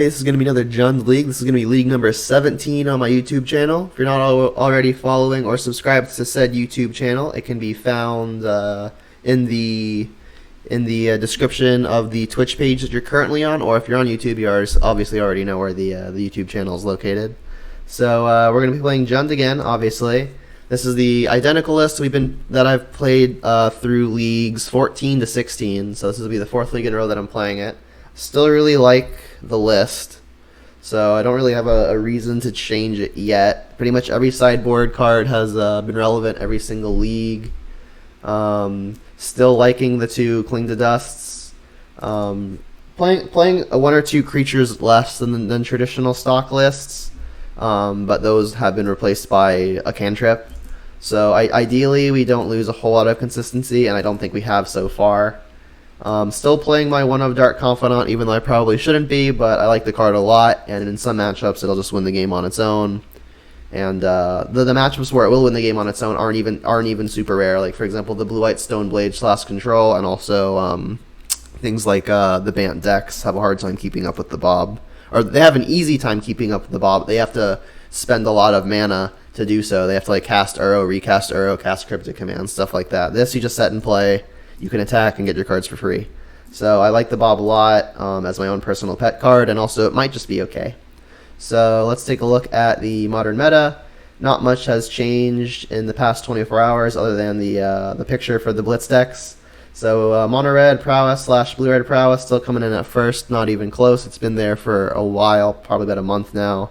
This is going to be another Jund League. This is going to be league number 17 on my YouTube channel. If you're not already following or subscribed to said YouTube channel, it can be found in the description of the Twitch page that you're currently on, or if you're on YouTube, you obviously already know where the YouTube channel is located. So we're going to be playing Jund again, obviously. This is the identical list that I've played through leagues 14 to 16. So this will be the fourth league in a row that I'm playing it. Still really like the list, so I don't really have a reason to change it yet. Pretty much every sideboard card has been relevant every single league. Still liking the two Cling to Dusts. Playing one or two creatures less than traditional stock lists, but those have been replaced by a cantrip. So ideally we don't lose a whole lot of consistency, and I don't think we have so far. Still playing my one-of Dark Confidant, even though I probably shouldn't be, but I like the card a lot, and in some matchups it'll just win the game on its own. And the matchups where it will win the game on its own aren't even super rare. Like, for example, the Blue-White Stoneblade / Control, and also things like the Bant decks have a hard time keeping up with the Bob. Or they have an easy time keeping up with the Bob. They have to spend a lot of mana to do so. They have to like cast Uro, recast Uro, cast Cryptic Command, stuff like that. This you just set and play. You can attack and get your cards for free. So I like the Bob a lot as my own personal pet card, and also it might just be okay. So let's take a look at the modern meta. Not much has changed in the past 24 hours other than the picture for the Blitz decks. So Mono Red Prowess / Blue Red Prowess still coming in at first, not even close. It's been there for a while, probably about a month now.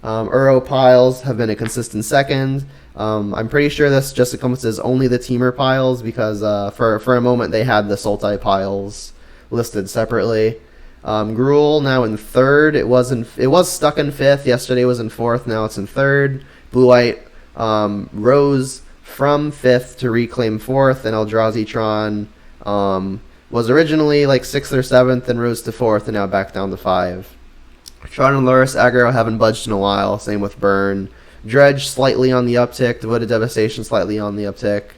Uro piles have been a consistent second. I'm pretty sure this just encompasses only the Temur piles, because for a moment they had the Sultai piles listed separately. Gruul now in third. It was stuck in fifth. Yesterday was in fourth. Now it's in third. Blue-White rose from fifth to reclaim fourth, and Eldrazi Tron was originally like sixth or seventh and rose to fourth, and now back down to five. Tron and Lurrus aggro haven't budged in a while. Same with Burn. Dredge slightly on the uptick. Devoted Devastation slightly on the uptick.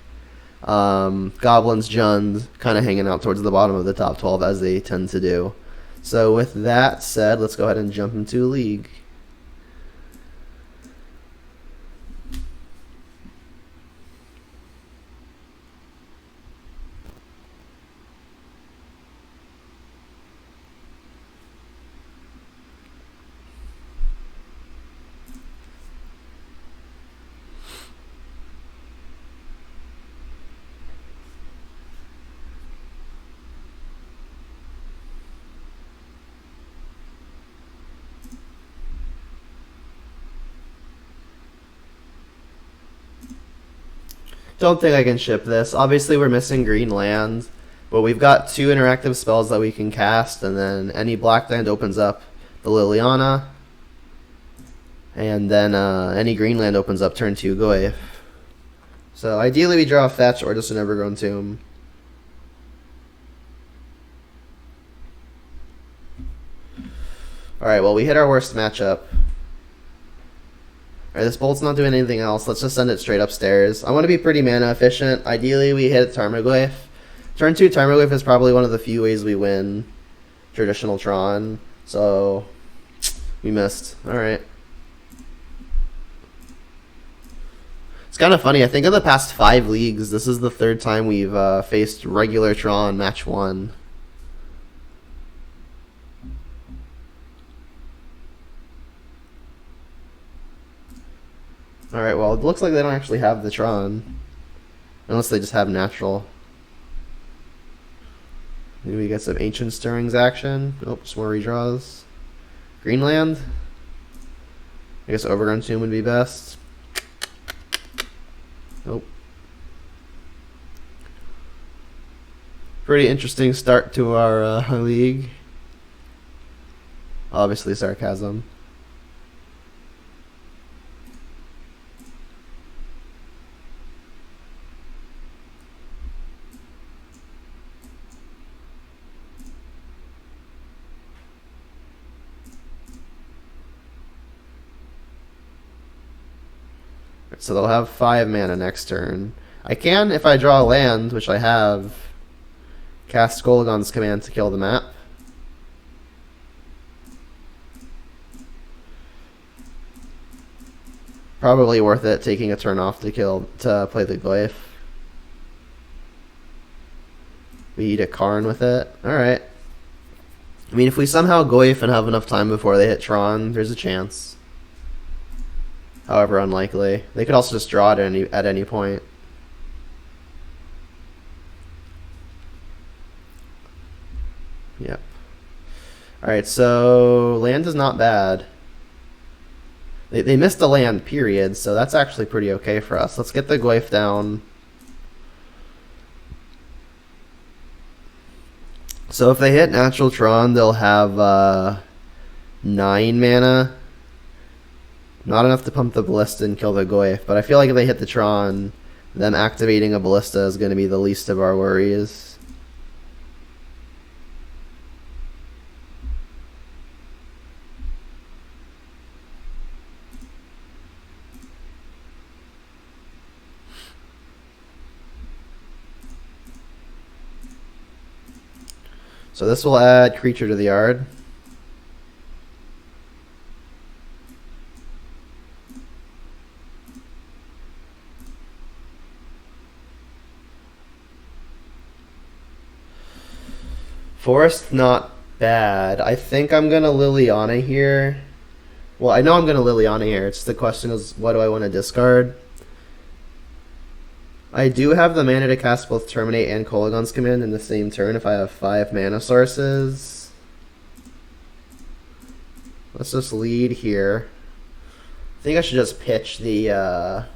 Goblins, Jund kind of hanging out towards the bottom of the top 12 as they tend to do. So with that said, let's go ahead and jump into League. Don't think I can ship this. Obviously we're missing green land, but we've got two interactive spells that we can cast, and then any black land opens up the Liliana, and then any green land opens up turn 2 Goyf. So ideally we draw a fetch or just an Evergrown Tomb. Alright, well we hit our worst matchup. Alright, this bolt's not doing anything else. Let's just send it straight upstairs. I want to be pretty mana efficient. Ideally, we hit Tarmogoyf. Turn 2 Tarmogoyf is probably one of the few ways we win traditional Tron. So, we missed. Alright. It's kind of funny. I think in the past 5 leagues, this is the third time we've faced regular Tron match 1. Alright, well, it looks like they don't actually have the Tron. Unless they just have natural. Maybe we get some Ancient Stirrings action. Nope, some more redraws. Greenland? I guess Overgrown Tomb would be best. Nope. Pretty interesting start to our league. Obviously sarcasm. So they'll have 5 mana next turn. I can, if I draw a land, which I have, cast Golagon's Command to kill the map. Probably worth it taking a turn off to play the Glyph. We eat a Karn with it. Alright. I mean, if we somehow Glyph and have enough time before they hit Tron, there's a chance. However unlikely. They could also just draw it at any point. Yep. Alright, so land is not bad. They missed a land, period, so that's actually pretty okay for us. Let's get the Glyph down. So if they hit Natural Tron, they'll have 9 mana. Not enough to pump the Ballista and kill the Glyph, but I feel like if they hit the Tron, them activating a Ballista is going to be the least of our worries. So this will add creature to the yard. Forest, not bad. I think I'm going to Liliana here. Well, I know I'm going to Liliana here. It's the question is, what do I want to discard? I do have the mana to cast both Terminate and Kolaghan's Command in the same turn if I have 5 mana sources. Let's just lead here. I think I should just pitch the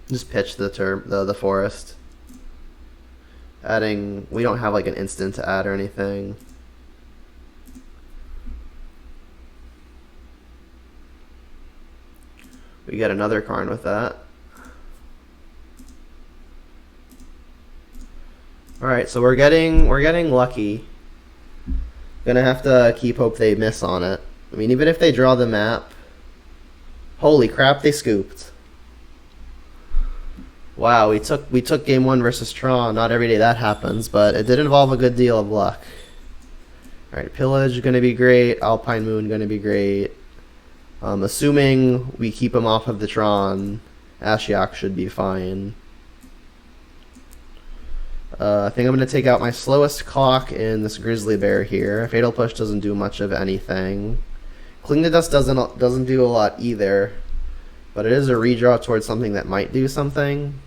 the forest. Adding, we don't have like an instant to add or anything. We get another Karn with that. Alright, so we're getting lucky. Gonna have to keep hope they miss on it. I mean, even if they draw the map. Holy crap, they scooped. Wow, we took game 1 versus Tron. Not every day that happens, but it did involve a good deal of luck. Alright, Pillage gonna be great. Alpine Moon gonna be great. Assuming we keep him off of the Tron, Ashiok should be fine. I think I'm going to take out my slowest clock in this Grizzly Bear here. Fatal Push doesn't do much of anything. Cling to Dust doesn't do a lot either, but it is a redraw towards something that might do something.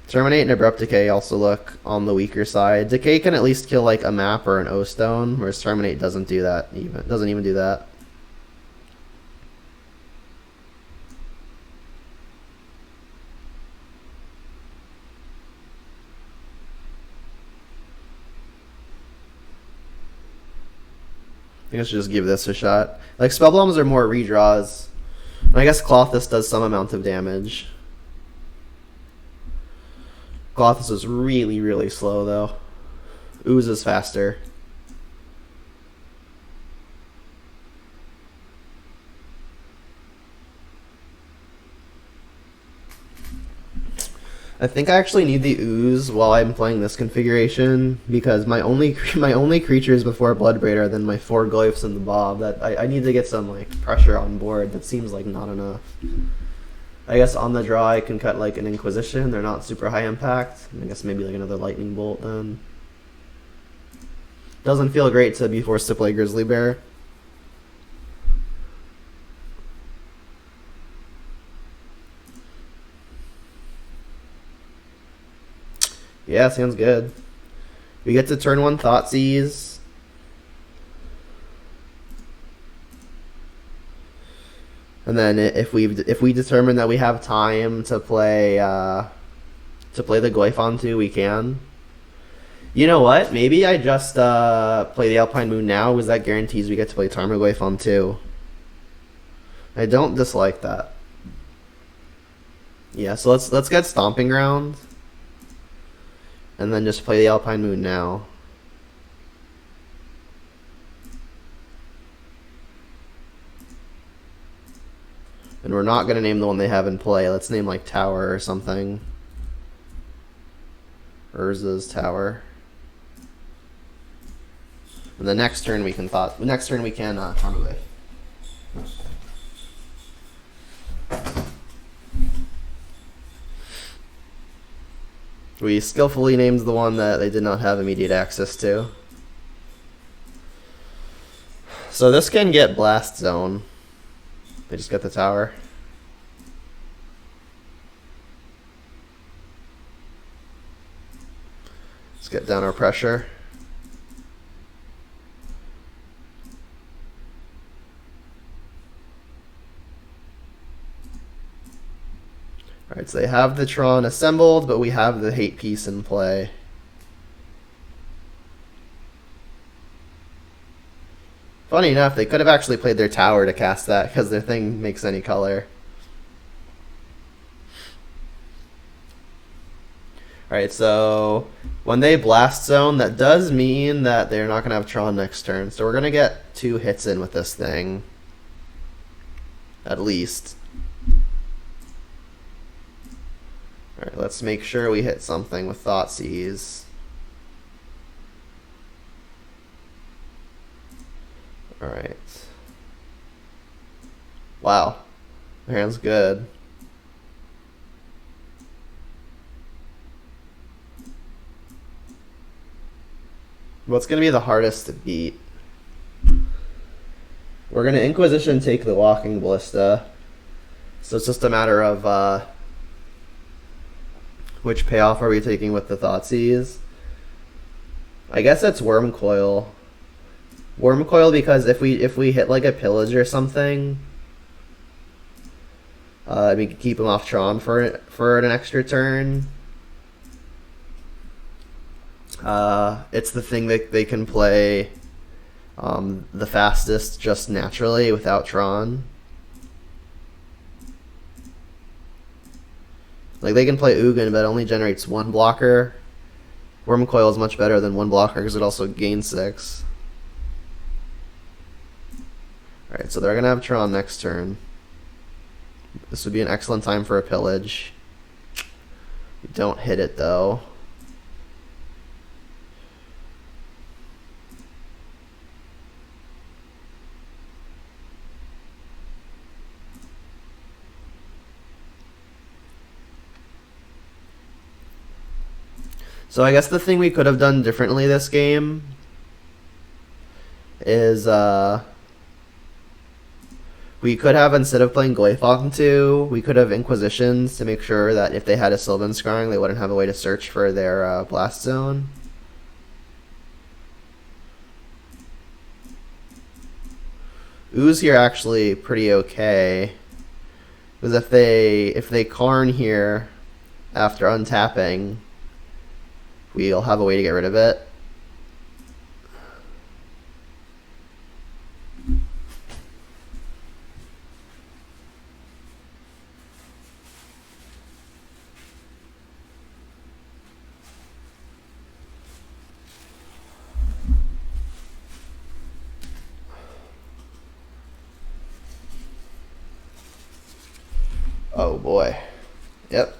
Terminate and Abrupt Decay also look on the weaker side. Decay can at least kill like a map or an O-Stone, whereas Terminate doesn't do that even. Doesn't even do that. I think I should just give this a shot. Like, Spell Bombs are more redraws. And I guess Clothis does some amount of damage. Clothis is really, really slow, though. Ooze is faster. I think I actually need the Ooze while I'm playing this configuration because my only creatures before Bloodbraid are then my 4 Glyphs and the Bob. That I need to get some like pressure on board. That seems like not enough. I guess on the draw I can cut like an Inquisition. They're not super high impact. I guess maybe like another Lightning Bolt then. Doesn't feel great to be forced to play Grizzly Bear. Yeah, sounds good. We get to turn 1 Thoughtseize. And then if we determine that we have time to play the Glyph onto, we can. You know what? Maybe I just play the Alpine Moon now because that guarantees we get to play Tarmogoyf on 2. I don't dislike that. Yeah, so let's get Stomping Ground. And then just play the Alpine Moon now. And we're not going to name the one they have in play. Let's name like Tower or something. Urza's Tower. And the next turn we can Tarmogoyf. We skillfully named the one that they did not have immediate access to. So this can get Blast Zone. They just get the tower. Let's get down our pressure. Alright, so they have the Tron assembled, but we have the hate piece in play. Funny enough, they could have actually played their tower to cast that, because their thing makes any color. Alright, so when they Blast Zone, that does mean that they're not going to have Tron next turn. So we're going to get 2 hits in with this thing. At least. Alright, let's make sure we hit something with Thoughtseize. Alright. Wow. My hand's good. What's going to be the hardest to beat? We're going to Inquisition take the Walking Ballista. So it's just a matter of which payoff are we taking with the Thoughtseize. I guess it's Wormcoil. Wormcoil because if we hit like a Pillage or something, we could keep him off Tron for an extra turn. It's the thing that they can play the fastest just naturally without Tron. Like they can play Ugin, but it only generates 1 blocker. Wormcoil is much better than 1 blocker because it also gains 6. Alright, so they're going to have Tron next turn. This would be an excellent time for a Pillage. We don't hit it though. So I guess the thing we could have done differently this game is we could have, instead of playing Gleithong 2, we could have Inquisitions to make sure that if they had a Sylvan Scrying, they wouldn't have a way to search for their Blast Zone. Ooze here actually pretty okay, because if they Karn here after untapping, we'll have a way to get rid of it. Oh boy. Yep.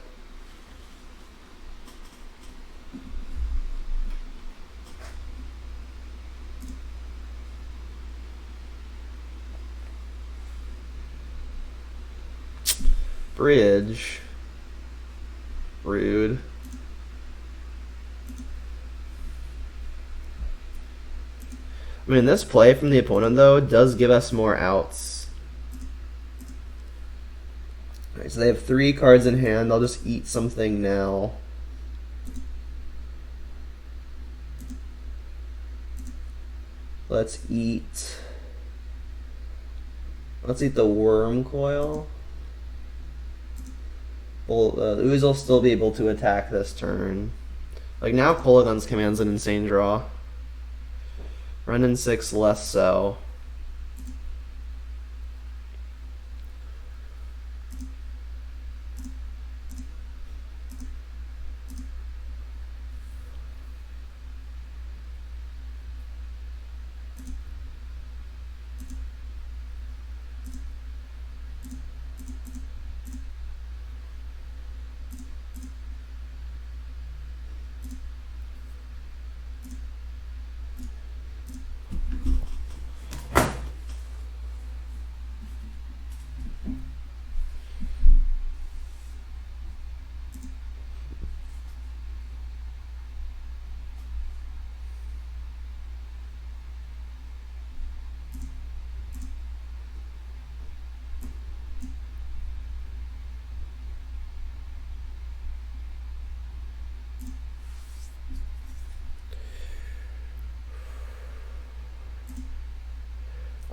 Bridge. Rude. I mean, this play from the opponent, though, does give us more outs. Alright, so they have 3 cards in hand. I'll just eat something now. Let's eat the Wormcoil. Well, the Ooze will still be able to attack this turn. Like now, Kolaghan's Command's an insane draw. Running 6 less so.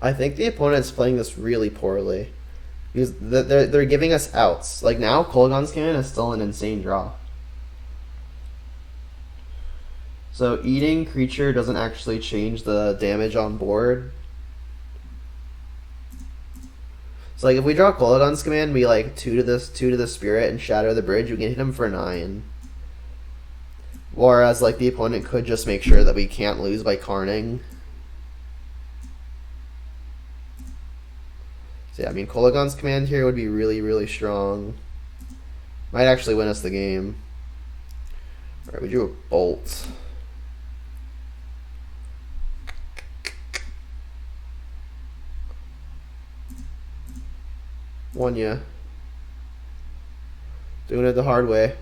I think the opponent's playing this really poorly. Because they're giving us outs. Like now, Kolaghan's Command is still an insane draw. So eating creature doesn't actually change the damage on board. So like if we draw Kolaghan's Command, we like 2 to the spirit and shatter the bridge, we can hit him for 9. Whereas like the opponent could just make sure that we can't lose by Karning. So yeah, I mean Kolaghan's Command here would be really, really strong. Might actually win us the game. Alright, we drew a Bolt. Won ya. Doing it the hard way.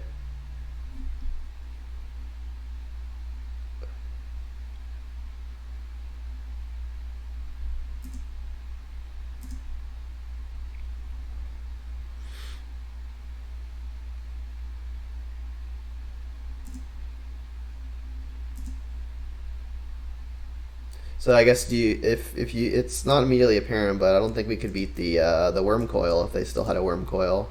So I guess if you it's not immediately apparent, but I don't think we could beat the Worm Coil if they still had a Worm Coil.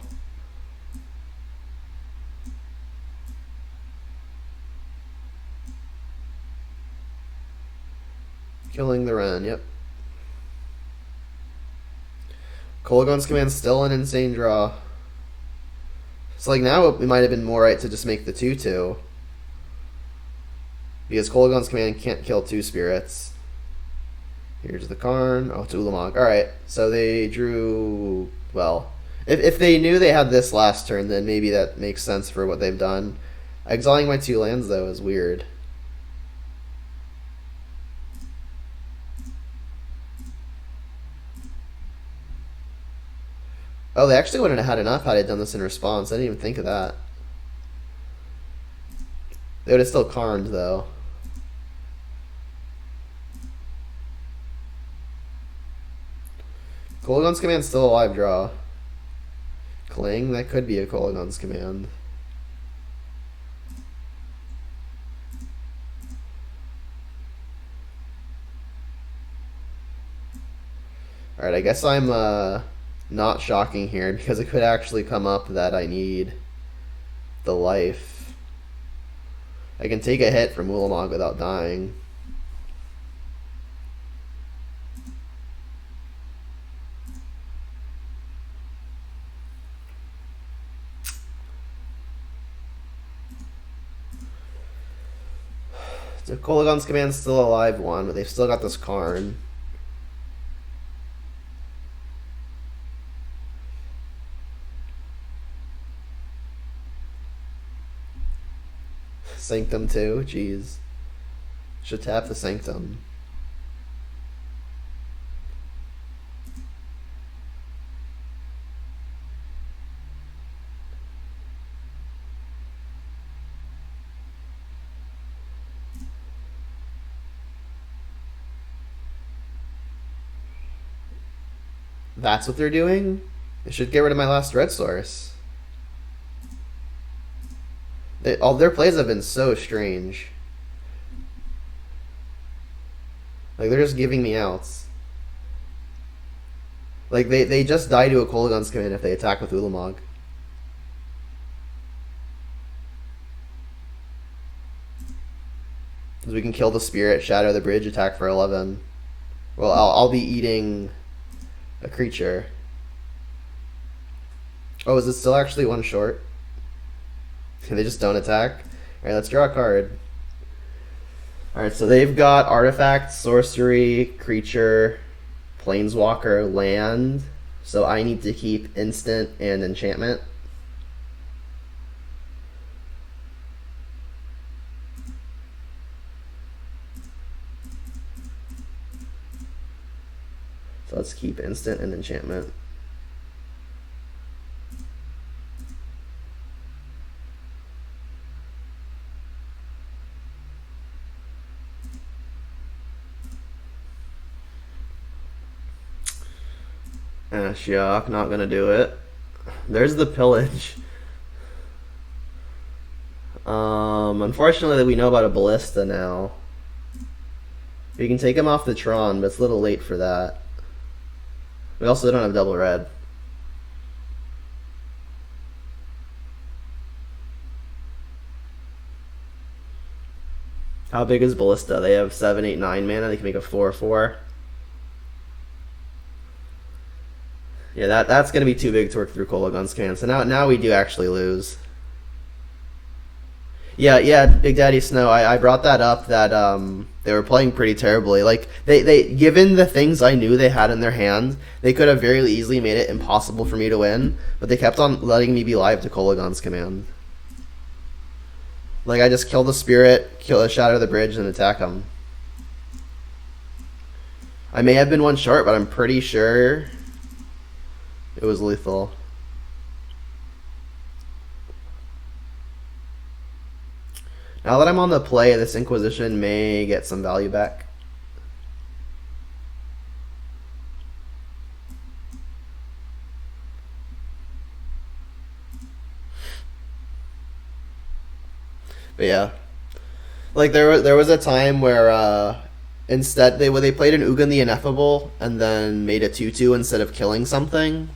Killing the Wren, yep. Kolaghan's Command's still an insane draw. So like now it might have been more right to just make the 2/2. Because Kolaghan's Command can't kill 2 spirits. Here's the Karn. Oh, it's Ulamog. Alright, so they drew... Well, if they knew they had this last turn, then maybe that makes sense for what they've done. Exiling my 2 lands, though, is weird. Oh, they actually wouldn't have had enough had I done this in response. I didn't even think of that. They would have still Karned, though. Kolaghan's Command's still a live draw. Cling? That could be a Kolaghan's Command. Alright, I guess I'm not shocking here because it could actually come up that I need the life. I can take a hit from Ulamog without dying. So Kolaghan's Command's still a live one, but they've still got this Karn. Sanctum too? Jeez. Should tap the Sanctum. That's what they're doing? They should get rid of my last red source. All their plays have been so strange. Like, they're just giving me outs. Like, they just die to a Kolaghan's Command if they attack with Ulamog. Because we can kill the spirit, shatter the bridge, attack for 11. Well, I'll be eating a creature. Oh, is it still actually 1 short? They just don't attack? Alright, let's draw a card. Alright, so they've got artifact, sorcery, creature, planeswalker, land. So I need to keep instant and enchantment. So let's keep instant and enchantment. Shock, not gonna do it. There's the pillage. Unfortunately we know about a ballista now. We can take him off the Tron, but it's a little late for that. We also don't have double red. How big is Ballista? They have 7, 8, 9 mana. They can make a 4/4. Yeah, that's gonna be too big to work through Kolaghan's command. So now we do actually lose. Yeah, Big Daddy Snow. I brought that up that they were playing pretty terribly. Like they given the things I knew they had in their hand, they could have very easily made it impossible for me to win. But they kept on letting me be live to Kolaghan's command. Like I just kill the spirit, shatter the bridge, and attack them. I may have been one short, but I'm pretty sure it was lethal. Now that I'm on the play, this Inquisition may get some value back. But yeah, like there was a time where instead they played an Ugin the Ineffable and then made a 2/2 instead of killing something.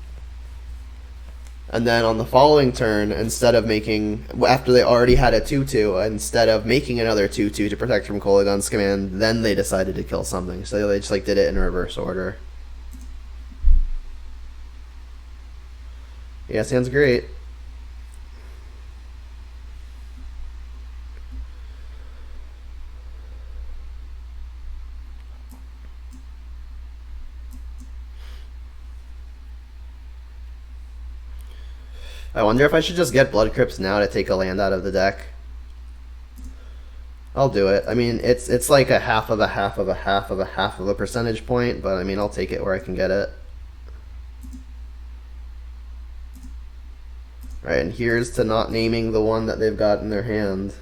And then on the following turn, instead of making, after they already had a 2/2, instead of making another 2/2 to protect from Kolaghan's command, then they decided to kill something. So they just like did it in reverse order. Yeah, sounds great. I wonder if I should just get Blood Crypts now to take a land out of the deck. I'll do it. I mean, it's like a half of a percentage point, but I mean, I'll take it where I can get it. Right, and here's to not naming the one that they've got in their hand.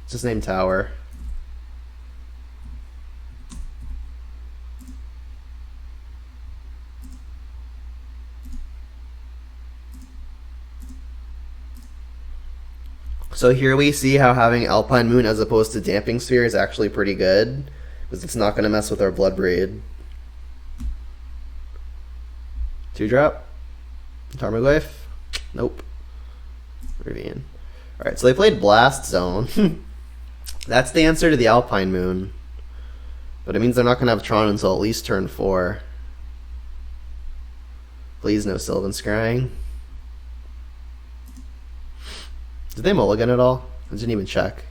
Just name Tower. So here we see how having Alpine Moon as opposed to Damping Sphere is actually pretty good, because it's not going to mess with our Bloodbraid. 2-drop? Tarmogoyf? Nope. Rivian. Alright, so they played Blast Zone. That's the answer to the Alpine Moon. But it means they're not going to have Tron until at least turn 4. Please no Sylvan Scrying. Did they mulligan at all? I didn't even check.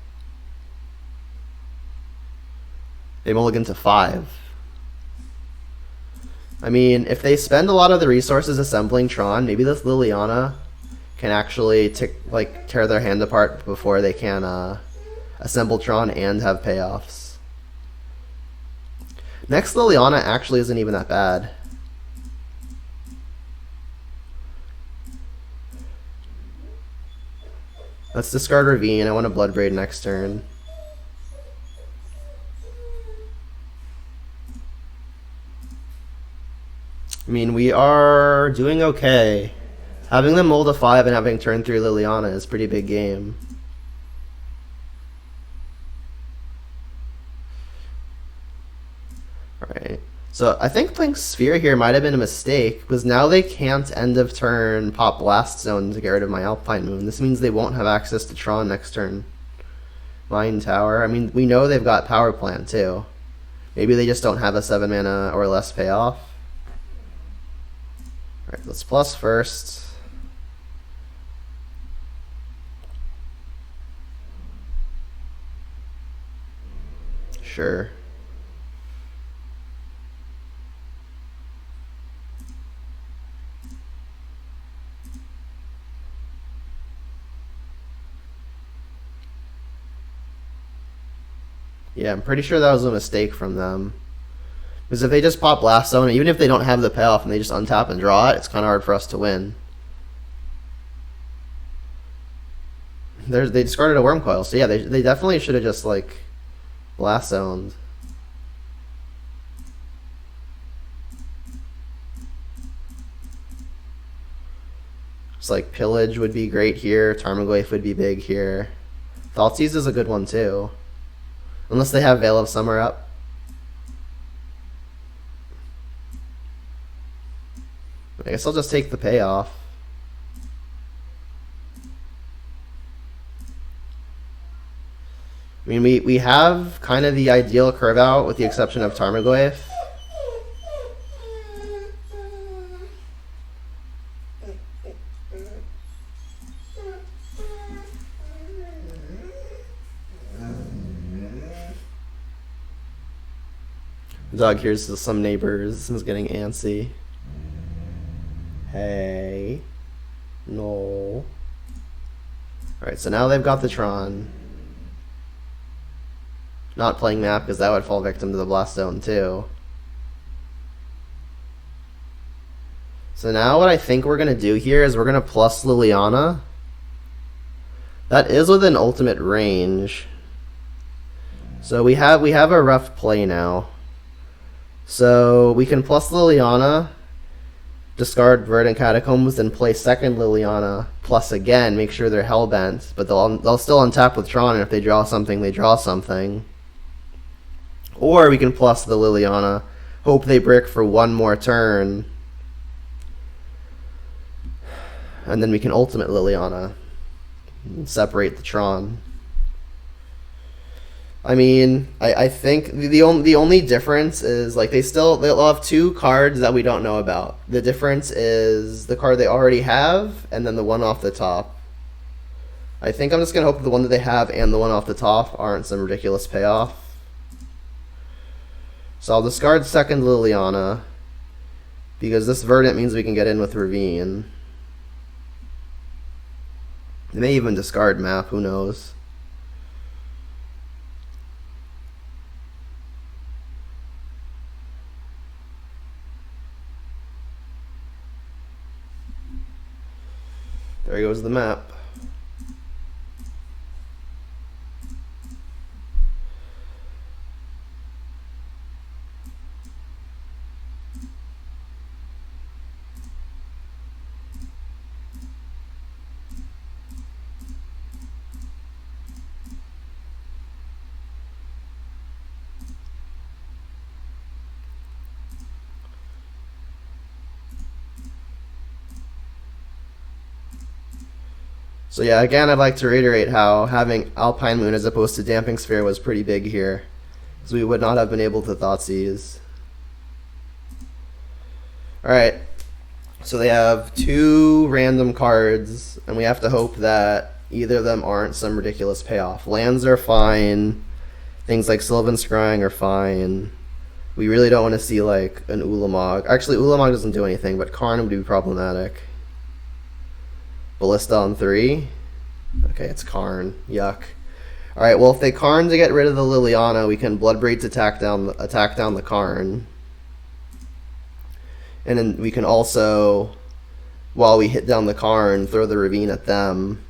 They mulligan to 5. I mean, if they spend a lot of the resources assembling Tron, maybe this Liliana can actually tear their hand apart before they can assemble Tron and have payoffs. Next Liliana actually isn't even that bad. Let's discard Ravine. I want a Bloodbraid next turn. I mean, we are doing okay. Having them mold a 5 and having turn 3 Liliana is a pretty big game. Alright. So I think playing Sphere here might have been a mistake, because now they can't end of turn pop Blast Zone to get rid of my Alpine Moon. This means they won't have access to Tron next turn. Mine Tower. I mean, we know they've got Power Plant too. Maybe they just don't have a 7 mana or less payoff. Alright, let's plus first. Sure. Yeah, I'm pretty sure that was a mistake from them. Because if they just pop Blast Zone, even if they don't have the payoff and they just untap and draw it, it's kind of hard for us to win. They discarded a Worm Coil, so yeah, they definitely should have just, like, Blast Zoned. It's like Pillage would be great here, Tarmogoyf would be big here. Thoughtseize is a good one too. Unless they have Veil of Summer up. I guess I'll just take the payoff. I mean, we have kind of the ideal curve out with the exception of Tarmogoyf. Dog hears some neighbors and is getting antsy. Hey. No. Alright, so now they've got the Tron. Not playing map because that would fall victim to the Blast Zone too. So now what I think we're going to do here is we're going to plus Liliana. That is within ultimate range. So we have a rough play now. So we can plus Liliana, discard Verdant Catacombs, and play second Liliana, plus again, make sure they're hellbent, but they'll still untap with Tron, and if they draw something, they draw something. Or we can plus the Liliana, hope they brick for one more turn, and then we can ultimate Liliana and separate the Tron. I mean, I think the only difference is like they'll have two cards that we don't know about. The difference is the card they already have and then the one off the top. I think I'm just gonna hope the one that they have and the one off the top aren't some ridiculous payoff. So I'll discard second Liliana because this Verdant means we can get in with Ravine. They may even discard map, who knows. There goes the map. So yeah, again, I'd like to reiterate how having Alpine Moon as opposed to Damping Sphere was pretty big here, because we would not have been able to Thoughtseize. Alright, so they have two random cards, and we have to hope that either of them aren't some ridiculous payoff. Lands are fine, things like Sylvan Scrying are fine. We really don't want to see like an Ulamog. Actually, Ulamog doesn't do anything, but Karn would be problematic. Ballista on 3. Okay, it's Karn. Yuck. Alright, well if they Karn to get rid of the Liliana, we can Bloodbraid to attack down the Karn. And then we can also, while we hit down the Karn, throw the Ravine at them.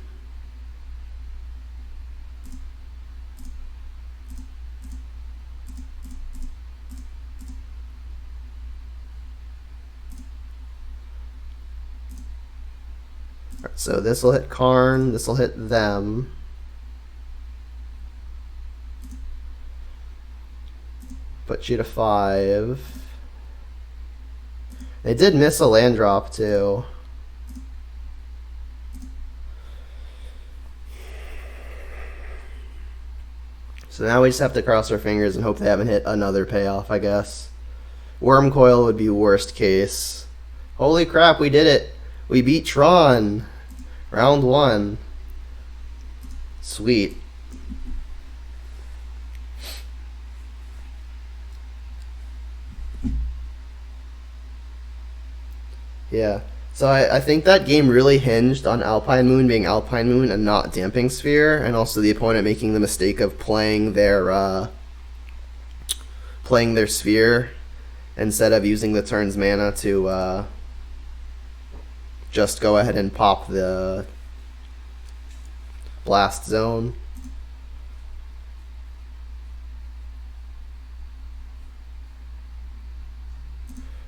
So this will hit Karn, this will hit them. Put you to 5. They did miss a land drop too. So now we just have to cross our fingers and hope they haven't hit another payoff, I guess. Worm Coil would be worst case. Holy crap, we did it! We beat Tron! Round 1. Sweet. Yeah. So I think that game really hinged on Alpine Moon being Alpine Moon and not Damping Sphere, and also the opponent making the mistake of playing their sphere instead of using the turn's mana to just go ahead and pop the Blast Zone.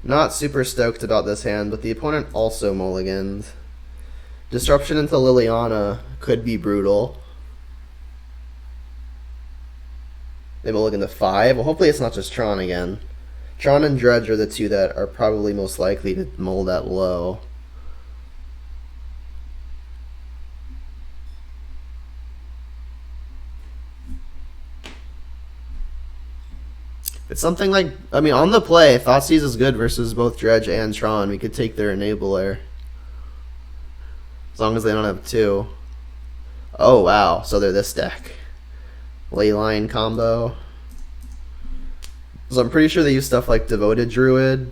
Not super stoked about this hand, but the opponent also mulliganed. Disruption into Liliana could be brutal. They mulligan to 5. Well, hopefully it's not just Tron again. Tron and Dredge are the two that are probably most likely to mold that low. It's something like, I mean, on the play, Thoughtseize is good versus both Dredge and Tron. We could take their Enabler. As long as they don't have two. Oh, wow. So they're this deck. Leyline Combo. So I'm pretty sure they use stuff like Devoted Druid.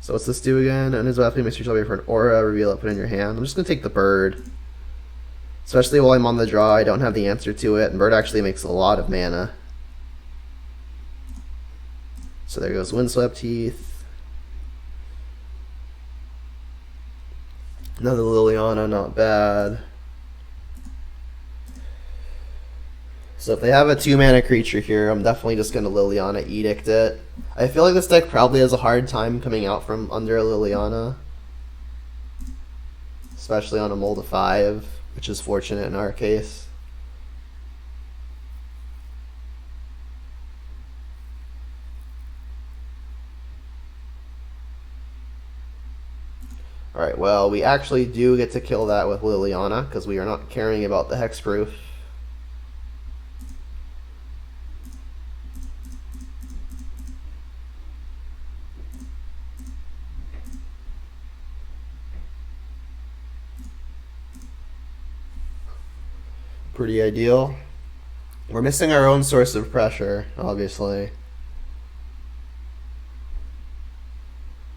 So what's this do again? And his weapon makes yourself wait for an aura, reveal it, put it in your hand. I'm just going to take the bird. Especially while I'm on the draw, I don't have the answer to it. And bird actually makes a lot of mana. So there goes Windswept Heath. Another Liliana, not bad. So if they have a 2-mana creature here, I'm definitely just going to Liliana Edict it. I feel like this deck probably has a hard time coming out from under a Liliana. Especially on a mold of 5, which is fortunate in our case. Alright, well, we actually do get to kill that with Liliana, because we are not caring about the hexproof. Pretty ideal. We're missing our own source of pressure, obviously.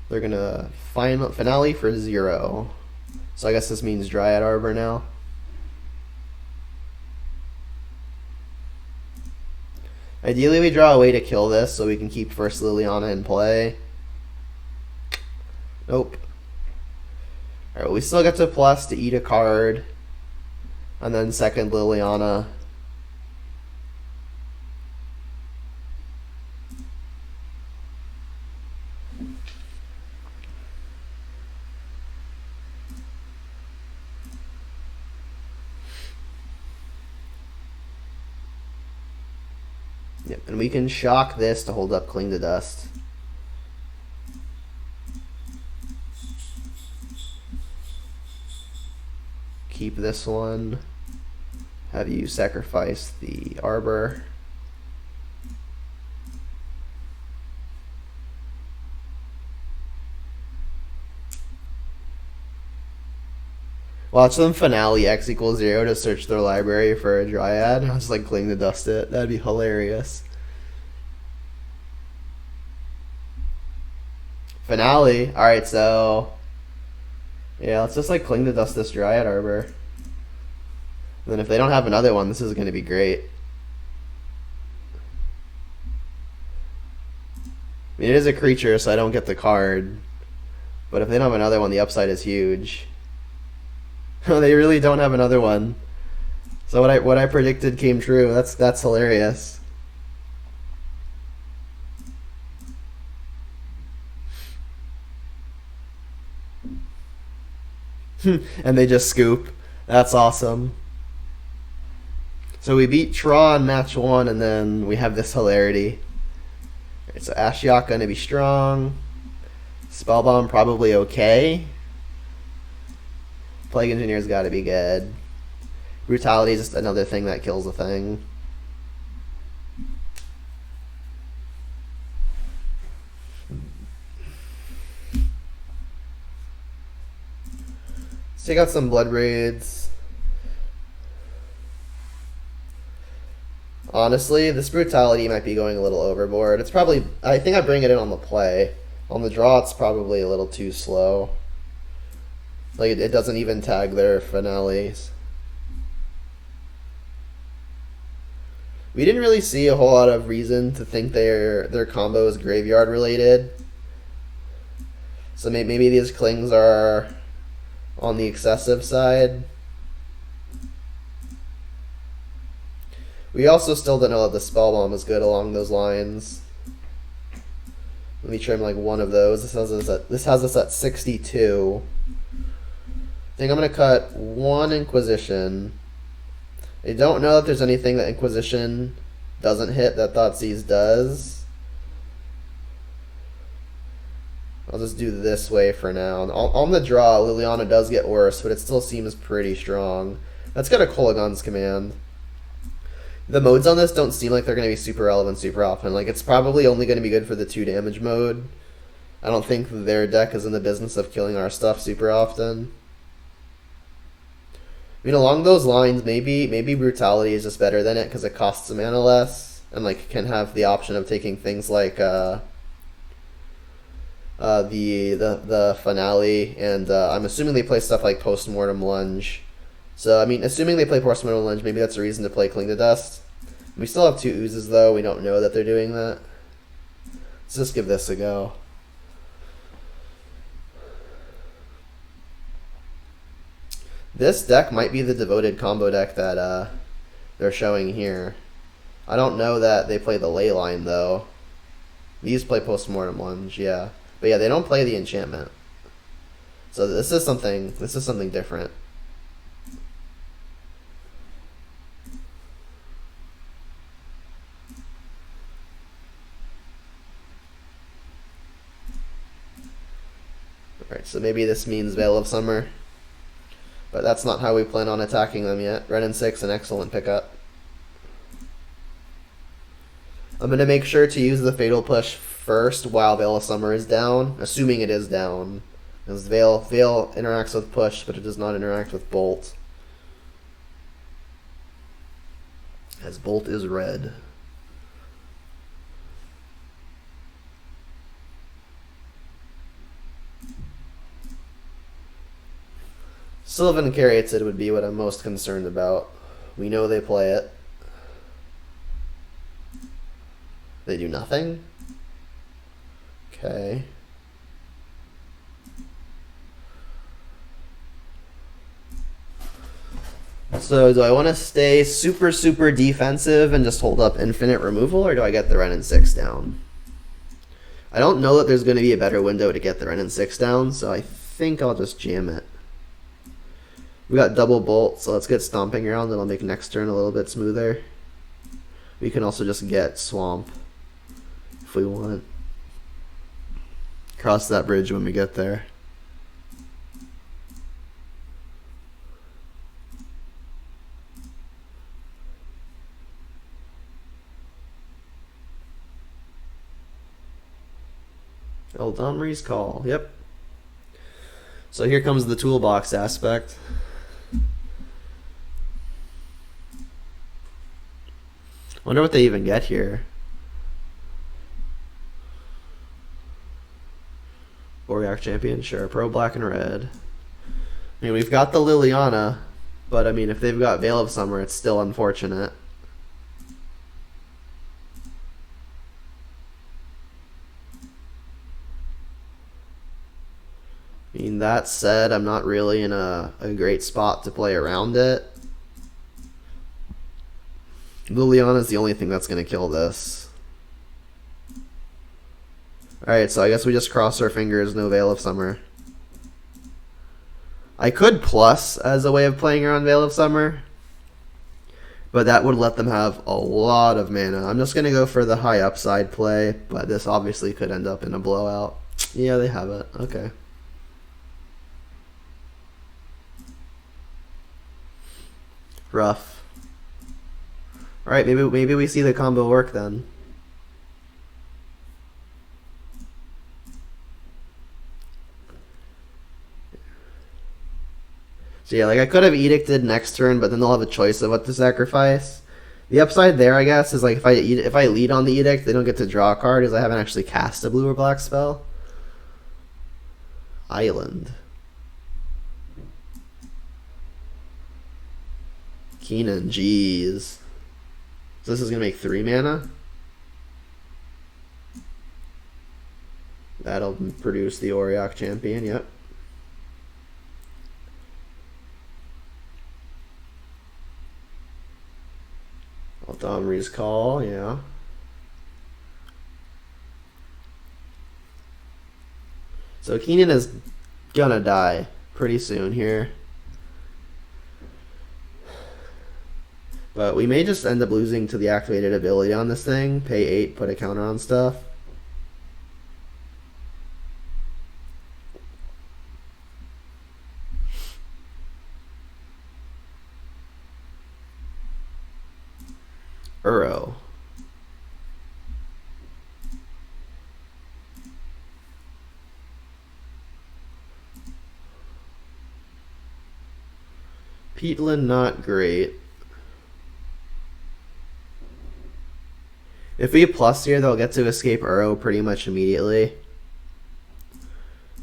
They're gonna finale for 0. So I guess this means Dryad Arbor now. Ideally we draw a way to kill this so we can keep first Liliana in play. Nope. Alright, well, we still get to plus to eat a card. And then second Liliana. Yep, and we can shock this to hold up Cling to Dust. Keep this one. Have you sacrifice the Arbor. Watch them finale X equals 0 to search their library for a Dryad. I was like, Cling to Dust it. That'd be hilarious. Finale. Alright, so yeah, let's just like Cling to Dust this Dryad Arbor. And then if they don't have another one, this is going to be great. I mean, it is a creature, so I don't get the card. But if they don't have another one, the upside is huge. They really don't have another one. So what I predicted came true. That's hilarious. And they just scoop. That's awesome. So we beat Tron match 1, and then we have this hilarity. Alright, so Ashiok gonna be strong. Spellbomb probably okay. Plague Engineer's gotta be good. Brutality is just another thing that kills a thing. Let's take out some Blood Raids. Honestly, this Brutality might be going a little overboard. It's probably, I think I bring it in on the play. On the draw, it's probably a little too slow. Like, it doesn't even tag their finales. We didn't really see a whole lot of reason to think their combo is graveyard related. So maybe these Clings are on the excessive side. We also still don't know that the Spellbomb is good along those lines. Let me trim like one of those. This has us at 62. I think I'm going to cut one Inquisition. I don't know if there's anything that Inquisition doesn't hit that Thoughtseize does. I'll just do this way for now. On the draw, Liliana does get worse, but it still seems pretty strong. Let's get a Kolaghan's Command. The modes on this don't seem like they're going to be super relevant super often. Like, it's probably only going to be good for the 2 damage mode. I don't think their deck is in the business of killing our stuff super often. I mean, along those lines, maybe Brutality is just better than it because it costs a mana less, and like can have the option of taking things like the Finale, and I'm assuming they play stuff like Postmortem Lunge. So I mean, assuming they play Postmortem Lunge, maybe that's a reason to play Cling to Dust. We still have 2 oozes though. We don't know that they're doing that. Let's just give this a go. This deck might be the devoted combo deck that they're showing here. I don't know that they play the Leyline though. These play Postmortem Lunge, yeah. But yeah, they don't play the enchantment. So this is something different. Alright, so maybe this means Veil of Summer. But that's not how we plan on attacking them yet. Renin 6, an excellent pickup. I'm going to make sure to use the Fatal Push first while Veil of Summer is down, assuming it is down. Because Veil interacts with Push, but it does not interact with Bolt. As Bolt is red. Sylvan Caryatid would be what I'm most concerned about. We know they play it. They do nothing? Okay. So do I want to stay super defensive and just hold up infinite removal, or do I get the Renin 6 down? I don't know that there's going to be a better window to get the Renin 6 down, so I think I'll just jam it. We got double bolt, so let's get stomping around. That'll make next turn a little bit smoother. We can also just get swamp if we want. Cross that bridge when we get there. Eldamri's Call, yep. So here comes the toolbox aspect. Wonder what they even get here. Auriok Champion, sure. Pro Black and Red. I mean, we've got the Liliana, but I mean, if they've got Veil of Summer, it's still unfortunate. I mean, that said, I'm not really in a great spot to play around it. Liliana's the only thing that's going to kill this. Alright, so I guess we just cross our fingers, no Veil of Summer. I could plus as a way of playing around Veil of Summer, but that would let them have a lot of mana. I'm just going to go for the high upside play, but this obviously could end up in a blowout. Yeah, they have it. Okay. Rough. Alright, maybe we see the combo work then. So yeah, like I could have Edicted next turn, but then they'll have a choice of what to sacrifice. The upside there, I guess, is like if I lead on the Edict, they don't get to draw a card because I haven't actually cast a blue or black spell. Island. Keenan, jeez. So this is going to make 3 mana? That'll produce the Auriok Champion, yep. Eldamri's Call, yeah. So Keenan is gonna die pretty soon here. But we may just end up losing to the activated ability on this thing. Pay 8, put a counter on stuff. Uro. Peatland, not great. If we plus here, they'll get to escape Uro pretty much immediately.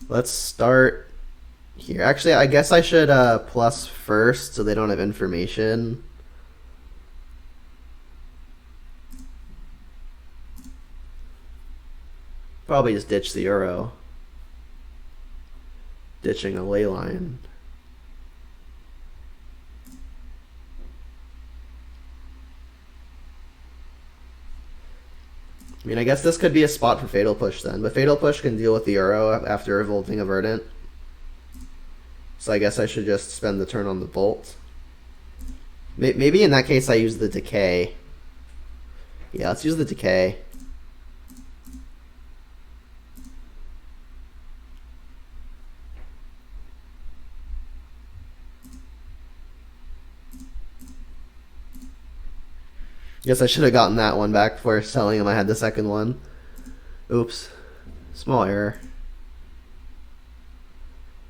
Let's start here. Actually, I guess I should plus first so they don't have information. Probably just ditch the Uro. Ditching a Leyline. I mean, I guess this could be a spot for Fatal Push then, but Fatal Push can deal with the Uro after revolting a Verdant. So I guess I should just spend the turn on the Bolt. Maybe in that case I use the Decay. Yeah, let's use the Decay. Guess I should have gotten that one back before telling him I had the second one. Oops. Small error.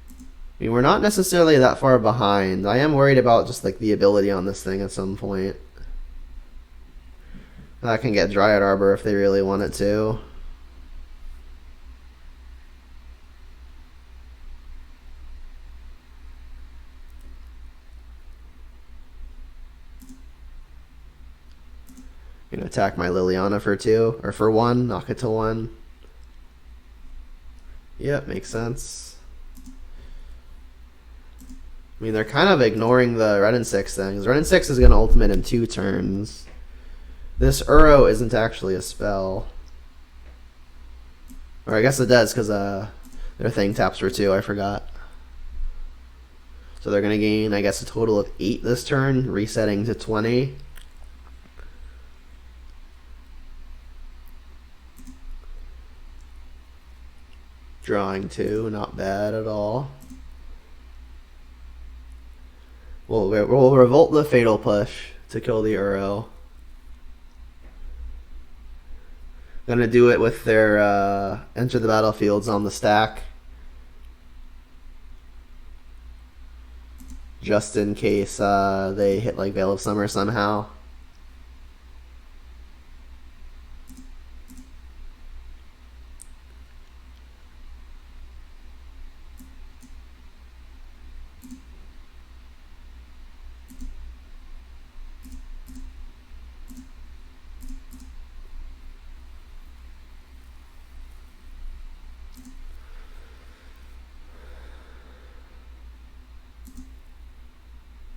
I mean, we're not necessarily that far behind. I am worried about just like the ability on this thing at some point. That can get Dryad Arbor if they really want it to. Gonna attack my Liliana for 2, or for 1, knock it to 1. Yep, makes sense. I mean, they're kind of ignoring the Red and 6 things. Red and 6 is gonna ultimate in 2 turns. This Uro isn't actually a spell. Or I guess it does, because their thing taps for 2, I forgot. So they're gonna gain, I guess, a total of 8 this turn, resetting to 20. Drawing 2, not bad at all. We'll revolt the Fatal Push to kill the Uro. Gonna do it with their Enter the Battlefields on the stack. Just in case they hit like Veil of Summer somehow.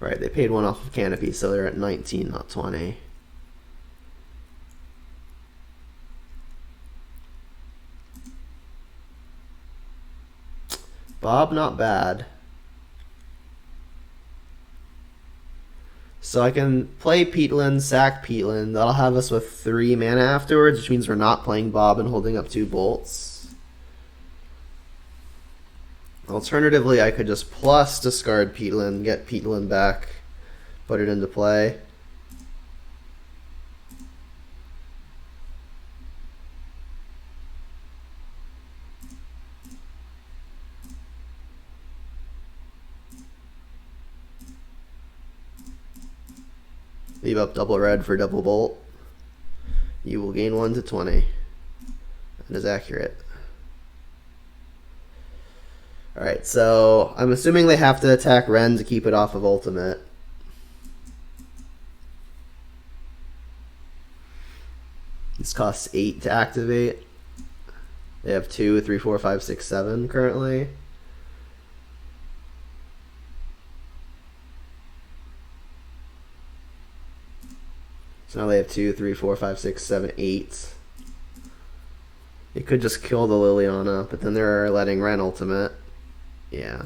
Right, they paid 1 off of Canopy, so they're at 19, not 20. Bob, not bad. So I can play Peatland, sack Peatland. That'll have us with 3 mana afterwards, which means we're not playing Bob and holding up 2 bolts. Alternatively, I could just plus discard Peatland, get Peatland back, put it into play. Leave up double red for double bolt. You will gain 1 to 20. That is accurate. Alright, so I'm assuming they have to attack Ren to keep it off of ultimate. This costs 8 to activate. They have 2, 3, 4, 5, 6, 7 currently. So now they have 2, 3, 4, 5, 6, 7, 8. It could just kill the Liliana, but then they're letting Ren ultimate. Yeah.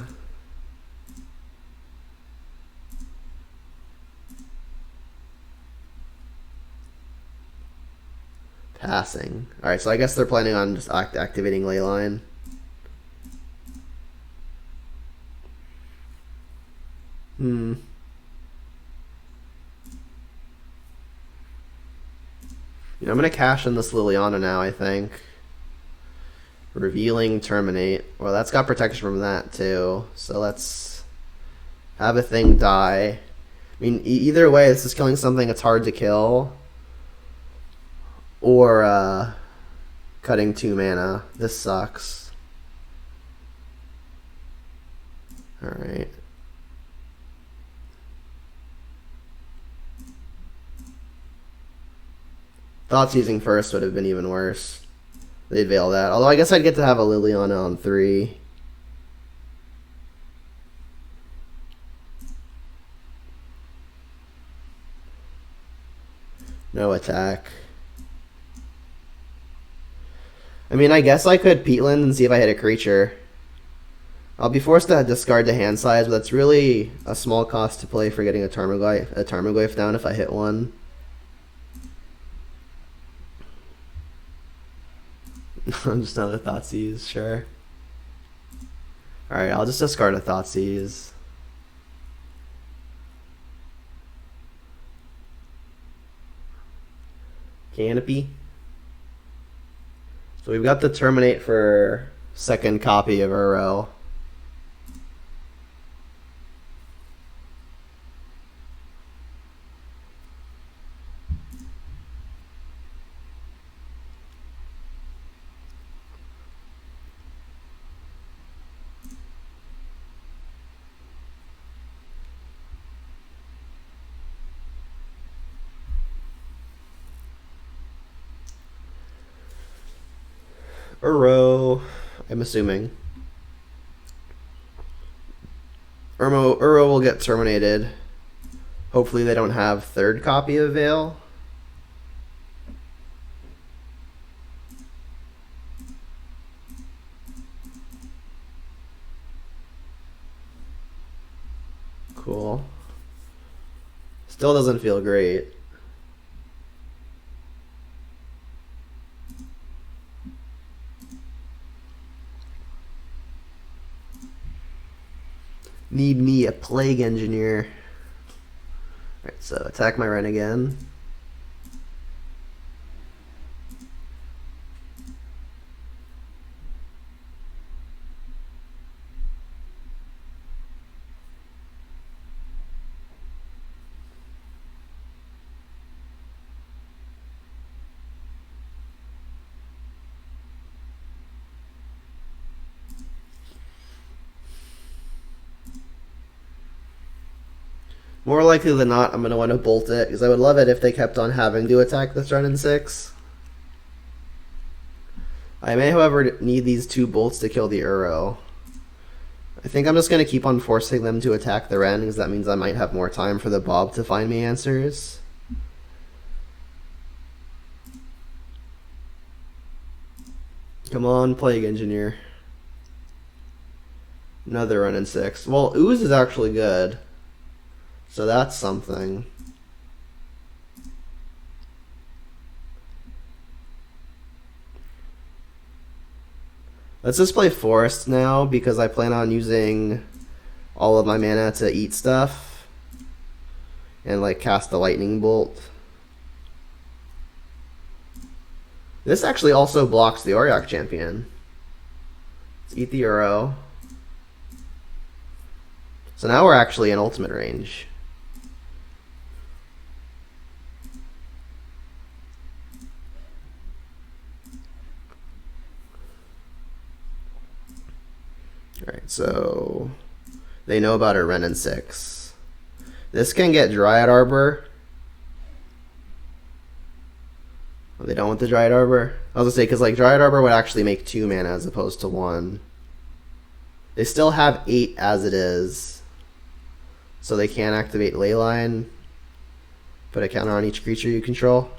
Passing. Alright, so I guess they're planning on just activating Leyline. I'm gonna cash in this Liliana now, I think. Revealing Terminate. Well, that's got protection from that too. So let's have a thing die. I mean, either way, this is killing something that's hard to kill. Or cutting 2 mana. This sucks. Alright. Thoughts using first would have been even worse. They'd veil that. Although I guess I'd get to have a Liliana on 3. No attack. I mean, I guess I could Peatland and see if I hit a creature. I'll be forced to discard the hand size, but that's really a small cost to play for getting a Tarmogoyf down if I hit one. Just another Thoughtseize, sure. Alright, I'll just discard a Thoughtseize. Canopy. So we've got the Terminate for second copy of Uro. Uro, I'm assuming. Uro will get terminated. Hopefully they don't have third copy of Veil. Cool. Still doesn't feel great. Need me a Plague Engineer. Alright, so attack my Wren again. More likely than not, I'm going to want to bolt it, because I would love it if they kept on having to attack this turn in 6. I may, however, need these 2 bolts to kill the Uro. I think I'm just going to keep on forcing them to attack the Wren, because that means I might have more time for the Bob to find me answers. Come on, Plague Engineer. Another run in 6. Well, Ooze is actually good. So that's something. Let's just play Forest now, because I plan on using all of my mana to eat stuff. And like cast the Lightning Bolt. This actually also blocks the Auriok Champion. Let's eat the Uro. So now we're actually in ultimate range. Alright, so they know about a Wren in 6. This can get Dryad Arbor. Oh, they don't want the Dryad Arbor? I was gonna say, because like Dryad Arbor would actually make 2 mana as opposed to 1. They still have 8 as it is. So they can't activate Leyline. Put a counter on each creature you control.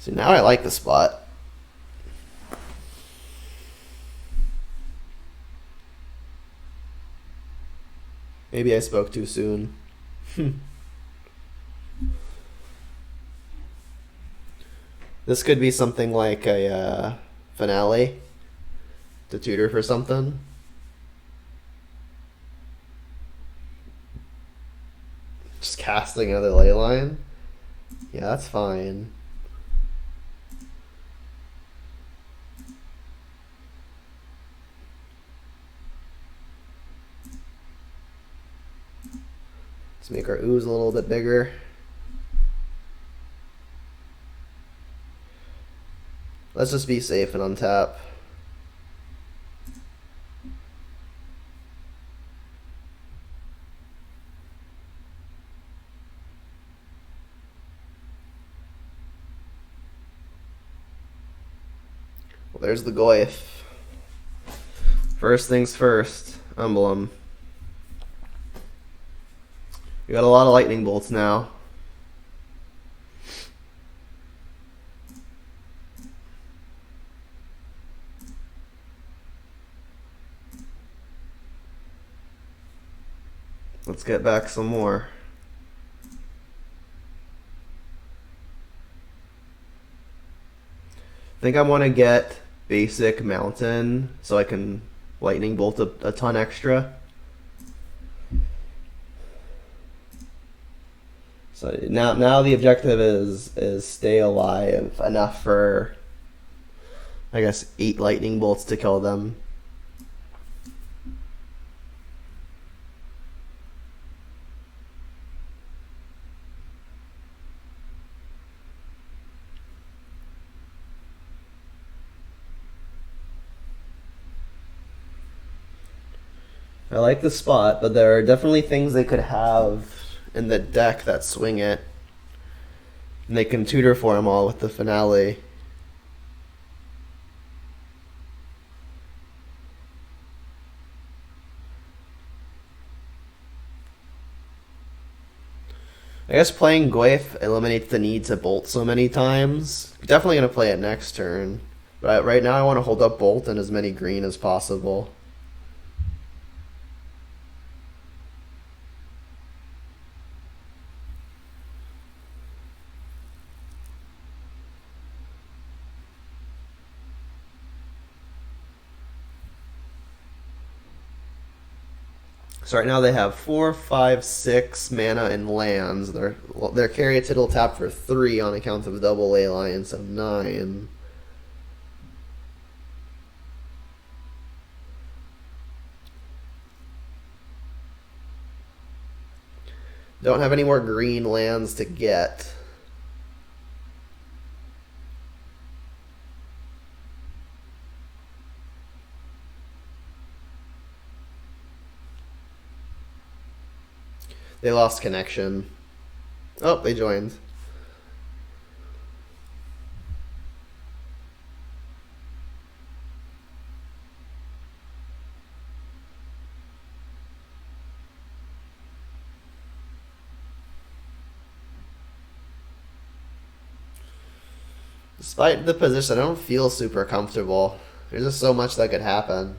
So now I like the spot. Maybe I spoke too soon. This could be something like a finale to tutor for something. Just casting another Leyline. Yeah, that's fine. Let's make our ooze a little bit bigger. Let's just be safe and untap. Well, there's the Goyf. First things first, emblem. We got a lot of lightning bolts now. Let's get back some more. I think I want to get basic mountain so I can lightning bolt a ton extra. So now the objective is stay alive enough for, I guess, 8 lightning bolts to kill them. I like the spot, but there are definitely things they could have in the deck that swing it. And they can tutor for them all with the finale. I guess playing Goyf eliminates the need to bolt so many times. Definitely going to play it next turn. But right now I want to hold up bolt and as many green as possible. So right now they have 4, 5, 6 mana and lands. Their Caryatid will tap for 3 on account of double Leyline, so 9. Don't have any more green lands to get. They lost connection. Oh, they joined. Despite the position, I don't feel super comfortable. There's just so much that could happen.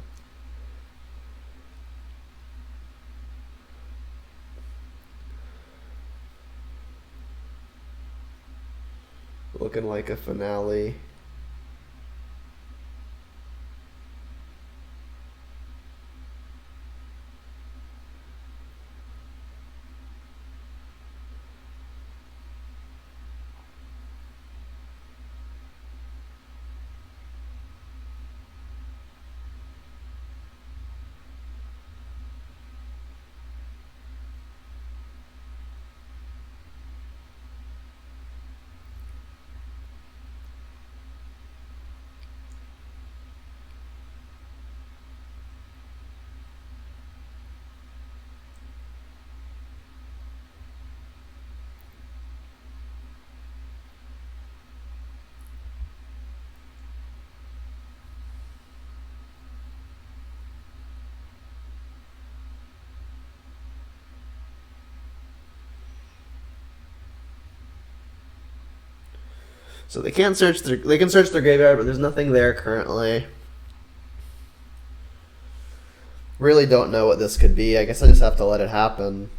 Looking like a finale. So they can search their graveyard, but there's nothing there currently. Really don't know what this could be. I guess I just have to let it happen.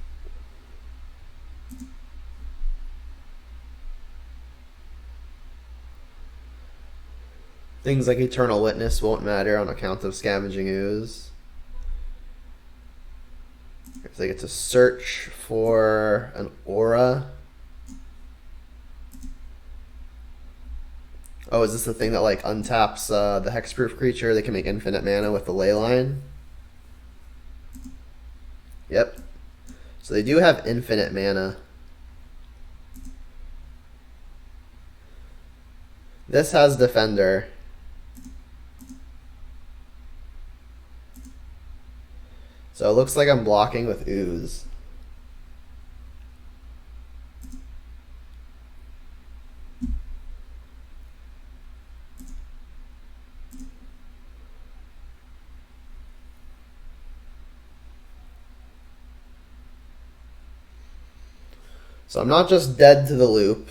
Things like Eternal Witness won't matter on account of Scavenging Ooze. If they get to search for an aura. Oh, is this the thing that like untaps the hexproof creature? They can make infinite mana with the Leyline. Yep. So they do have infinite mana. This has Defender. So it looks like I'm blocking with Ooze. So I'm not just dead to the loop.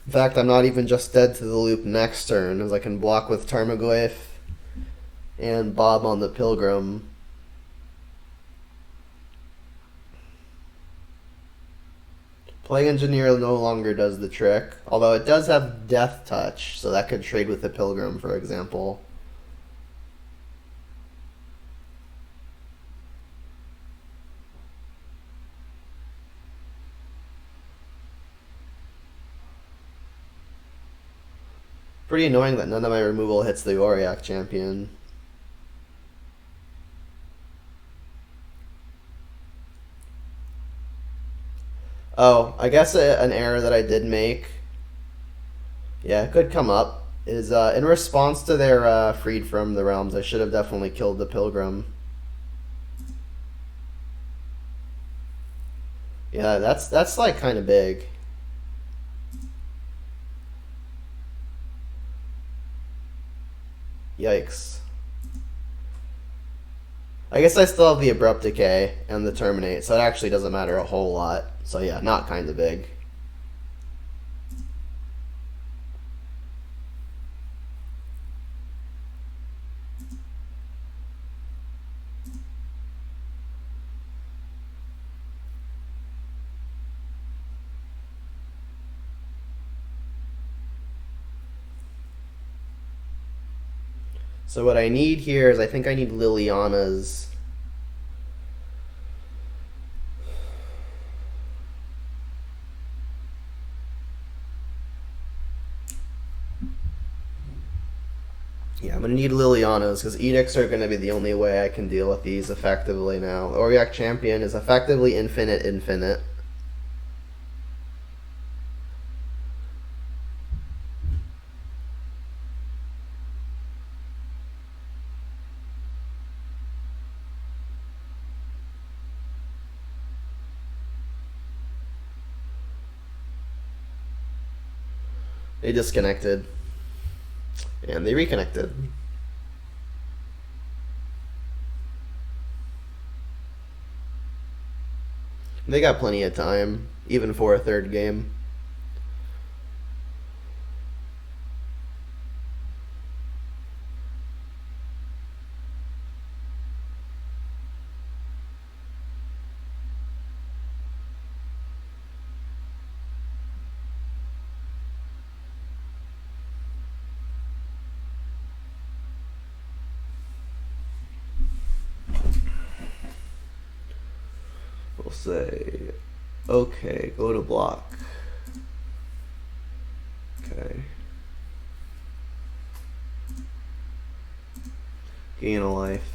In fact, I'm not even just dead to the loop next turn, as I can block with Tarmogoyf and Bob on the Pilgrim. Plague Engineer no longer does the trick, although it does have Death Touch, so that could trade with the Pilgrim, for example. Pretty annoying that none of my removal hits the Auriac champion. Oh, I guess an error that I did make, yeah, it could come up, is in response to their Freed from the Realms, I should have definitely killed the Pilgrim. Yeah, that's like kind of big. Yikes. I guess I still have the Abrupt Decay and the Terminate, so it actually doesn't matter a whole lot. So yeah, not kind of big. So what I need here is I think I need Liliana's. Yeah, I'm going to need Liliana's because Edicts are going to be the only way I can deal with these effectively now. Auriac Champion is effectively infinite. They disconnected. And they reconnected. They got plenty of time, even for a third game. We'll say, okay, go to block. Okay. Gain a life.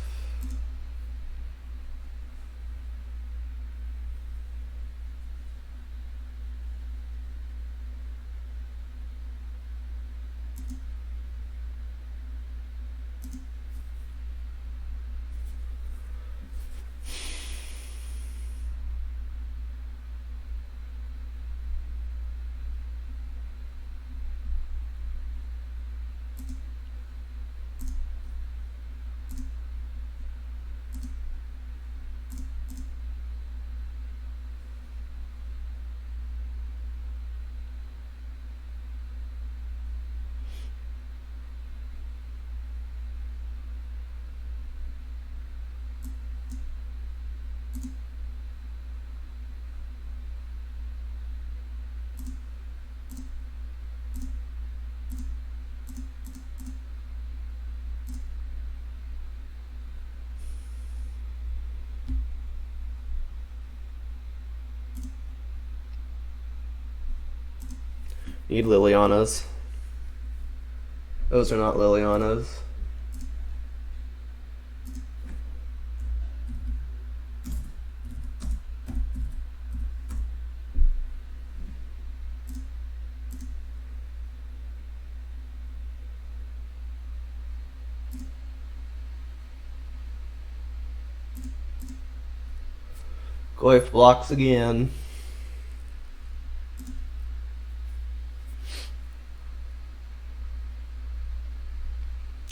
Need Liliana's. Those are not Liliana's. Goif blocks again.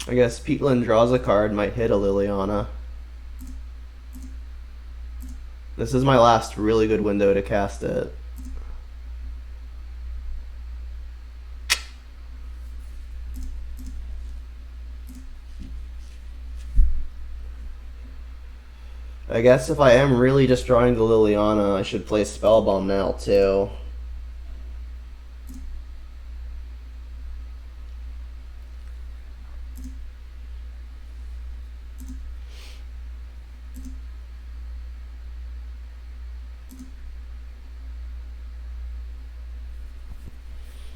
I guess Peatland draws a card, might hit a Liliana. This is my last really good window to cast it. I guess if I am really just drawing the Liliana, I should play Spellbomb now too.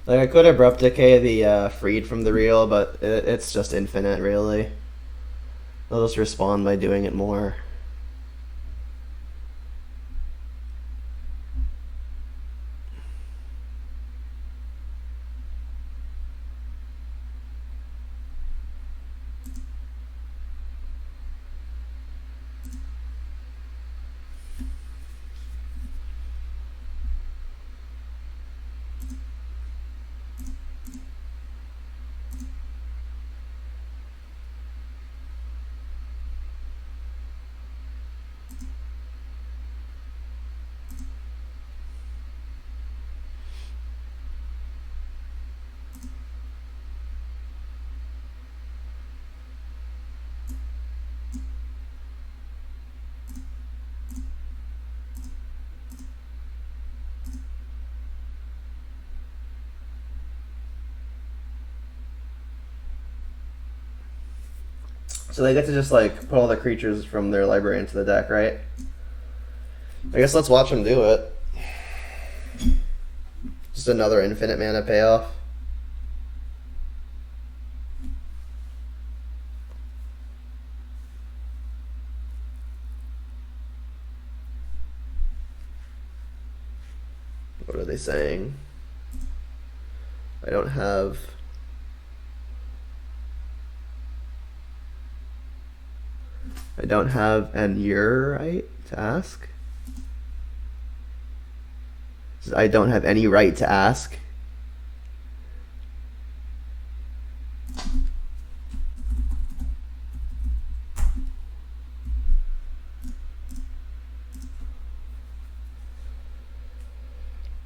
Like, I could Abrupt Decay the Freed from the Real, but it's just infinite, really. They'll just respond by doing it more. So they get to just like put all the creatures from their library into the deck, right? I guess let's watch them do it. Just another infinite mana payoff. What are they saying? I don't have... an your right to ask. I don't have any right to ask.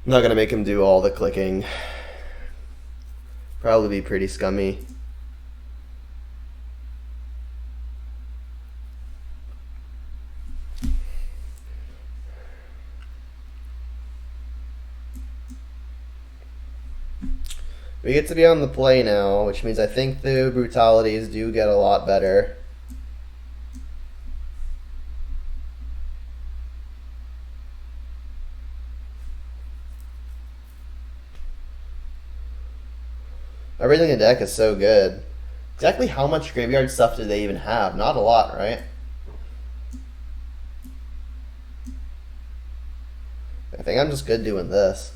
I'm not gonna make him do all the clicking. Probably be pretty scummy. We get to be on the play now, which means I think the brutalities do get a lot better. Everything in the deck is so good. Exactly how much graveyard stuff do they even have? Not a lot, right? I think I'm just good doing this.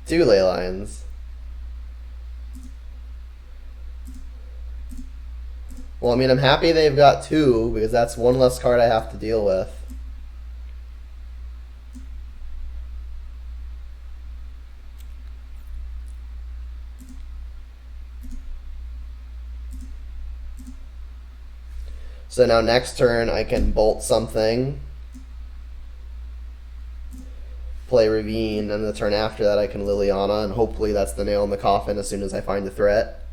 Two Leylines. Well, I mean, I'm happy they've got two, because that's one less card I have to deal with. So now next turn I can bolt something. play Ravine, and the turn after that I can Liliana, and hopefully that's the nail in the coffin as soon as I find a threat.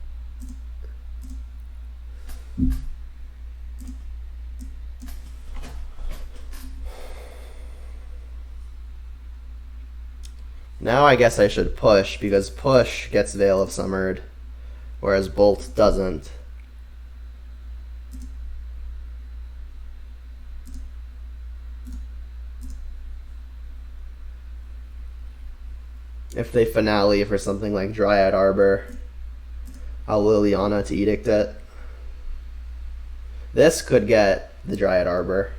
Now I guess I should push, because push gets Veil of Summered, whereas Bolt doesn't. If they finale for something like Dryad Arbor, I'll Liliana to Edict it. This could get the Dryad Arbor,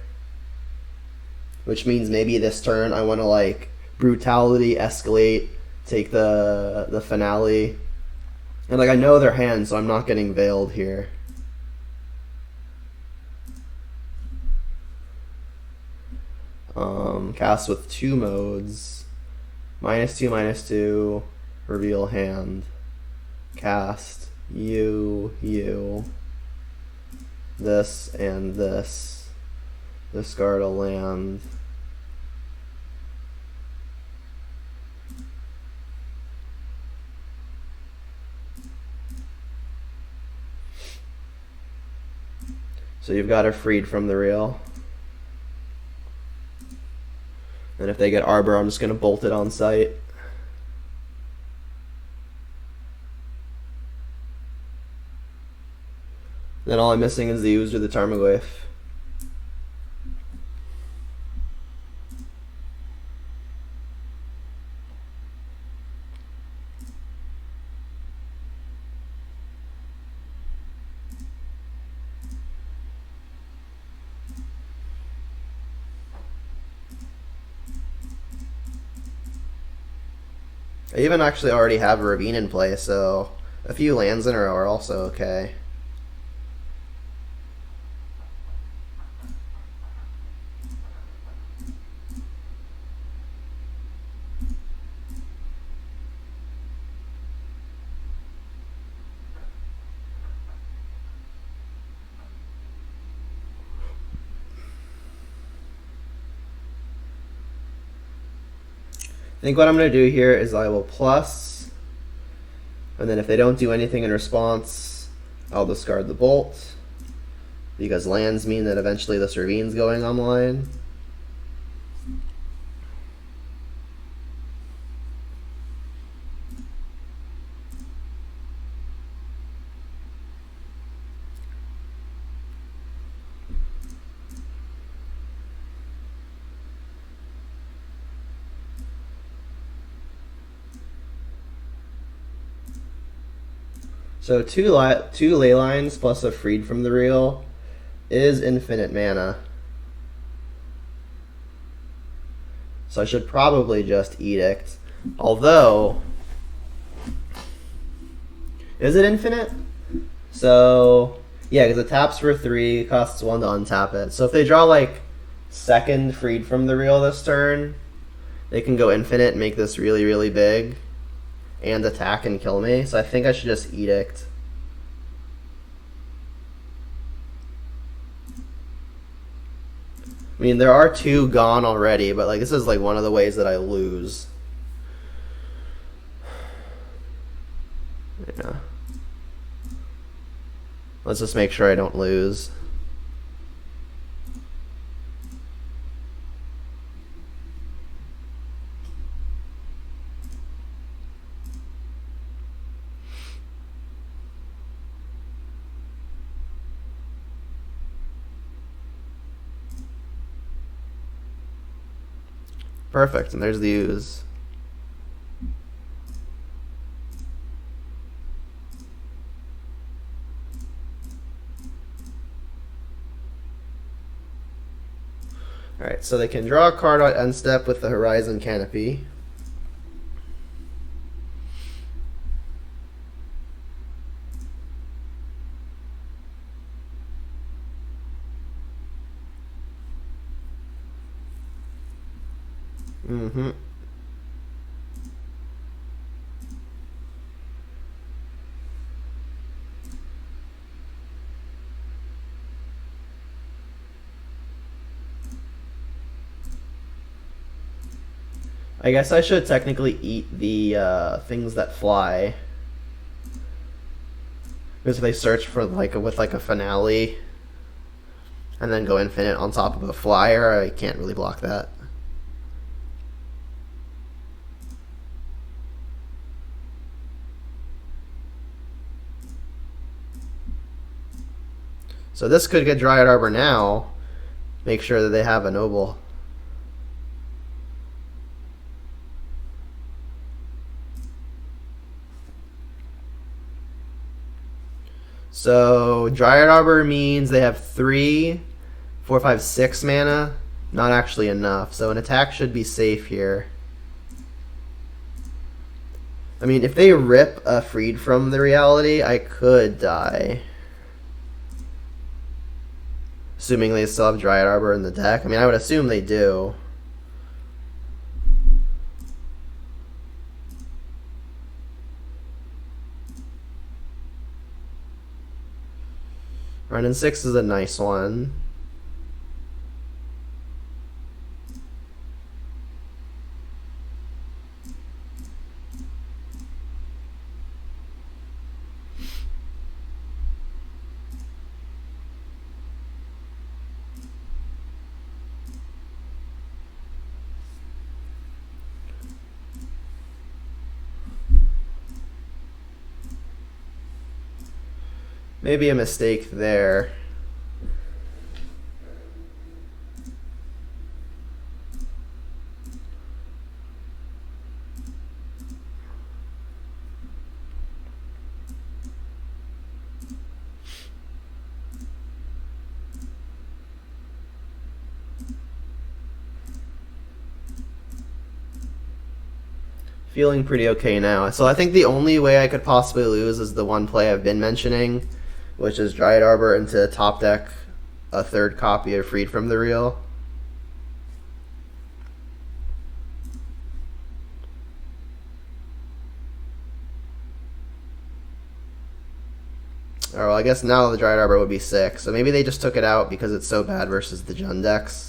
which means maybe this turn I want to like Brutality, escalate, take the finale, and like I know their hand, so I'm not getting veiled here. Cast with 2 modes, -2/-2, reveal hand, cast you, this and this, discard a land. So you've got her freed from the reel. And if they get Arbor, I'm just going to bolt it on sight. Then all I'm missing is the Ooze or the Tarmogoyf. I even actually already have a Ravine in play, so a few lands in a row are also okay. I think what I'm going to do here is I will plus, and then if they don't do anything in response, I'll discard the bolt, because lands mean that eventually this Ravine's going online. So two Leylines plus a Freed from the Reel is infinite mana. So I should probably just Edict. Although, is it infinite? So, yeah, because it taps for 3, costs 1 to untap it. So if they draw like second Freed from the Reel this turn, they can go infinite and make this really, really big and attack and kill me. So I think I should just Edict. I mean, there are 2 gone already, but like this is like one of the ways that I lose. Yeah. Let's just make sure I don't lose. Perfect, and there's the Ooze. Alright, so they can draw a card on end step with the Horizon Canopy. I guess I should technically eat the things that fly. Because if they search for with a finale and then go infinite on top of a flyer, I can't really block that. So this could get Dryad Arbor now. Make sure that they have a noble. So Dryad Arbor means they have 3, 4, 5, 6 mana. Not actually enough. So an attack should be safe here. I mean, if they rip a Freed from the Reality, I could die. Assuming they still have Dryad Arbor in the deck. I mean, I would assume they do. Running 6 is a nice one. Maybe a mistake there. Feeling pretty okay now. So I think the only way I could possibly lose is the one play I've been mentioning, which is Dryad Arbor into top deck a 3rd copy of Freed from the Real. Or well, I guess now the Dryad Arbor would be 6. So maybe they just took it out because it's so bad versus the Jund decks.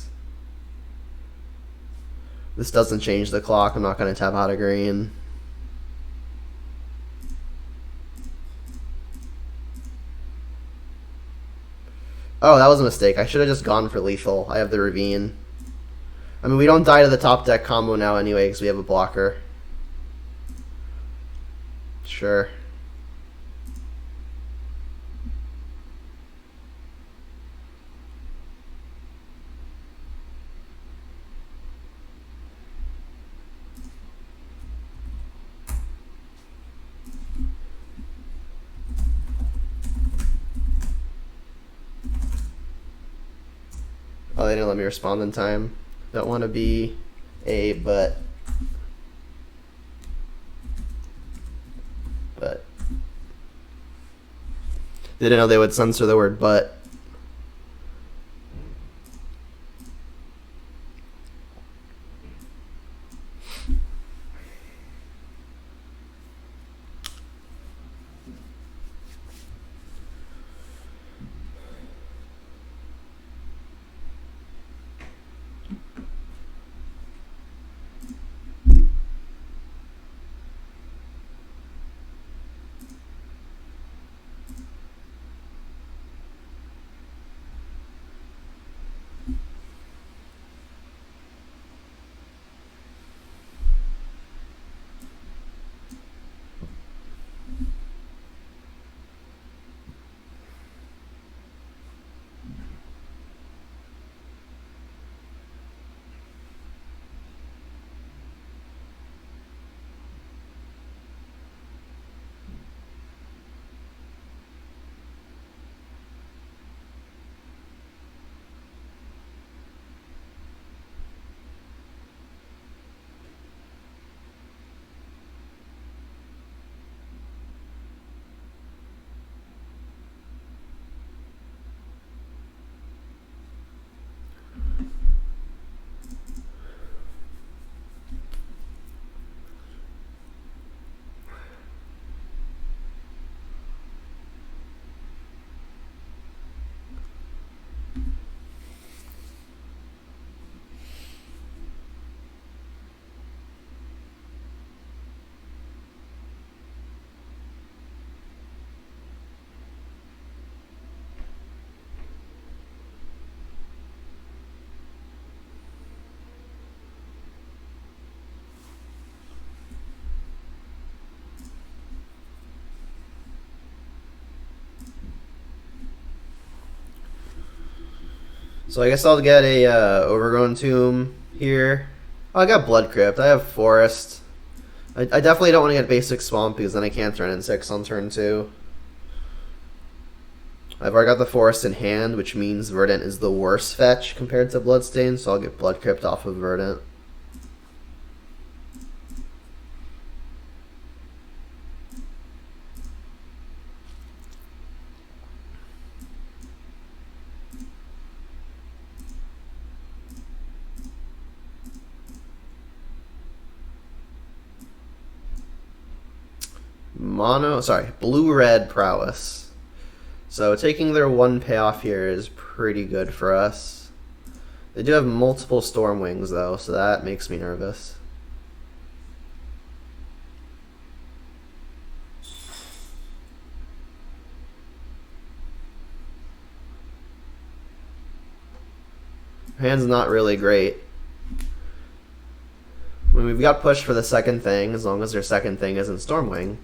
This doesn't change the clock. I'm not going to tap out a green. Oh, that was a mistake. I should have just gone for lethal. I have the Ravine. I mean, we don't die to the top deck combo now anyway because we have a blocker. Sure. Oh, they didn't let me respond in time. Don't want to be a but. They didn't know they would censor the word but. So I guess I'll get a Overgrown Tomb here. Oh, I got Blood Crypt. I have Forest. I definitely don't want to get basic Swamp because then I can't turn in 6 on turn 2. I've already got the Forest in hand, which means Verdant is the worst fetch compared to Bloodstain, so I'll get Blood Crypt off of Verdant. Blue-red Prowess. So taking their 1 payoff here is pretty good for us. They do have multiple Stormwings though, so that makes me nervous. Hand's not really great. I mean, we've got pushed for the second thing, as long as their second thing isn't Stormwing.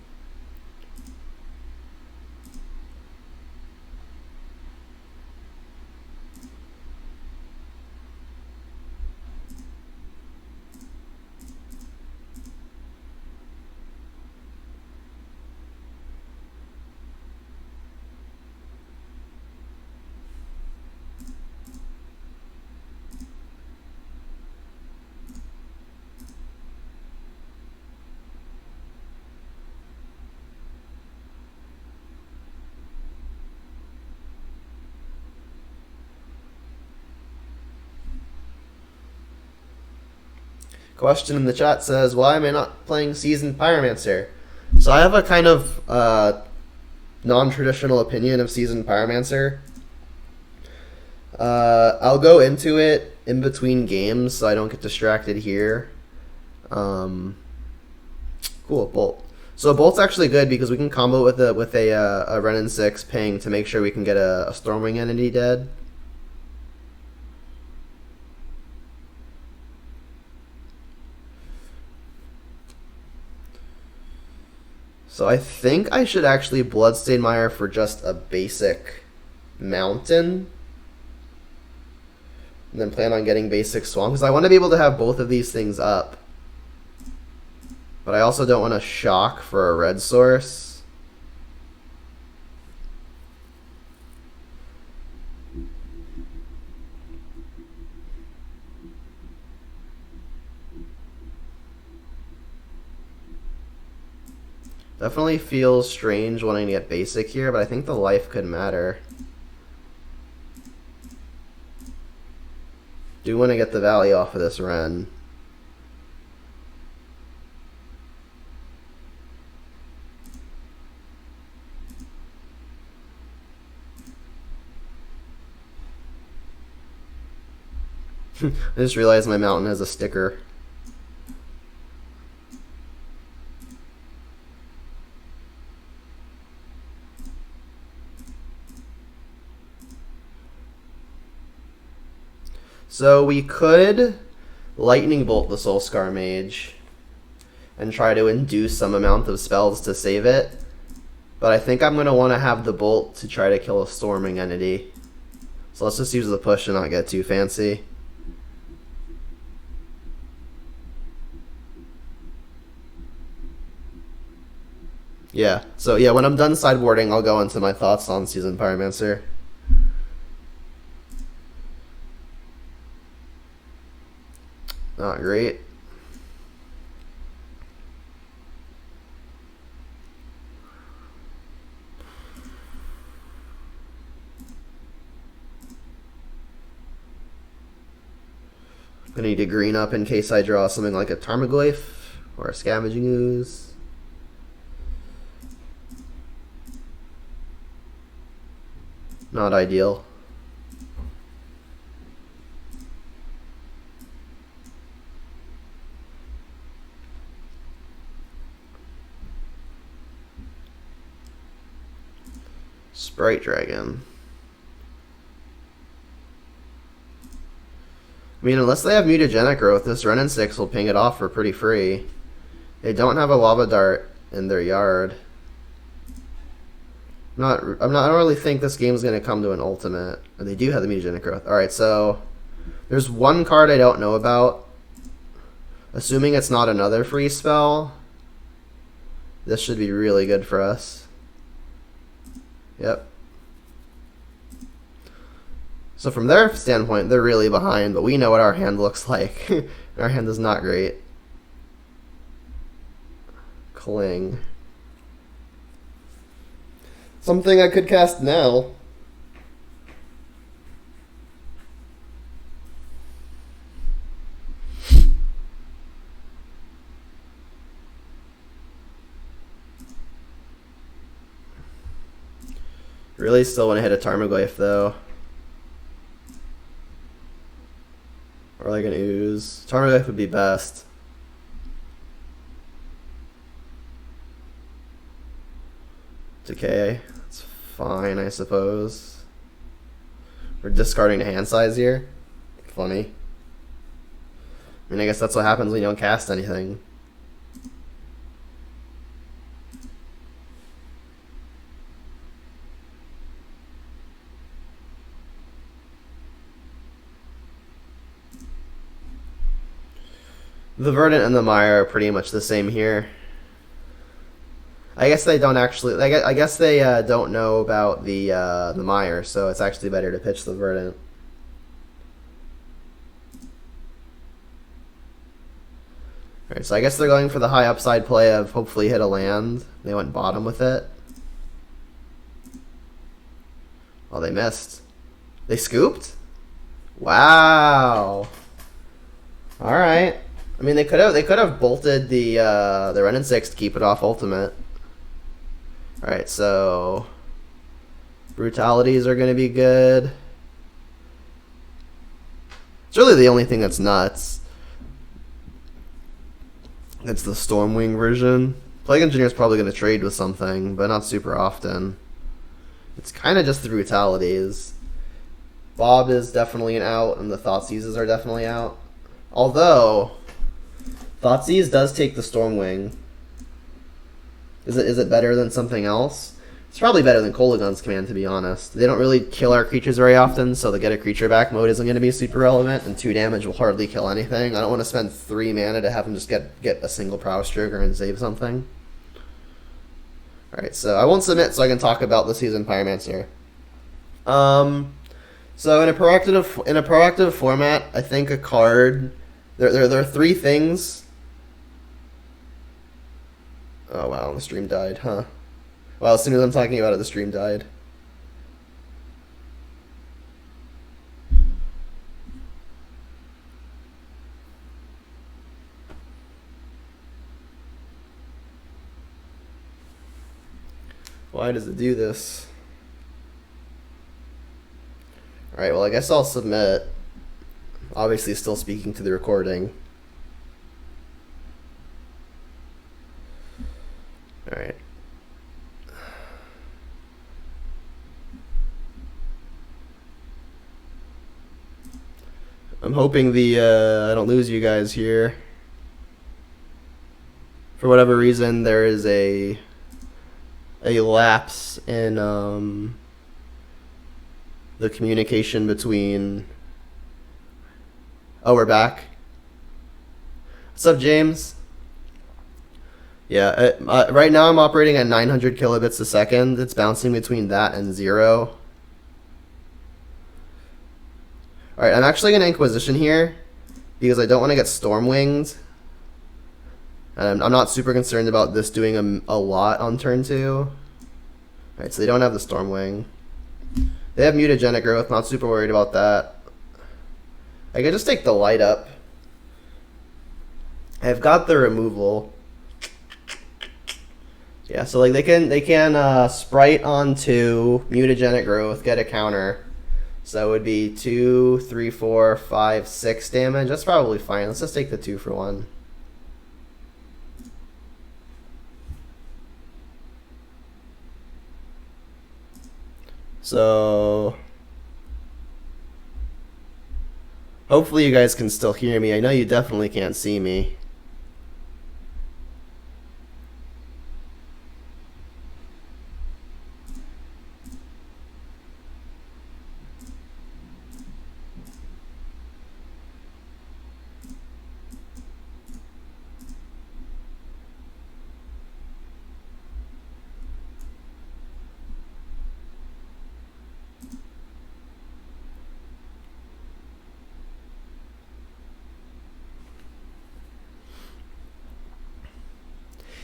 Question in the chat says, why am I not playing Seasoned Pyromancer? So I have a kind of non-traditional opinion of Seasoned Pyromancer. I'll go into it in between games so I don't get distracted here. Cool, Bolt. So Bolt's actually good because we can combo with a Ren and 6 ping to make sure we can get a Stormwing entity dead. So I think I should actually Bloodstain Mire for just a basic Mountain. And then plan on getting basic Swamp, because I want to be able to have both of these things up. But I also don't want to shock for a red source. Definitely feels strange wanting to get basic here, but I think the life could matter. Do want to get the Valley off of this Ren. I just realized my Mountain has a sticker. So we could Lightning Bolt the Soulscar Mage and try to induce some amount of spells to save it. But I think I'm going to want to have the Bolt to try to kill a Storming entity. So let's just use the push and not get too fancy. Yeah, so yeah, when I'm done sideboarding, I'll go into my thoughts on Seasoned Pyromancer. Not great. Gonna need to green up in case I draw something like a Tarmogoyf or a Scavenging Ooze. Not ideal. Sprite Dragon. I mean, unless they have Mutagenic Growth, this Ren and 6 will ping it off for pretty free. They don't have a Lava Dart in their yard. I don't really think this game's gonna come to an ultimate. They do have the mutagenic growth. All right, so there's one card I don't know about. Assuming it's not another free spell, this should be really good for us. Yep. So from their standpoint, they're really behind, but we know what our hand looks like. Our hand is not great. Cling. Something I could cast now. Really still want to hit a Tarmogoyf though. Or like an Ooze. Tarmogoyf would be best. Decay. That's fine, I suppose. We're discarding the hand size here. Funny. I mean, I guess that's what happens when you don't cast anything. The Verdant and the Mire are pretty much the same here. I guess they don't actually. I guess they don't know about the Mire, so it's actually better to pitch the Verdant. All right, so I guess they're going for the high upside play of hopefully hit a land. They went bottom with it. Oh, they missed. They scooped? Wow. All right. I mean, they could have bolted the Ren and 6 to keep it off ultimate. All right, so brutalities are going to be good. It's really the only thing that's nuts. It's the Stormwing version. Plague Engineer is probably going to trade with something, but not super often. It's kind of just the brutalities. Bob is definitely an out, and the Thoughtseizes are definitely out. Although Thoughtseize does take the Stormwing. Is it better than something else? It's probably better than Kolaghan's Command, to be honest. They don't really kill our creatures very often, so the get a creature back mode isn't going to be super relevant, and 2 damage will hardly kill anything. I don't want to spend 3 mana to have him just get a single Prowess trigger and save something. Alright, so I won't submit so I can talk about the Seasoned Pyromancer. So in a proactive format, I think a card... There are 3 things. Oh wow, the stream died, huh? Well, as soon as I'm talking about it, the stream died. Why does it do this? Alright, well I guess I'll submit. Obviously still speaking to the recording. Alright. I'm hoping I don't lose you guys here. For whatever reason, there is a lapse in the communication between... Oh, we're back. What's up, James? Yeah, right now I'm operating at 900 kilobits a second. It's bouncing between that and 0. Alright, I'm actually going to Inquisition here because I don't want to get Stormwinged. And I'm not super concerned about this doing a lot on turn 2. Alright, so they don't have the Stormwing. They have Mutagenic Growth, not super worried about that. I could just take the light up. I've got the removal. Yeah, so like they can sprite onto Mutagenic Growth, get a counter. So it would be 2, 3, 4, 5, 6 damage. That's probably fine. Let's just take the 2 for 1. So hopefully you guys can still hear me. I know you definitely can't see me.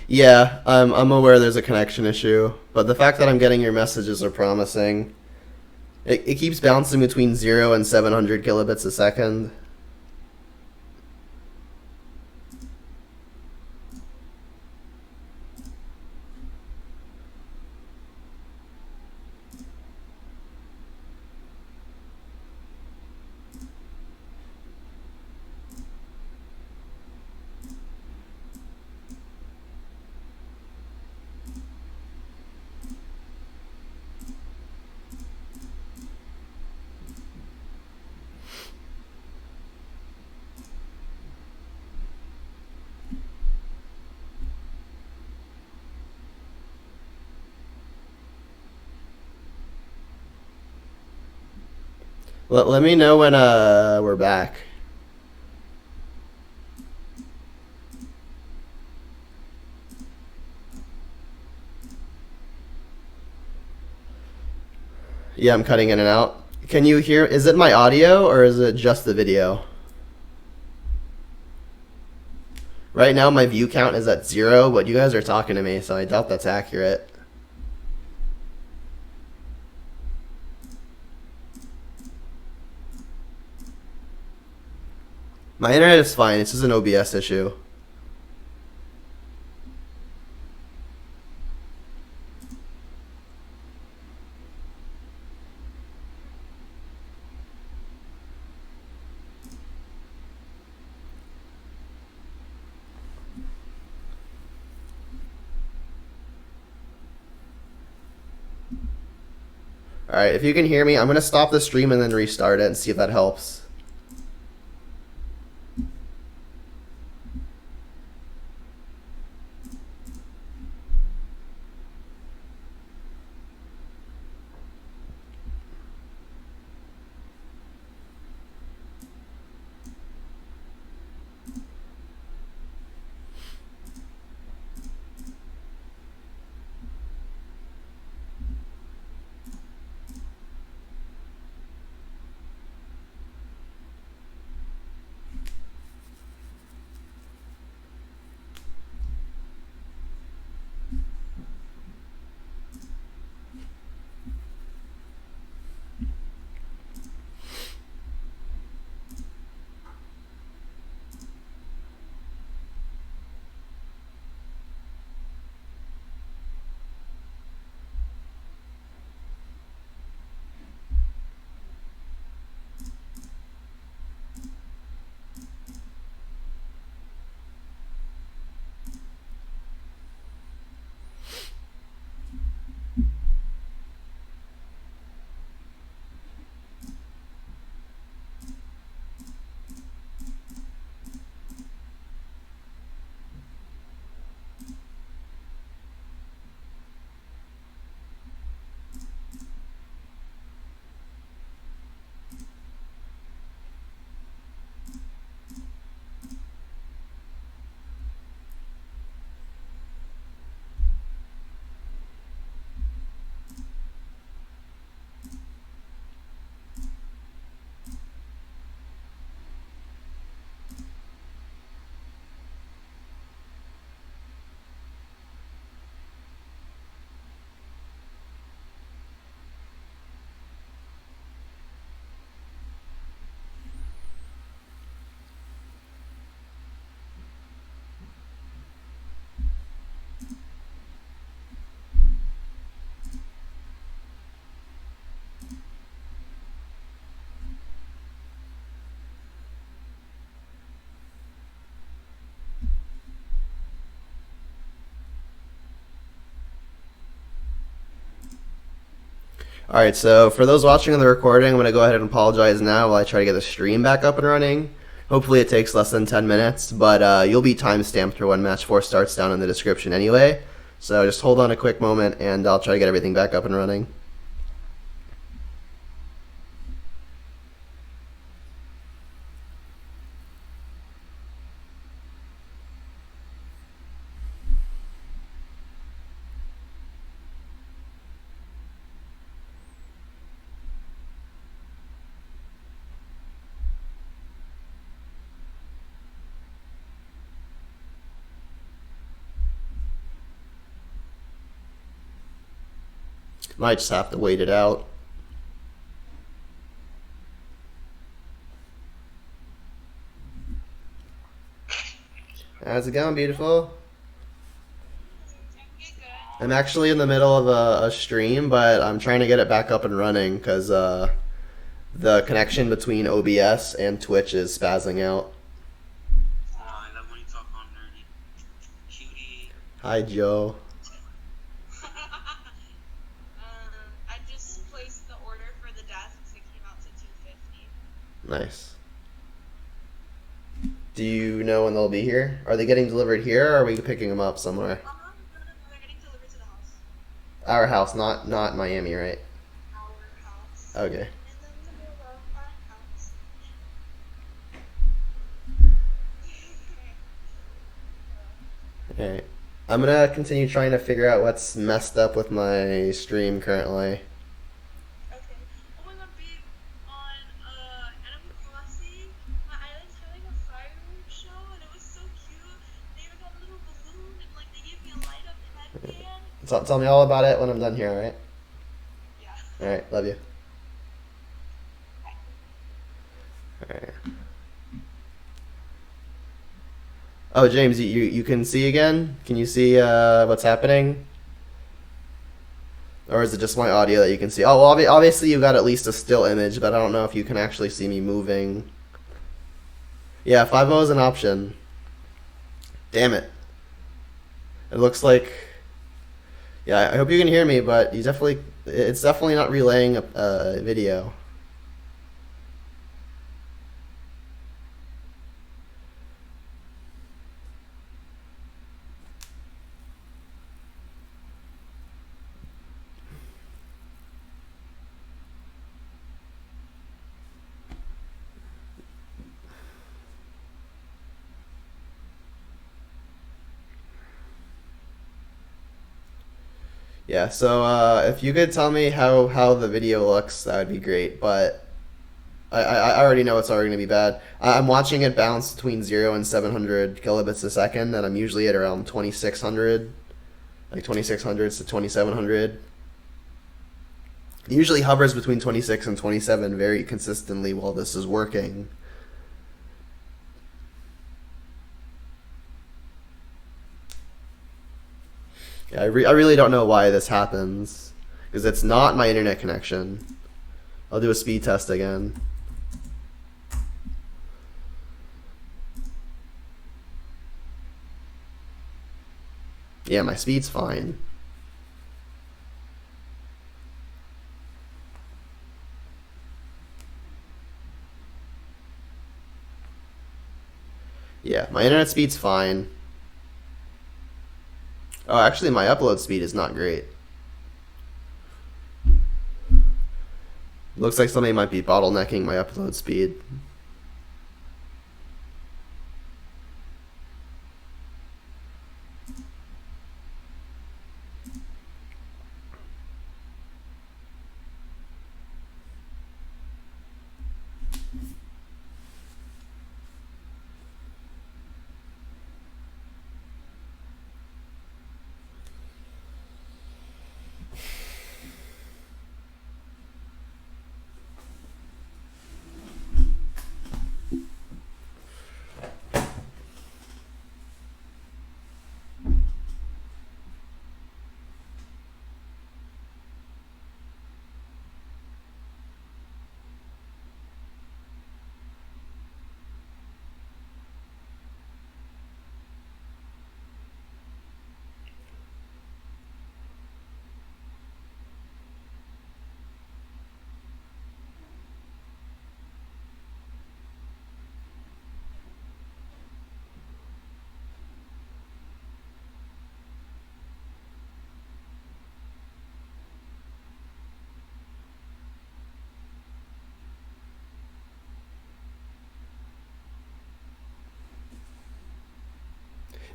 Yeah, I'm aware there's a connection issue, but the fact that I'm getting your messages are promising. It keeps bouncing between 0 and 700 kilobits a second. Let me know when we're back. Yeah, I'm cutting in and out. Can you hear? Is it my audio or is it just the video? Right now my view count is at 0, but you guys are talking to me, so I doubt that's accurate. My internet is fine. It's just an OBS issue. Alright, if you can hear me, I'm going to stop the stream and then restart it and see if that helps. Alright, so for those watching on the recording, I'm going to go ahead and apologize now while I try to get the stream back up and running. Hopefully it takes less than 10 minutes, but you'll be timestamped for when match 4 starts down in the description anyway. So just hold on a quick moment and I'll try to get everything back up and running. Might just have to wait it out. How's it going, beautiful? I'm actually in the middle of a stream, but I'm trying to get it back up and running because the connection between OBS and Twitch is spazzing out. I love when you talk on nerdy. Cutie. Hi, Joe. I just placed the order for the desks. It came out to $250. Nice. Do you know when they'll be here? Are they getting delivered here, or are we picking them up somewhere? No, they're getting delivered to the house. Our house, not Miami, right? Our house. Okay. And then the middle of our house. Alright. I'm gonna continue trying to figure out what's messed up with my stream currently. Okay. Oh my god, babe. On Animal Crossing, my island's having a fireworks show, and it was so cute. They even got a little balloon, and like they gave me a light up headband. Tell me all about it when I'm done here, alright? Yeah. Alright, love you. Alright. Oh, James, you can see again? Can you see what's happening? Or is it just my audio that you can see? Oh, well, obviously you got at least a still image, but I don't know if you can actually see me moving. Yeah, 5.0 is an option. Damn it. It looks like... Yeah, I hope you can hear me, but it's definitely not relaying a video. Yeah, so if you could tell me how the video looks, that would be great. But I already know it's already going to be bad. I'm watching it bounce between 0 and 700 kilobits a second, and I'm usually at around 2600, like 2600 to 2700. It usually hovers between 26 and 27 very consistently while this is working. Yeah, I really don't know why this happens, because it's not my internet connection. I'll do a speed test again. Yeah, my speed's fine. Yeah, my internet speed's fine. Oh, actually, my upload speed is not great. Looks like something might be bottlenecking my upload speed.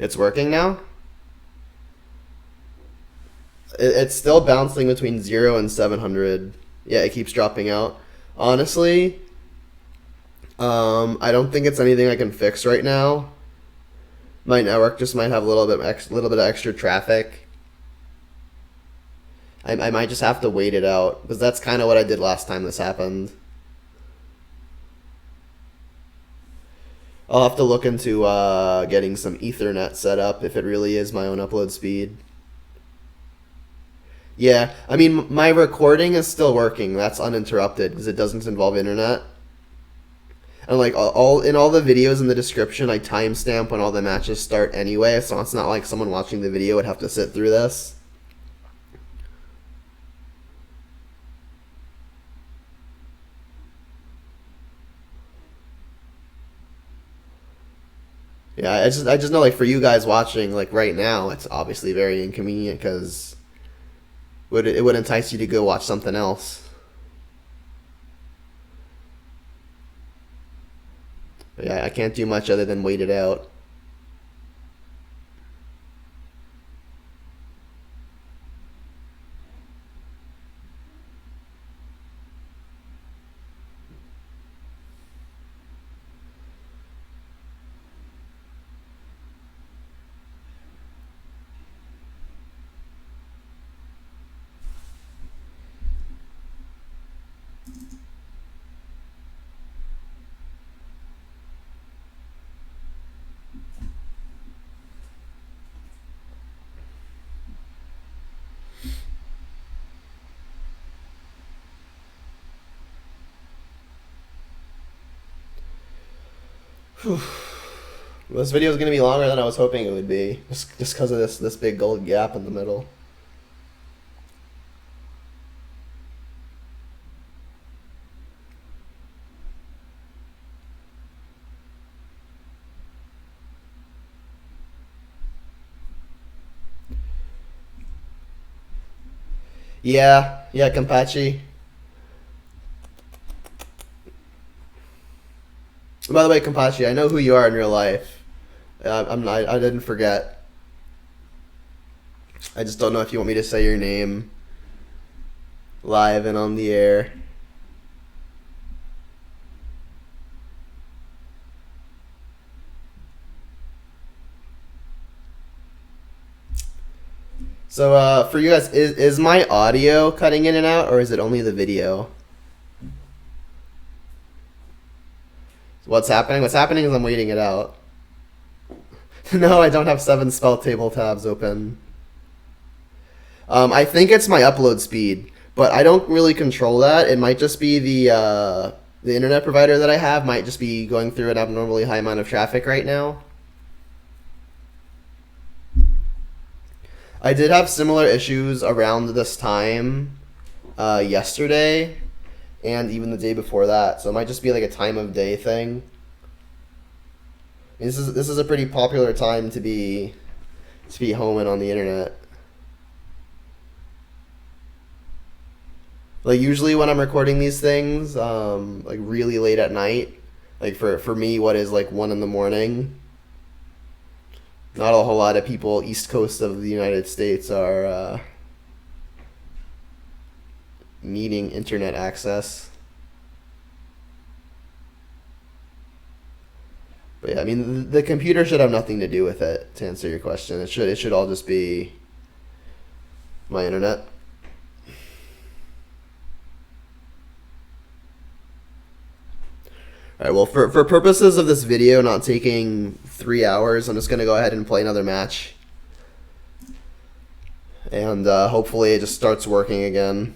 It's working now? It's still bouncing between 0 and 700. Yeah, it keeps dropping out. Honestly, I don't think it's anything I can fix right now. My network just might have a little bit of extra traffic. I might just have to wait it out, because that's kind of what I did last time this happened. I'll have to look into getting some Ethernet set up if it really is my own upload speed. Yeah, I mean, my recording is still working. That's uninterrupted because it doesn't involve internet. And like all in all the videos in the description, I timestamp when all the matches start anyway, so it's not like someone watching the video would have to sit through this. Yeah, I just know like for you guys watching like right now, it's obviously very inconvenient because it would entice you to go watch something else. But yeah, I can't do much other than wait it out. This video is gonna be longer than I was hoping it would be, just because of this big gold gap in the middle. Yeah, Kampachi. By the way, Kampachi, I know who you are in real life. I didn't forget. I just don't know if you want me to say your name live and on the air. So for you guys, is my audio cutting in and out, or is it only the video? What's happening? What's happening is I'm waiting it out. No, I don't have 7 spell table tabs open. I think it's my upload speed, but I don't really control that. It might just be the internet provider that I have might just be going through an abnormally high amount of traffic right now. I did have similar issues around this time yesterday, and even the day before that. So it might just be like a time of day thing. This is a pretty popular time to be home and on the internet. Like usually when I'm recording these things, like really late at night, like for me, what is like 1 in the morning. Not a whole lot of people east coast of the United States are needing internet access. But yeah, I mean the computer should have nothing to do with it. To answer your question, it should all just be my internet. Alright, well, for purposes of this video not taking 3 hours, I'm just going to go ahead and play another match. And hopefully it just starts working again.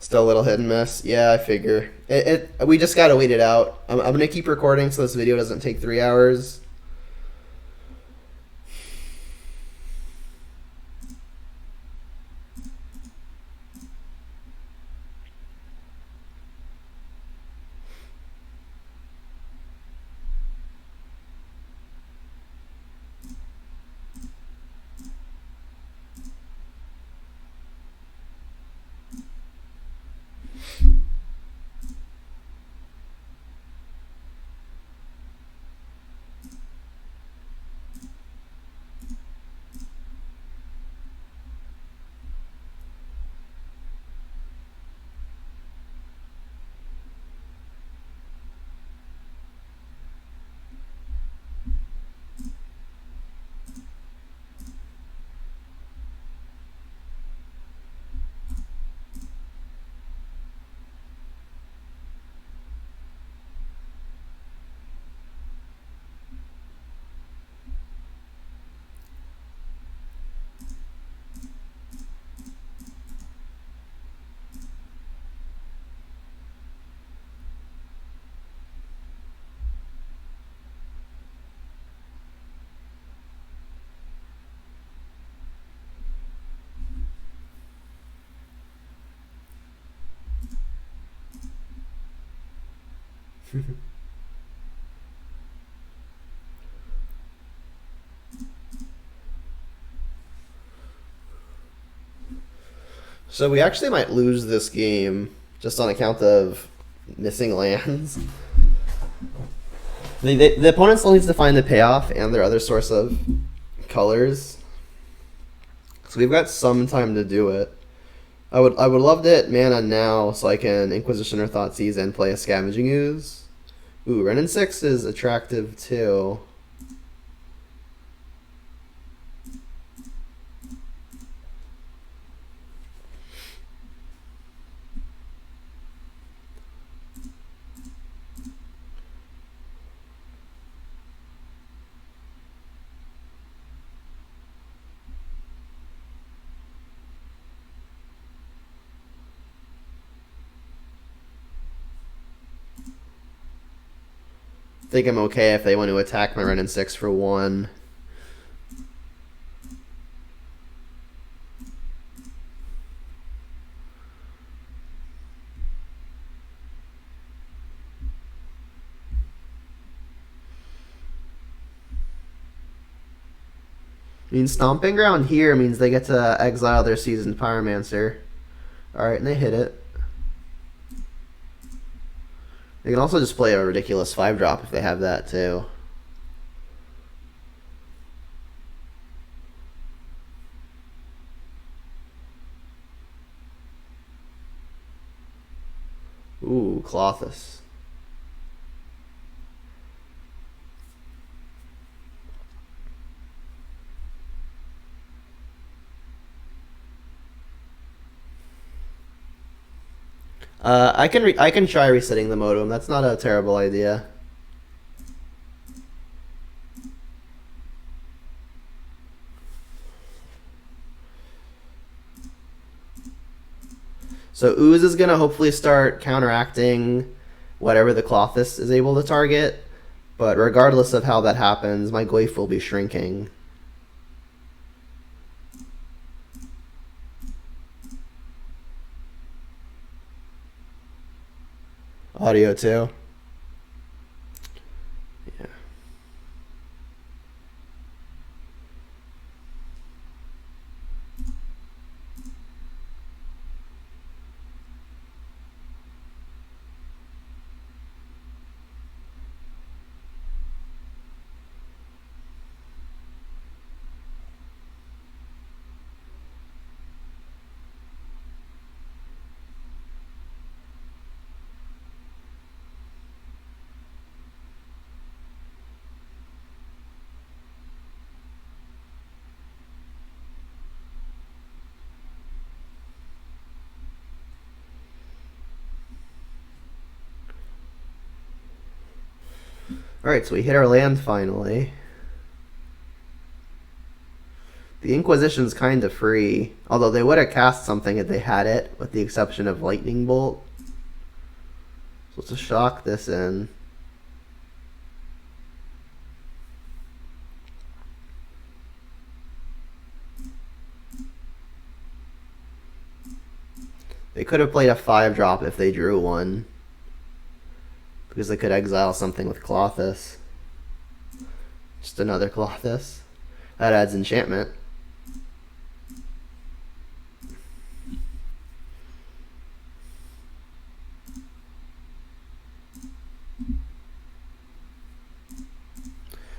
Still a little hit and miss. Yeah, I figure. We just gotta wait it out. I'm gonna keep recording so this video doesn't take 3 hours. So we actually might lose this game just on account of missing lands. The opponent still needs to find the payoff and their other source of colors. So we've got some time to do it. I would love to hit mana now so I can Inquisition or Thoughtseize and play a Scavenging Ooze. Ooh, Renin 6 is attractive too. I think I'm okay if they want to attack my Renin 6 for 1. I mean, Stomping Ground here means they get to exile their Seasoned Pyromancer. Alright, and they hit it. They can also just play a ridiculous 5-drop if they have that too. Ooh, Clothis. I can try resetting the modem. That's not a terrible idea. So Ooze is gonna hopefully start counteracting whatever the Clothis is able to target, but regardless of how that happens, my Goyf will be shrinking. Audio too. Yeah. Alright, so we hit our land finally. The Inquisition's kind of free, although they would have cast something if they had it, with the exception of Lightning Bolt. So let's just shock this in. They could have played a 5-drop if they drew one, because they could exile something with Clothis. Just another Clothis. That adds enchantment.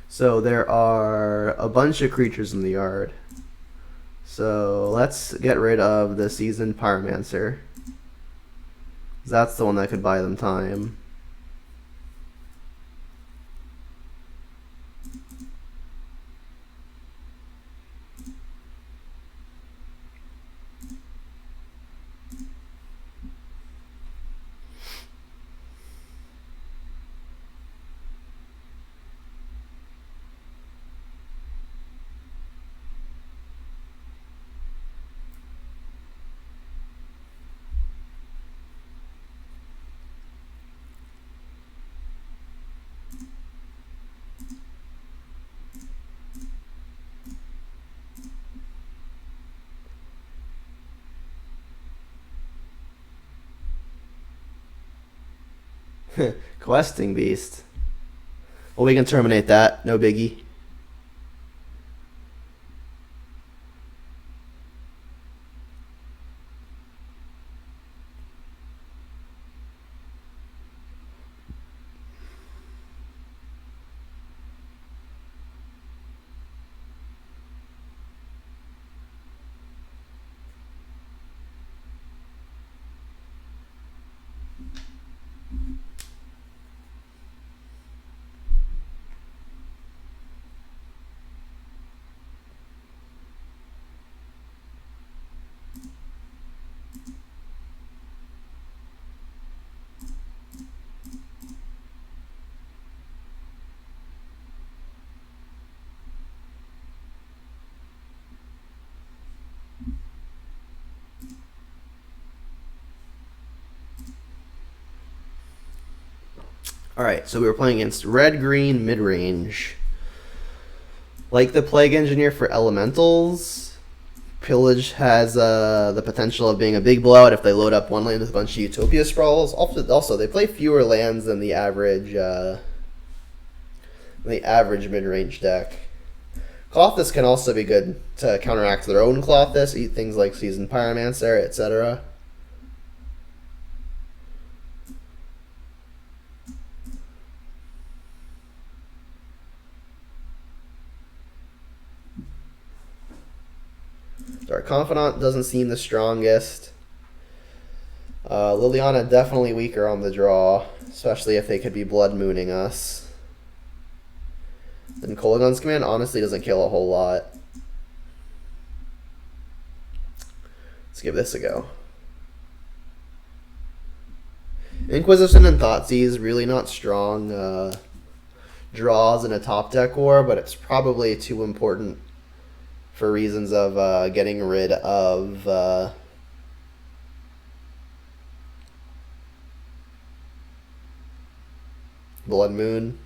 So there are a bunch of creatures in the yard. So let's get rid of the Seasoned Pyromancer. That's the one that could buy them time. Questing Beast. Well, we can terminate that. No biggie. Alright, so we were playing against Red-Green Midrange. Like the Plague Engineer for Elementals, Pillage has the potential of being a big blowout if they load up one land with a bunch of Utopia Sprawls. Also, they play fewer lands than the average mid-range deck. Clothis can also be good to counteract their own Clothis, eat things like Seasoned Pyromancer, etc. Dark Confidant doesn't seem the strongest. Liliana definitely weaker on the draw, especially if they could be Blood Mooning us. And Kolaghan's Command honestly doesn't kill a whole lot. Let's give this a go. Inquisition and Thoughtseize really not strong draws in a top deck war, but it's probably too important for reasons of getting rid of Blood Moon.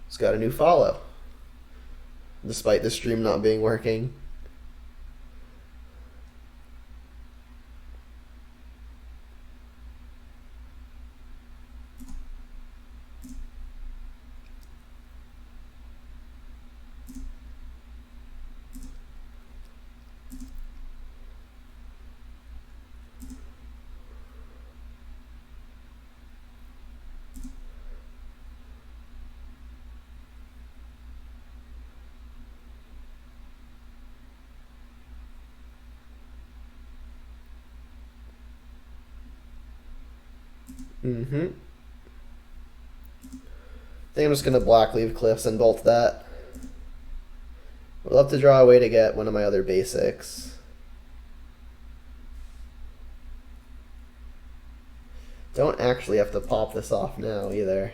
It's got a new follow, despite the stream not being working. I think I'm just going to black leave Cliffs and bolt that. Would love to draw a way to get one of my other basics. Don't actually have to pop this off now either.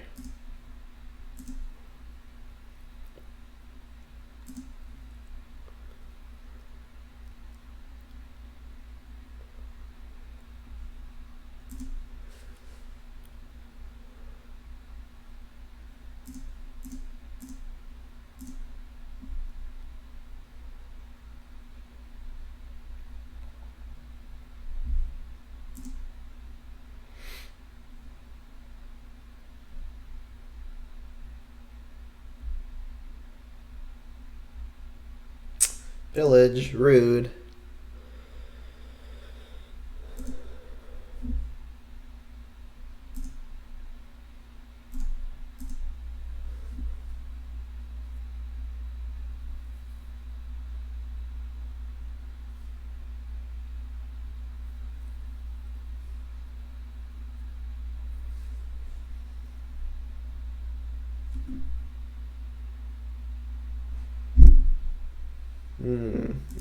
Village, rude.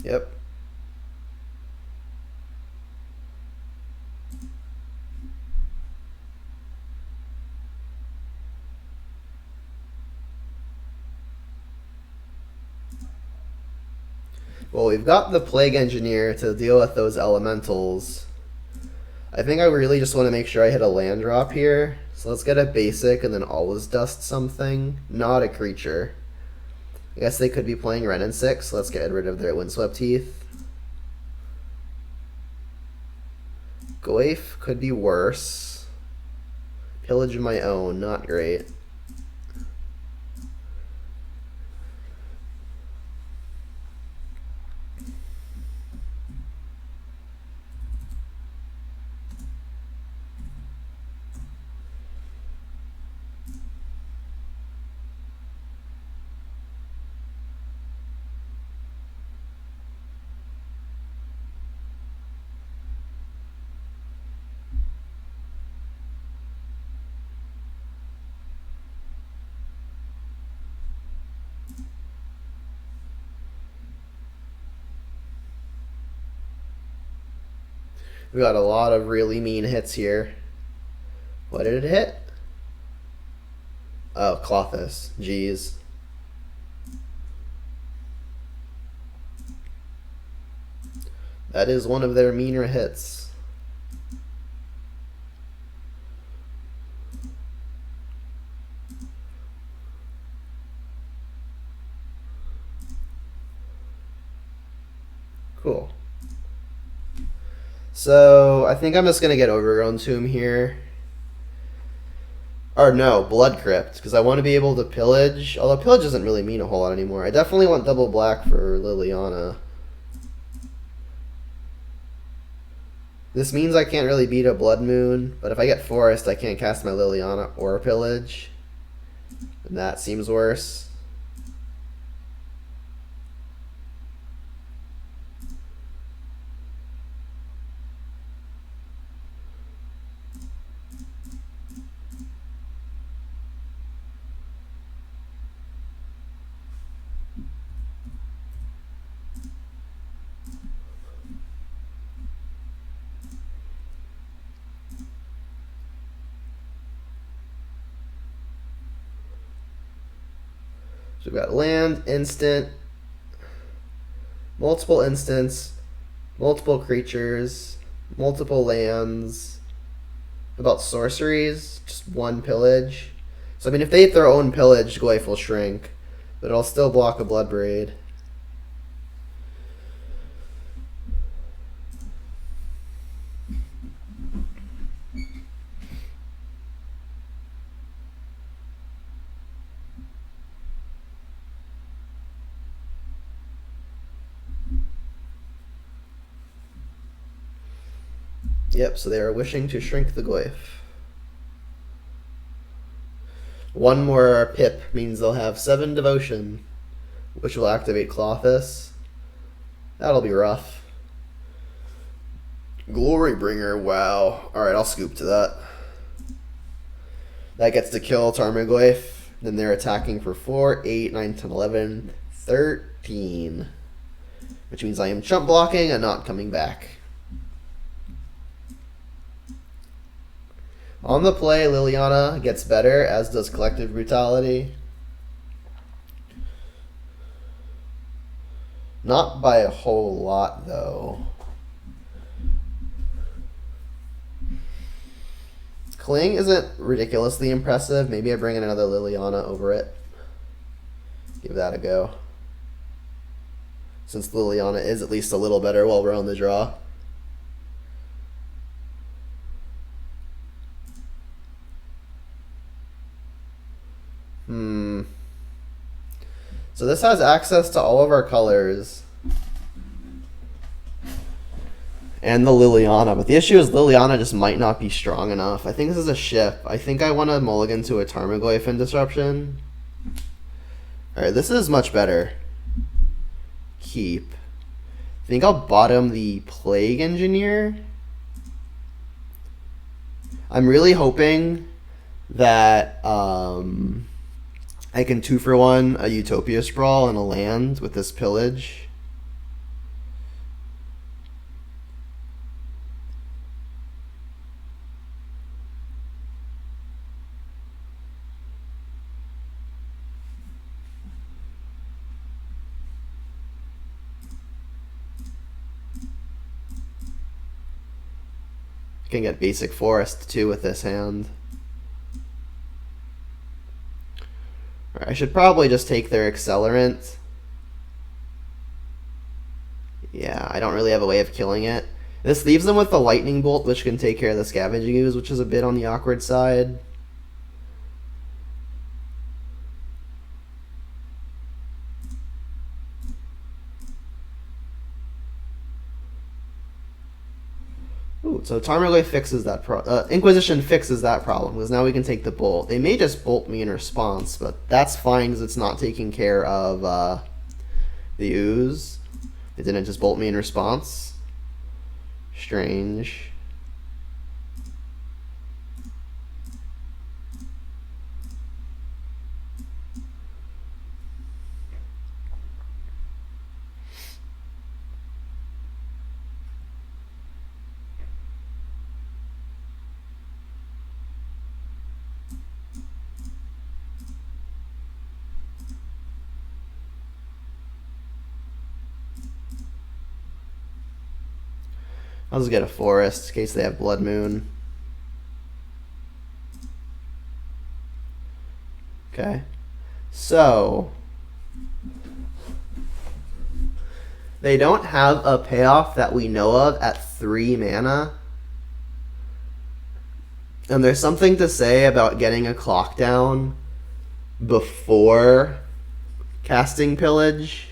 Yep. Well, we've got the Plague Engineer to deal with those elementals. I think I really just want to make sure I hit a land drop here. So let's get a basic and then always dust something. Not a creature. I guess they could be playing Wrenn and 6. So let's get rid of their Windswept Heath. Goyf could be worse. Pillage of my own, not great. We got a lot of really mean hits here. What did it hit? Oh, Klothys. Jeez. That is one of their meaner hits. Cool. So, I think I'm just going to get Overgrown Tomb here. Or no, Blood Crypt, because I want to be able to pillage. Although pillage doesn't really mean a whole lot anymore. I definitely want double black for Liliana. This means I can't really beat a Blood Moon, but if I get Forest, I can't cast my Liliana or pillage. And that seems worse. So we've got land, instant, multiple instants, multiple creatures, multiple lands. About sorceries, just one pillage. So I mean, if they hit their own pillage, Goyf will shrink, but it'll still block a Bloodbraid. Yep, so they are wishing to shrink the Goyf. One more pip means they'll have 7 devotion, which will activate Klothys. That'll be rough. Glorybringer, wow. Alright, I'll scoop to that. That gets to kill Tarmogoyf. Then they're attacking for 4, 8, 9, 10, 11, 13. Which means I am chump blocking and not coming back. On the play, Liliana gets better, as does Collective Brutality. Not by a whole lot, though. Cling isn't ridiculously impressive. Maybe I bring in another Liliana over it. Give that a go. Since Liliana is at least a little better while we're on the draw. So this has access to all of our colors. And the Liliana. But the issue is Liliana just might not be strong enough. I think this is a ship. I think I want to mulligan to a Tarmogoyf in Disruption. Alright, this is much better. Keep. I think I'll bottom the Plague Engineer. I'm really hoping that I can 2-for-1 a Utopia Sprawl and a land with this pillage. Can get basic forest too with this hand. I should probably just take their accelerant. Yeah, I don't really have a way of killing it. This leaves them with the lightning bolt, which can take care of the scavenging ooze, which is a bit on the awkward side. Ooh, so Tarmogoyf fixes that Inquisition fixes that problem, because now we can take the bolt. They may just bolt me in response, but that's fine because it's not taking care of the ooze. They didn't just bolt me in response. Strange. I'll just get a forest in case they have Blood Moon. Okay. So they don't have a payoff that we know of at 3 mana. And there's something to say about getting a clock down before casting Pillage.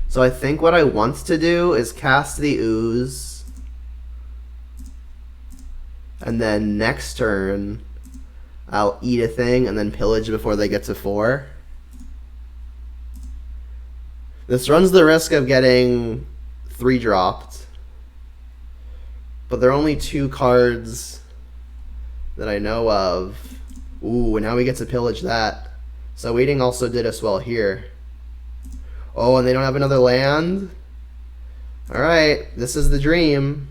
So I think what I want to do is cast the ooze, and then next turn I'll eat a thing and then pillage before they get to 4. This runs the risk of getting 3 dropped, but there are only 2 cards that I know of. Ooh, and now we get to pillage that. So waiting also did us well here. Oh, and they don't have another land? Alright, this is the dream.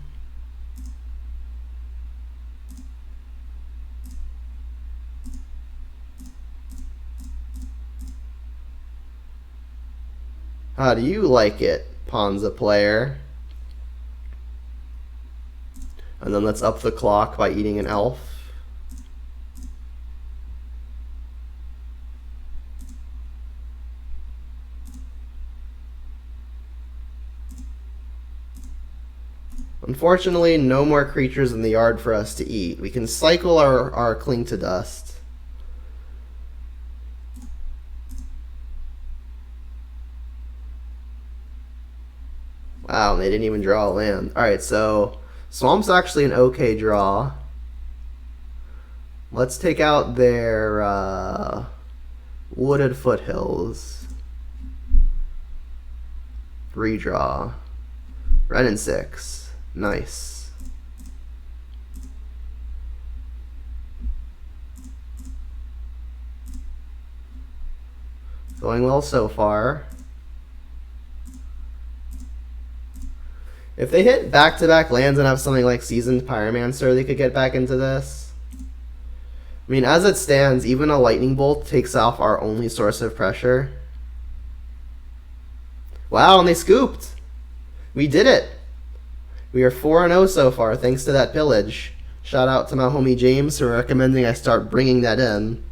How do you like it, Ponza player? And then let's up the clock by eating an elf. Unfortunately, no more creatures in the yard for us to eat. We can cycle our Cling to Dust. Wow, they didn't even draw a land. Alright, so Swamp's actually an okay draw. Let's take out their Wooded Foothills. Redraw. Red and 6. Nice. Going well so far. If they hit back-to-back lands and have something like Seasoned Pyromancer, they could get back into this. I mean, as it stands, even a Lightning Bolt takes off our only source of pressure. Wow, and they scooped! We did it! We are 4-0 so far, thanks to that pillage. Shout out to my homie James for recommending I start bringing that in.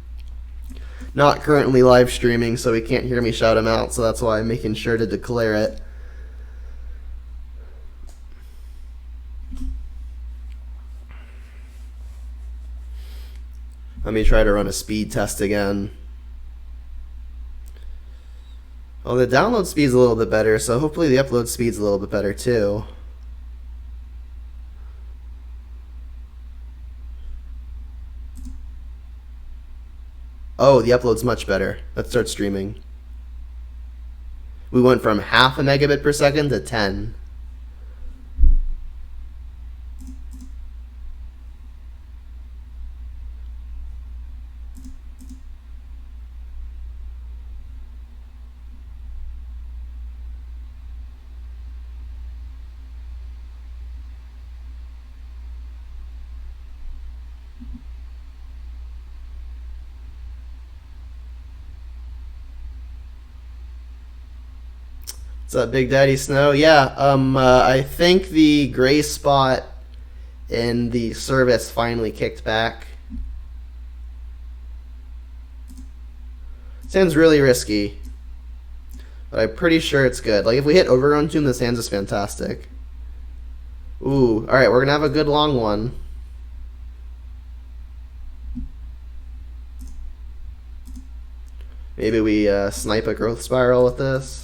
Not currently live streaming, so he can't hear me shout him out, so that's why I'm making sure to declare it. Let me try to run a speed test again. Well, the download speed's a little bit better, so hopefully the upload speed's a little bit better too. Oh, the upload's much better. Let's start streaming. We went from half a megabit per second to 10. What's up, Big Daddy Snow? Yeah, I think the gray spot in the service finally kicked back. Sounds really risky, but I'm pretty sure it's good. Like, if we hit Overgrown Tomb, this hand is fantastic. Ooh, alright, we're gonna have a good long one. Maybe we snipe a Growth Spiral with this.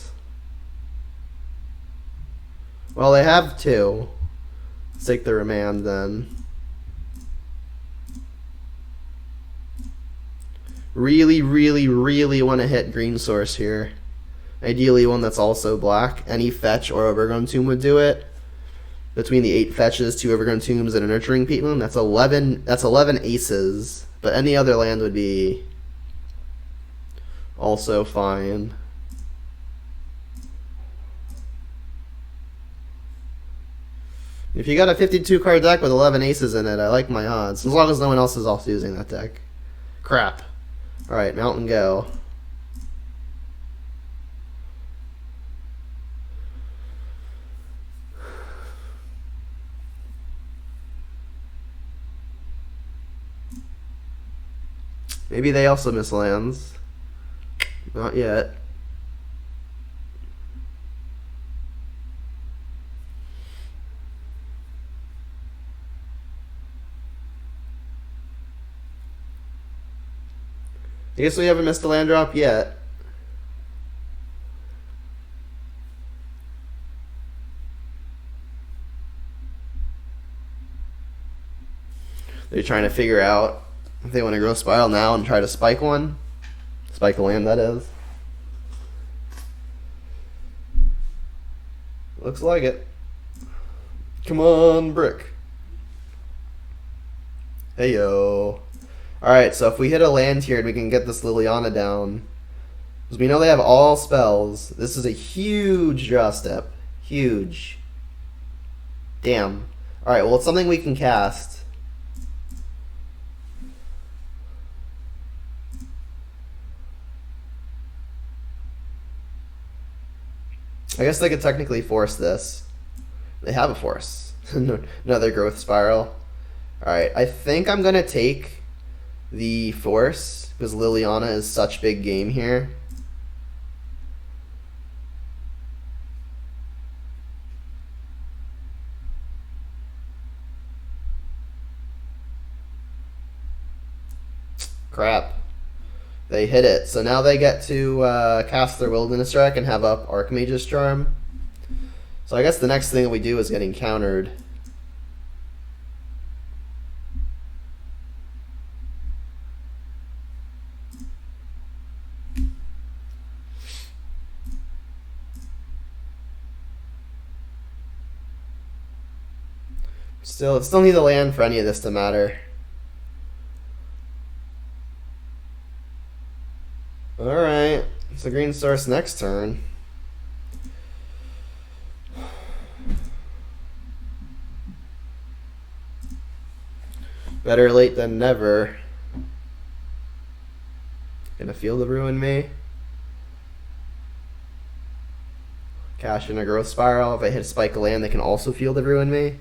Well, they have two. Let's take the remand then. Really, really, really want to hit green source here. Ideally one that's also black. Any fetch or Overgrown Tomb would do it. Between the 8 fetches, 2 Overgrown Tombs, and a Nurturing Peat Moon, that's 11 aces. But any other land would be also fine. If you got a 52 card deck with 11 aces in it, I like my odds. As long as no one else is also using that deck. Crap. Alright, Mountain go. Maybe they also miss lands. Not yet. I guess we haven't missed a land drop yet. They're trying to figure out if they want to grow Spiral now and try to spike one. Spike a land, that is. Looks like it. Come on, Brick. Hey, yo. Alright, so if we hit a land here, we can get this Liliana down. Because we know they have all spells. This is a huge draw step. Huge. Damn. Alright, well, it's something we can cast. I guess they could technically force this. They have a force. Another Growth Spiral. Alright, I think I'm going to take the force, because Liliana is such big game here. Crap. They hit it. So now they get to cast their Wilderness Strike and have up Archmage's Charm. So I guess the next thing that we do is get encountered. Still need the land for any of this to matter. Alright, it's the green source next turn. Better late than never. Gonna feel the ruin me. Cash in a growth spiral. If I hit spike a land, they can also feel the ruin me.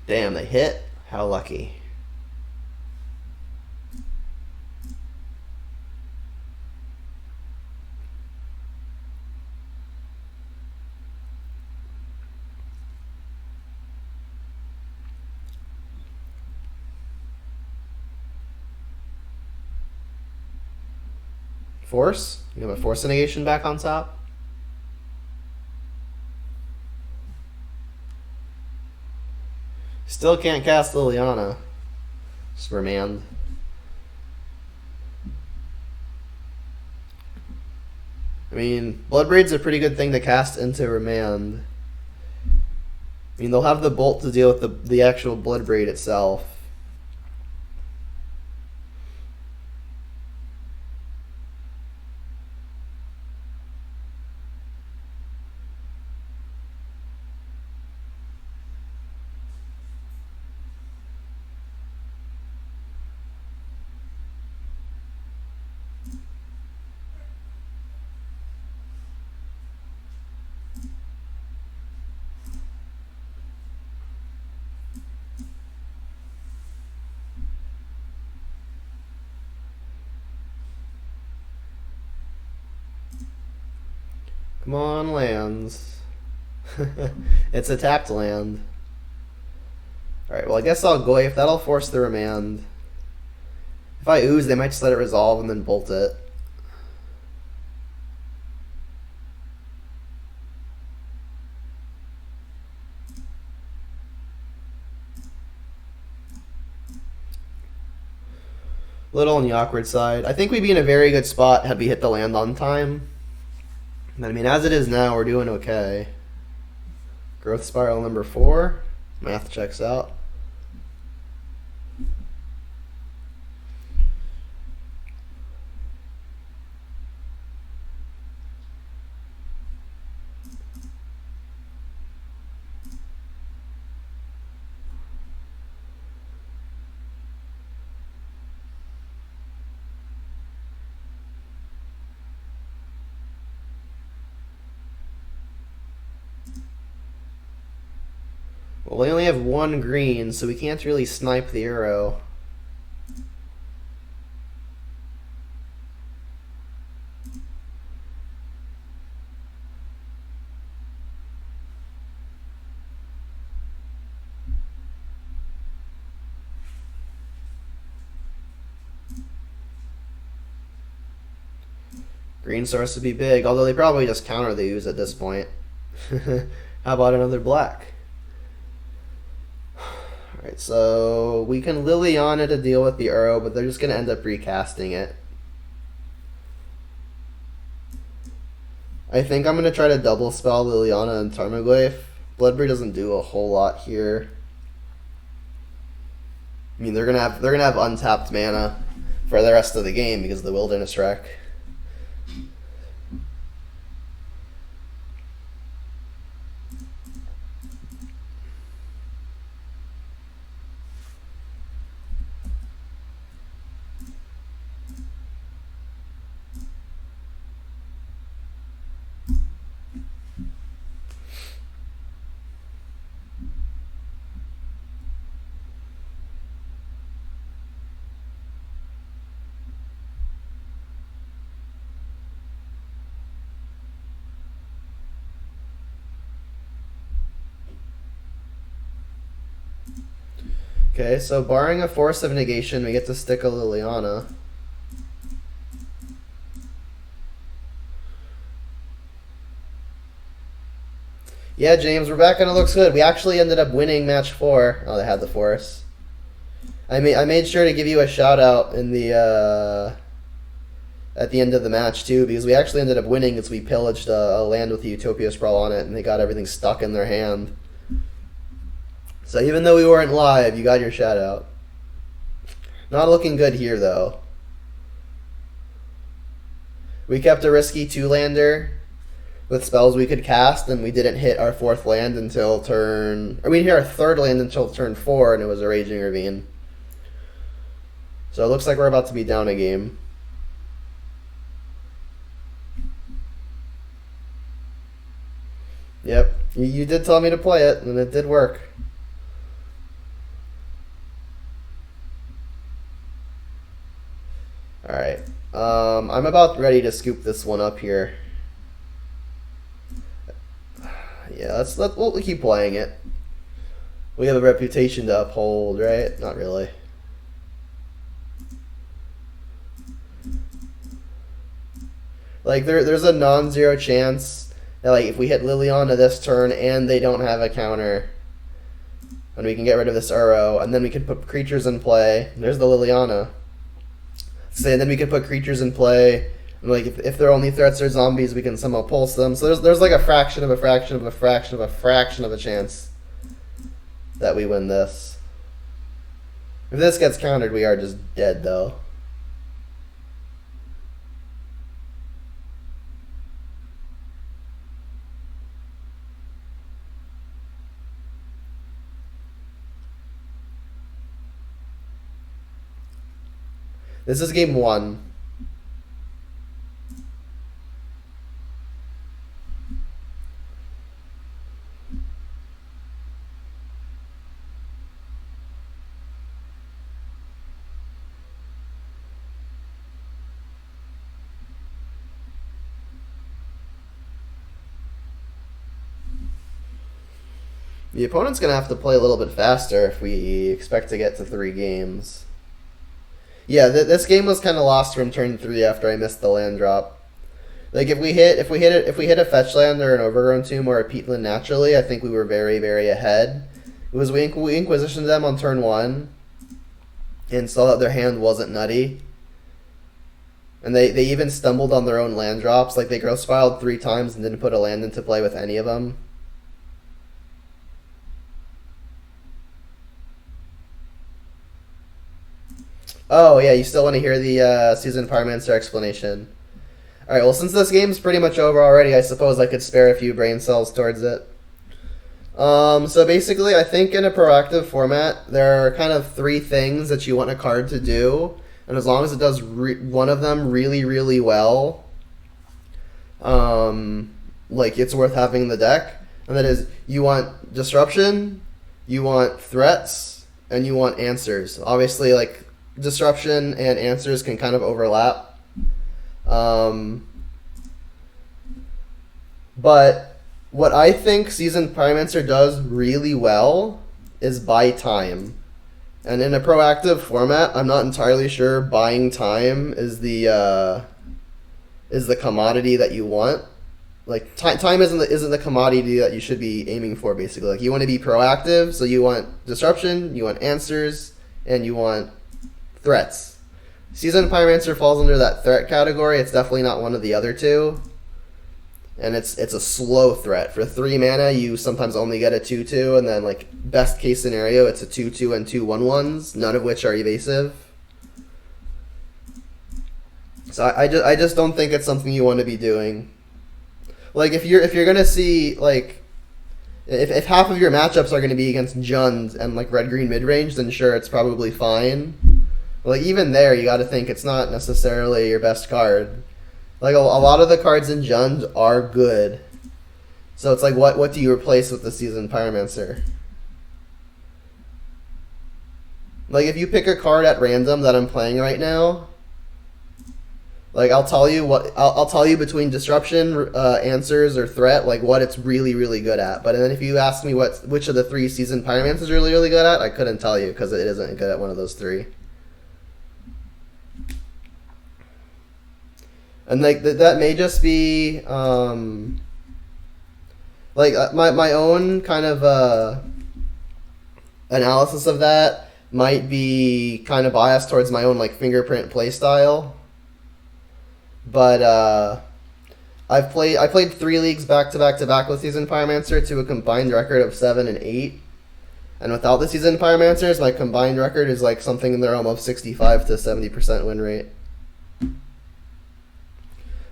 Damn, they hit. How lucky. Force? You have a force negation back on top? Still can't cast Liliana. Just remand. I mean, Bloodbraid's a pretty good thing to cast into remand. I mean, they'll have the bolt to deal with the actual Bloodbraid itself. Come on, lands. It's a tapped land. Alright, well I guess I'll Goyf. That'll force the remand. If I ooze, they might just let it resolve and then bolt it. Little on the awkward side. I think we'd be in a very good spot had we hit the land on time. I mean, as it is now, we're doing okay. Growth spiral number 4. Math checks out. Well, we only have 1 green, so we can't really snipe the arrow. Green source would be big, although they probably just counter the ooze at this point. How about another black? Alright, so we can Liliana to deal with the arrow, but they're just going to end up recasting it. I think I'm going to try to double spell Liliana and Tarmogoyf. Bloodbraid doesn't do a whole lot here. I mean, they're gonna have untapped mana for the rest of the game because of the Wilderness Wreck. Okay, so barring a force of negation, we get to stick a Liliana. Yeah, James, we're back and it looks good. We actually ended up winning match 4. Oh, they had the force. I made sure to give you a shout out in the at the end of the match too, because we actually ended up winning as we pillaged a land with the Utopia Sprawl on it, and they got everything stuck in their hand. So even though we weren't live, you got your shout out. Not looking good here though. We kept a risky 2-lander. with spells we could cast, and we didn't hit our fourth land until turn, or we hit our third land until turn 4, and it was a Raging Ravine. So it looks like we're about to be down a game. Yep, you did tell me to play it, and it did work. Alright, I'm about ready to scoop this one up here. Yeah, we'll keep playing it. We have a reputation to uphold, right? Not really. Like there's a non-zero chance that like if we hit Liliana this turn and they don't have a counter, and we can get rid of this Uro, and then we can put creatures in play. There's the Liliana. Say, and then we can put creatures in play. And like if they're only threats or zombies, we can somehow pulse them. So there's like a fraction of a fraction of a fraction of a fraction of a chance that we win this. If this gets countered, we are just dead though. This is game 1. The opponent's going to have to play a little bit faster if we expect to get to 3 games. Yeah, this game was kind of lost from turn 3 after I missed the land drop. Like if we hit a fetch land or an Overgrown Tomb or a peatland naturally, I think we were very, very ahead. It was we Inquisitioned them on turn 1 and saw that their hand wasn't nutty. And they even stumbled on their own land drops. Like they gross filed 3 times and didn't put a land into play with any of them. Oh, yeah, you still want to hear the Seasoned Pyromancer explanation. Alright, well, since this game's pretty much over already, I suppose I could spare a few brain cells towards it. So basically, I think in a proactive format, there are kind of 3 things that you want a card to do, and as long as it does one of them really, really well, like, it's worth having in the deck. And that is, you want Disruption, you want Threats, and you want Answers. Obviously, like, Disruption and Answers can kind of overlap. But what I think Seasoned Pyromancer does really well is buy time. And in a proactive format, I'm not entirely sure buying time is the commodity that you want. Like time isn't the commodity that you should be aiming for, basically. Like you want to be proactive, so you want Disruption, you want Answers, and you want Threats. Seasoned Pyromancer falls under that threat category. It's definitely not one of the other 2. And it's a slow threat. For 3 mana, you sometimes only get a 2/2, and then like best case scenario, it's a 2/2 and 2 1/1s, none of which are evasive. So I just don't think it's something you want to be doing. Like if you're gonna see like if half of your matchups are gonna be against Jund and like red-green midrange, then sure, it's probably fine. But like even there, you got to think it's not necessarily your best card. Like a lot of the cards in Jund are good, so it's like what do you replace with the Seasoned Pyromancer? Like if you pick a card at random that I'm playing right now, like I'll tell you between Disruption, Answers, or Threat, like what it's really, really good at. But then if you ask me which of the 3 Seasoned Pyromancer is really, really good at, I couldn't tell you because it isn't good at one of those 3. And like that may just be like my own kind of analysis of that might be kind of biased towards my own like fingerprint playstyle. But I played 3 leagues back to back with Seasoned Pyromancer to a combined record of 7 and 8. And without the Seasoned Pyromancers, my combined record is like something in the realm of 65 to 70% win rate.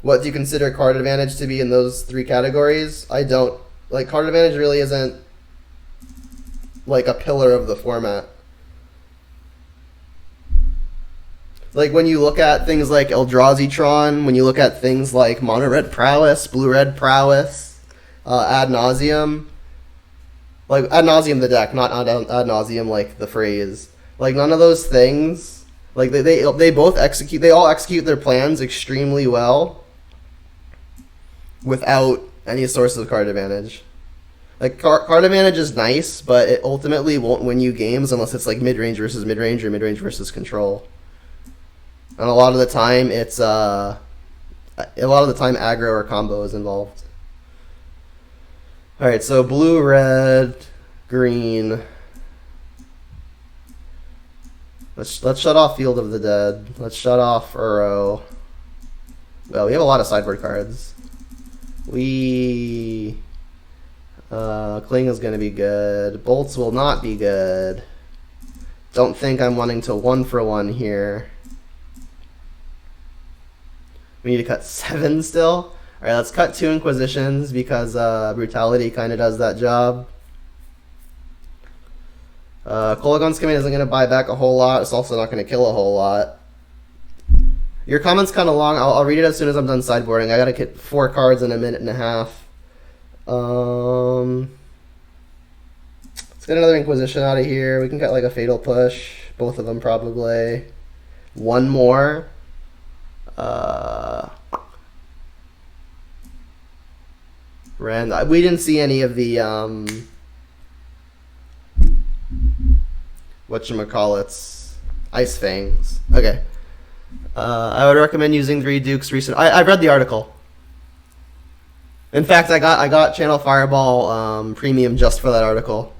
what do you consider card advantage to be in those three categories? I don't. Like, card advantage really isn't, like, a pillar of the format. Like, when you look at things like Eldrazi Tron, when you look at things like Mono Red Prowess, Blue Red Prowess, Ad Nauseam, like, Ad Nauseam the deck, not Ad Nauseam like the phrase. Like, none of those things, like, they all execute their plans extremely well without any source of card advantage. Like, card advantage is nice, but it ultimately won't win you games unless it's like mid-range versus mid-range or mid-range versus control. And a lot of the time, it's aggro or combo is involved. All right, so blue, red, green. Let's shut off Field of the Dead. Let's shut off Uro. Well, we have a lot of sideboard cards. Cling is going to be good. Bolts will not be good. Don't think I'm wanting to 1-for-1 here. We need to cut 7 still. Alright, let's cut 2 Inquisitions because Brutality kind of does that job. Kolagon's Command isn't going to buy back a whole lot. It's also not going to kill a whole lot. Your comment's kind of long. I'll read it as soon as I'm done sideboarding. I got to get 4 cards in a minute and a half. Let's get another Inquisition out of here. We can get like a Fatal Push. Both of them probably. One more. We didn't see any of the whatchamacallits, Ice Fangs. Okay. I would recommend using 3 Dukes recent. I read the article. In fact, I got Channel Fireball Premium just for that article.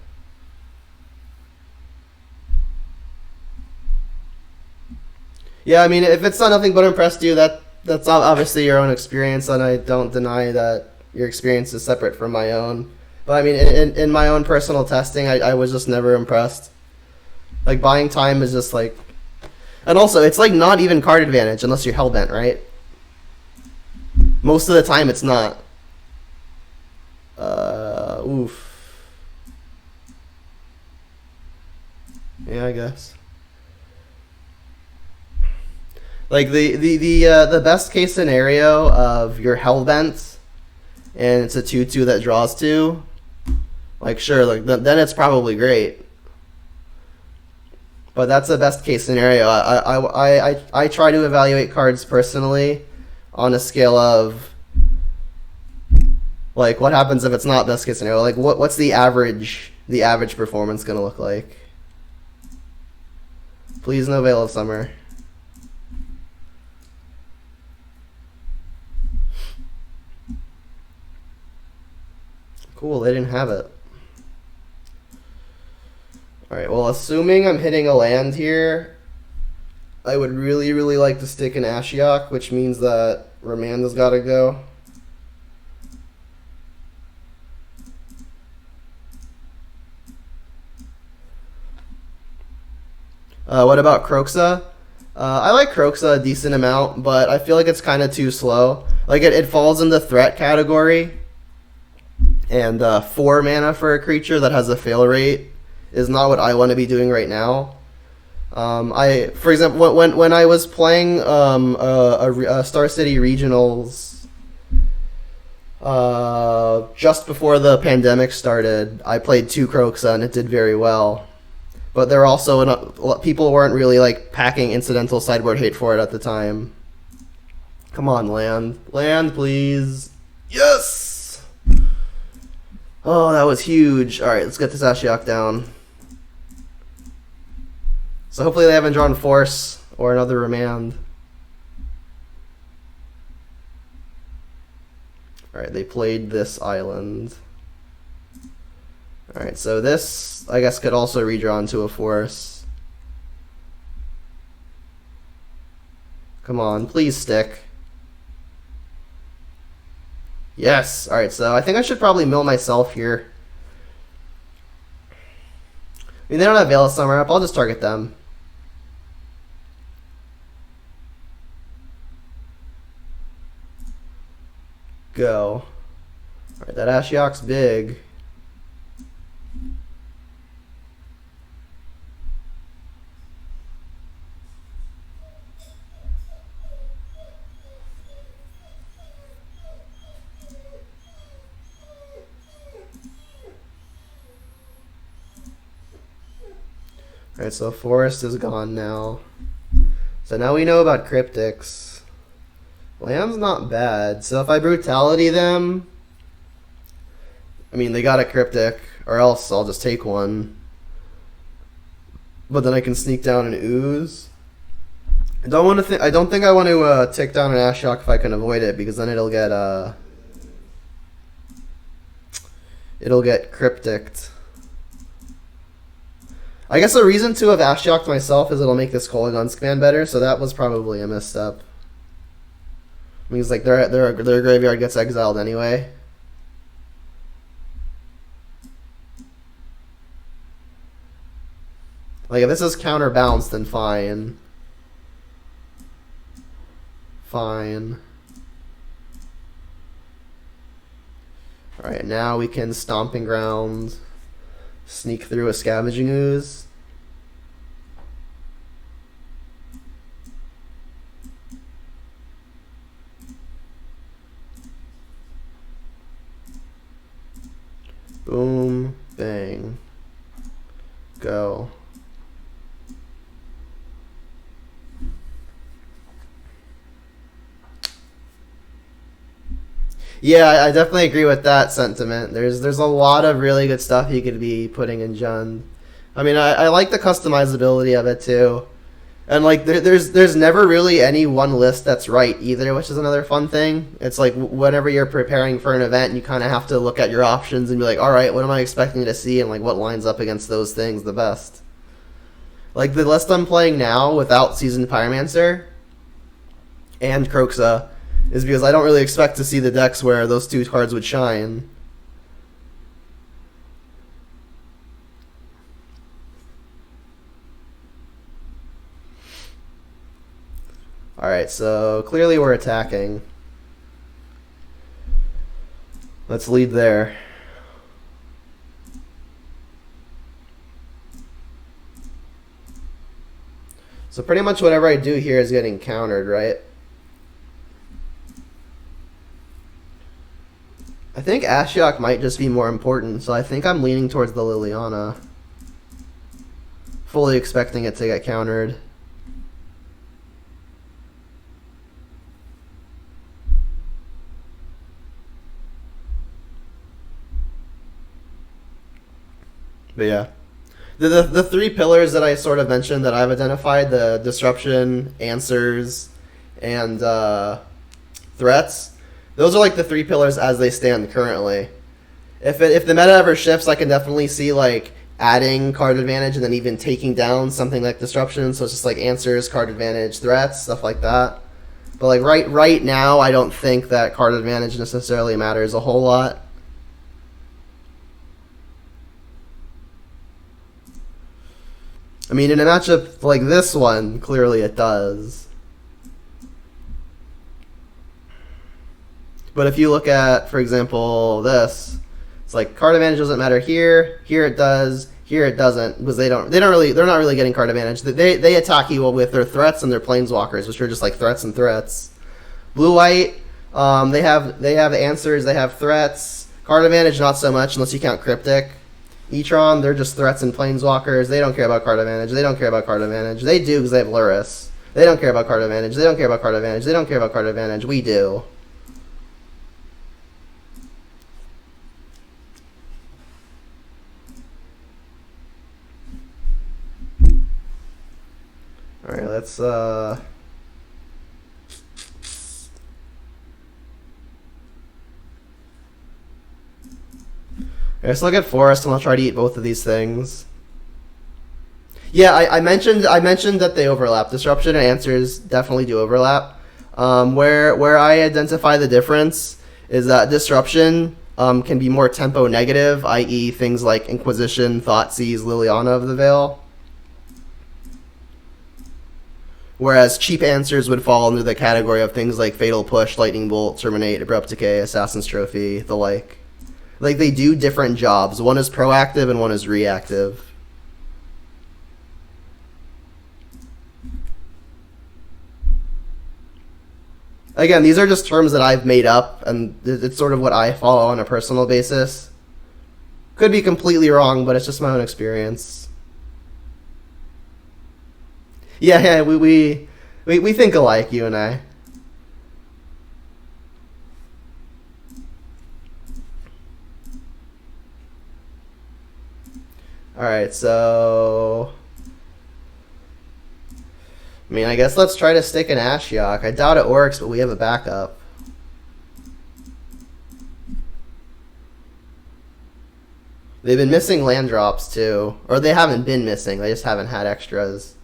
Yeah, I mean, if it's not nothing but impressed you, that's obviously your own experience, and I don't deny that your experience is separate from my own. But I mean, in my own personal testing, I was just never impressed. Like, buying time is just like... And also, it's like not even card advantage unless you're hellbent, right? Most of the time, it's not. Oof. Yeah, I guess. Like, the best case scenario of your hellbent and it's a 2/2 that draws 2, like, sure, like then it's probably great. But that's the best case scenario. I try to evaluate cards personally on a scale of, like, what happens if it's not best case scenario? Like, what's the average performance gonna look like? Please, no Veil of Summer. Cool, they didn't have it. Alright, well, assuming I'm hitting a land here, I would really, really like to stick an Ashiok, which means that Ramanda's gotta go. What about Kroxa? I like Kroxa a decent amount, but I feel like it's kind of too slow. Like, it falls in the threat category. And 4 mana for a creature that has a fail rate is not what I want to be doing right now. For example, when I was playing Star City Regionals just before the pandemic started, I played 2 Kroxa and it did very well. But there were also people weren't really like packing incidental sideboard hate for it at the time. Come on, land, please. Yes. Oh, that was huge. Alright, let's get this Ashiok down. So hopefully they haven't drawn Force or another Remand. Alright, they played this island. Alright, so this, I guess, could also redraw into a Force. Come on, please stick. Yes. Alright, so I think I should probably mill myself here. I mean, they don't have Veil of Summer up. I'll just target them. Go. Alright, that Ashiok's big. Alright, so Forest is gone now. So now we know about Cryptics. Land's not bad. So if I Brutality them, I mean, they got a Cryptic, or else I'll just take one. But then I can sneak down an Ooze. I don't think I want to take down an Ashiok if I can avoid it, because then it'll get Crypticked. I guess the reason to have Ashioked myself is it'll make this Kolaghan's command better, so that was probably a misstep. Means like their graveyard gets exiled anyway. Like if this is counterbalanced, then fine. Fine. Alright, now we can Stomping Ground, sneak through a Scavenging Ooze. Boom, bang, go. Yeah, I definitely agree with that sentiment. There's a lot of really good stuff you could be putting in Jund. I mean, I like the customizability of it too. And like there's never really any one list that's right either, which is another fun thing. It's like whenever you're preparing for an event, you kind of have to look at your options and be like, all right, what am I expecting to see, and like what lines up against those things the best. Like the list I'm playing now without Seasoned Pyromancer and Kroxa is because I don't really expect to see the decks where those two cards would shine. Alright, so clearly we're attacking. Let's lead there. So pretty much whatever I do here is getting countered, right? I think Ashiok might just be more important, so I think I'm leaning towards the Liliana. Fully expecting it to get countered. But yeah, the three pillars that I sort of mentioned that I've identified, the disruption, answers, and threats, those are like the three pillars as they stand currently. If the meta ever shifts, I can definitely see like adding card advantage and then even taking down something like disruption. So it's just like answers, card advantage, threats, stuff like that. But like right now, I don't think that card advantage necessarily matters a whole lot. I mean, in a matchup like this one, clearly it does. But if you look at, for example, this, it's like card advantage doesn't matter here. Here it does. Here it doesn't, because they're not really getting card advantage. They attack you with their threats and their planeswalkers, which are just like threats and threats. Blue white, they have answers. They have threats. Card advantage not so much unless you count cryptic. Tron, they're just threats and planeswalkers. They don't care about card advantage. They don't care about card advantage. They do because they have Luris. They don't care about card advantage. They don't care about card advantage. They don't care about card advantage. We do. Alright, let's let's look at Forest, and I'll try to eat both of these things. Yeah, I mentioned that they overlap. Disruption and answers definitely do overlap. Where I identify the difference is that disruption can be more tempo negative, i.e. things like Inquisition, Thoughtseize, Liliana of the Veil. Whereas cheap answers would fall under the category of things like Fatal Push, Lightning Bolt, Terminate, Abrupt Decay, Assassin's Trophy, the like. Like, they do different jobs. One is proactive and one is reactive. Again, these are just terms that I've made up, and it's sort of what I follow on a personal basis. Could be completely wrong, but it's just my own experience. Yeah, we think alike, you and I. Alright, so... I mean, I guess let's try to stick an Ashiok. I doubt it works, but we have a backup. They've been missing land drops, too. Or they haven't been missing, they just haven't had extras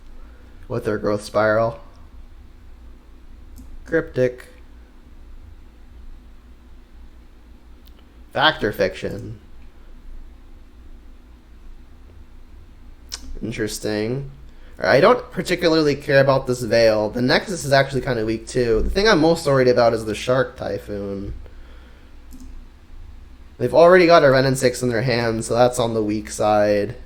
with their growth spiral. Cryptic. Factor Fiction. Interesting. I don't particularly care about this Veil. The Nexus is actually kind of weak too. The thing I'm most worried about is the Shark Typhoon. They've already got a Renin 6 in their hand, so that's on the weak side.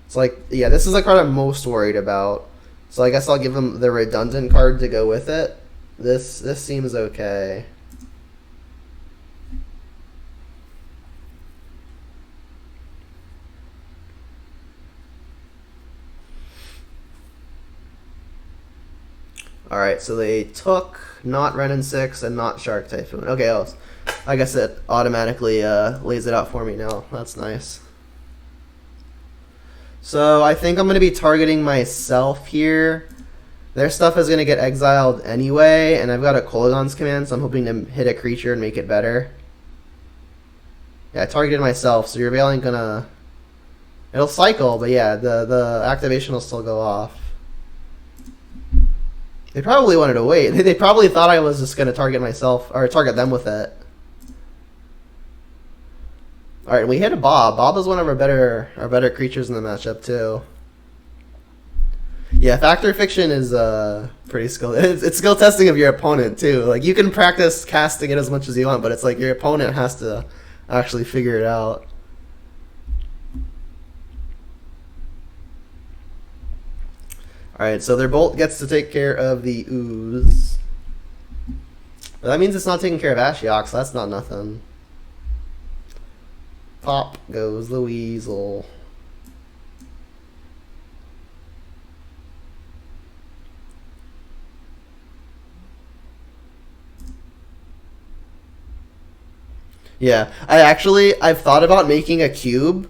It's like, yeah, this is the card I'm most worried about. So I guess I'll give them the redundant card to go with it. This seems okay. Alright, so they took not Renin 6 and not Shark Typhoon. Okay, I guess it automatically lays it out for me now. That's nice. So I think I'm going to be targeting myself here. Their stuff is going to get exiled anyway, and I've got a Kolaghan's Command, so I'm hoping to hit a creature and make it better. Yeah, I targeted myself, so your Veil ain't gonna... It'll cycle, but yeah, the activation will still go off. They probably wanted to wait. They probably thought I was just going to target myself, or target them with it. Alright, we hit a Bob. Bob is one of our better creatures in the matchup, too. Yeah, Factor Fiction is pretty skilled. It's skill testing of your opponent, too. Like, you can practice casting it as much as you want, but it's like your opponent has to actually figure it out. Alright, so their Bolt gets to take care of the Ooze. But that means it's not taking care of Ashiok, so that's not nothing. Pop goes the Weasel. Yeah, I've thought about making a cube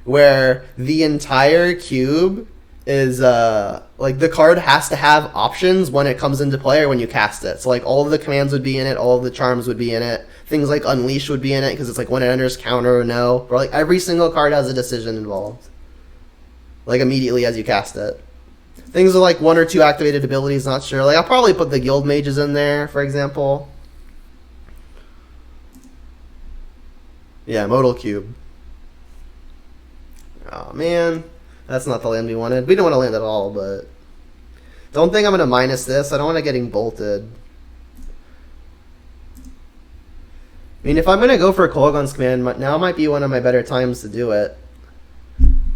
where the entire cube is like the card has to have options when it comes into play or when you cast it. So like all of the commands would be in it, all of the charms would be in it. Things like Unleash would be in it because it's like when it enters counter or no. Or like every single card has a decision involved. Like immediately as you cast it. Things are like 1 or 2 activated abilities, not sure. Like I'll probably put the Guild Mages in there, for example. Yeah, Modal Cube. Oh man. That's not the land we wanted. We don't want to land at all, but... Don't think I'm going to minus this. I don't want to getting bolted. I mean, if I'm going to go for a Kolaghan's Command, now might be one of my better times to do it.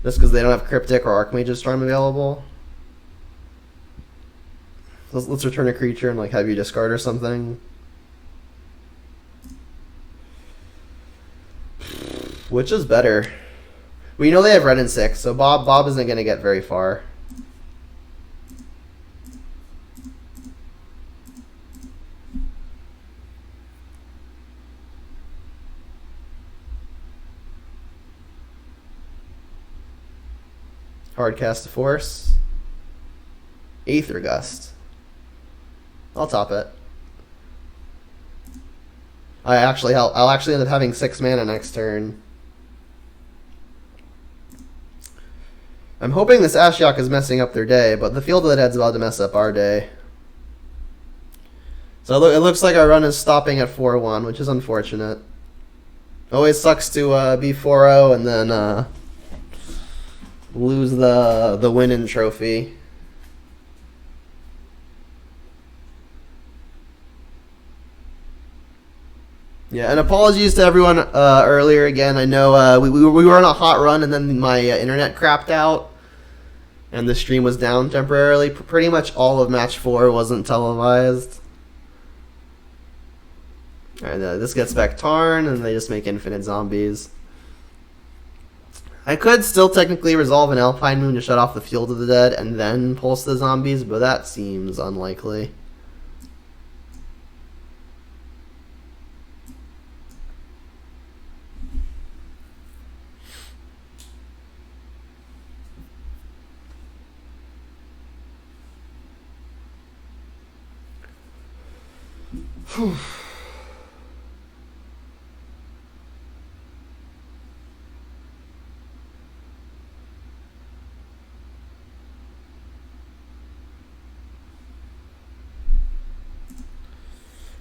Just because they don't have Cryptic or Archmage's Storm available. Let's return a creature and like have you discard or something. Which is better? We know they have Renin 6, so Bob isn't going to get very far. Hard cast to force. Aether Gust. I'll top it. I'll actually end up having 6 mana next turn. I'm hoping this Ashiok is messing up their day, but the Field of the Dead's about to mess up our day. So it looks like our run is stopping at 4-1, which is unfortunate. Always sucks to be 4-0 and then lose the winning trophy. Yeah, and apologies to everyone earlier again. I know we were on a hot run, and then my internet crapped out, and the stream was down temporarily. Pretty much all of match 4 wasn't televised. Alright, this gets back Tarn, and they just make infinite zombies. I could still technically resolve an Alpine Moon to shut off the Field of the Dead and then pulse the zombies, but that seems unlikely. Whew.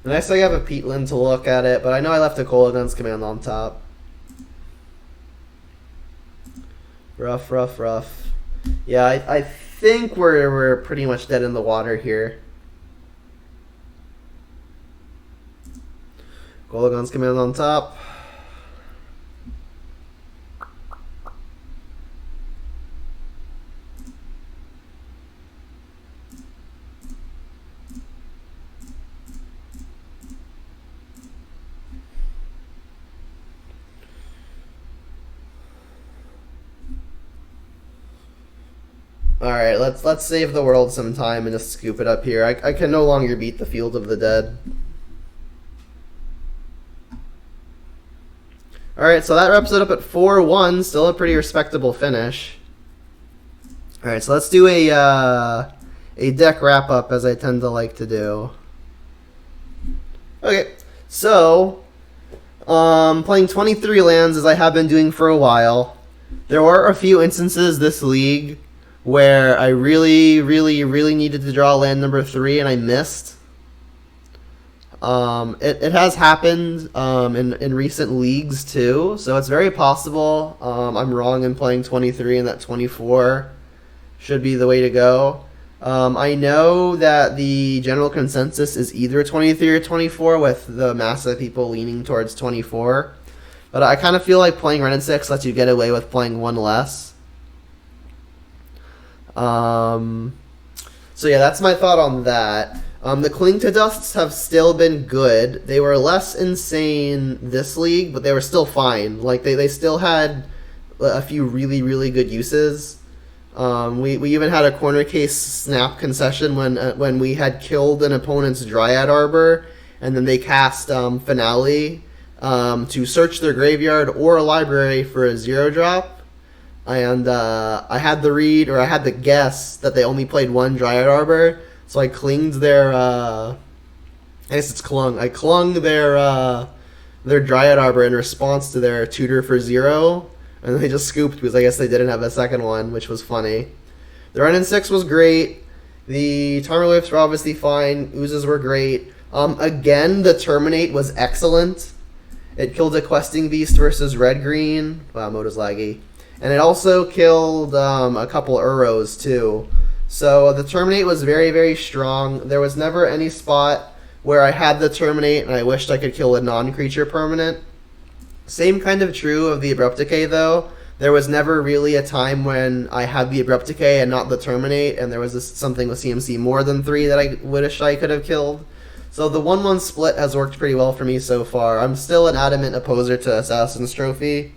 Nice I have a Peatland to look at it, but I know I left a Kolagun's command on top. Rough, rough, rough. Yeah, I think we're pretty much dead in the water here. Kolagun's command on top. Alright, let's save the world some time and just scoop it up here. I can no longer beat the Field of the Dead. Alright, so that wraps it up at 4-1. Still a pretty respectable finish. Alright, so let's do a deck wrap-up, as I tend to like to do. Okay, so playing 23 lands, as I have been doing for a while. There were a few instances this league where I really needed to draw land number 3 and I missed. It has happened in recent leagues too, so it's very possible I'm wrong in playing 23 and that 24 should be the way to go. I know that the general consensus is either 23 or 24, with the mass of people leaning towards 24. But I kind of feel like playing Ren and 6 lets you get away with playing one less. So yeah, that's my thought on that. The Cling to Dusts have still been good. They were less insane this league, but they were still fine. Like they still had a few really good uses. We even had a corner case snap concession when we had killed an opponent's Dryad Arbor, and then they cast Finale to search their graveyard or a library for a 0-drop. And I had the read, or I had the guess, that they only played one Dryad Arbor, so I clinged their, I guess it's clung. I clung their Dryad Arbor in response to their tutor for 0, and they just scooped because I guess they didn't have a second one, which was funny. The Ren and 6 was great. The Tarmogoyfs were obviously fine. Oozes were great. Again, the Terminate was excellent. It killed a Questing Beast versus Red-Green. Wow, mode is laggy. And it also killed a couple Uros too. So the Terminate was very strong. There was never any spot where I had the Terminate and I wished I could kill a non-creature permanent. Same kind of true of the Abrupt Decay though. There was never really a time when I had the Abrupt Decay and not the Terminate, and there was something with CMC more than 3 that I wish I could have killed. So the 1-1 split has worked pretty well for me so far. I'm still an adamant opposer to Assassin's Trophy.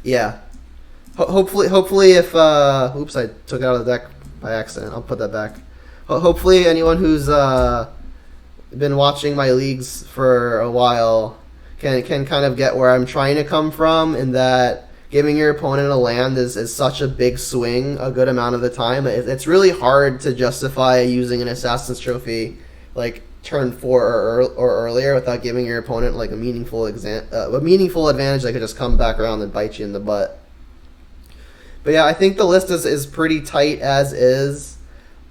Yeah. Hopefully if, oops, I took it out of the deck by accident. I'll put that back. Hopefully anyone who's been watching my leagues for a while can kind of get where I'm trying to come from, in that giving your opponent a land is such a big swing a good amount of the time. It's really hard to justify using an Assassin's Trophy like turn 4 or earlier without giving your opponent like a meaningful advantage that could just come back around and bite you in the butt. But yeah, I think the list is pretty tight as is,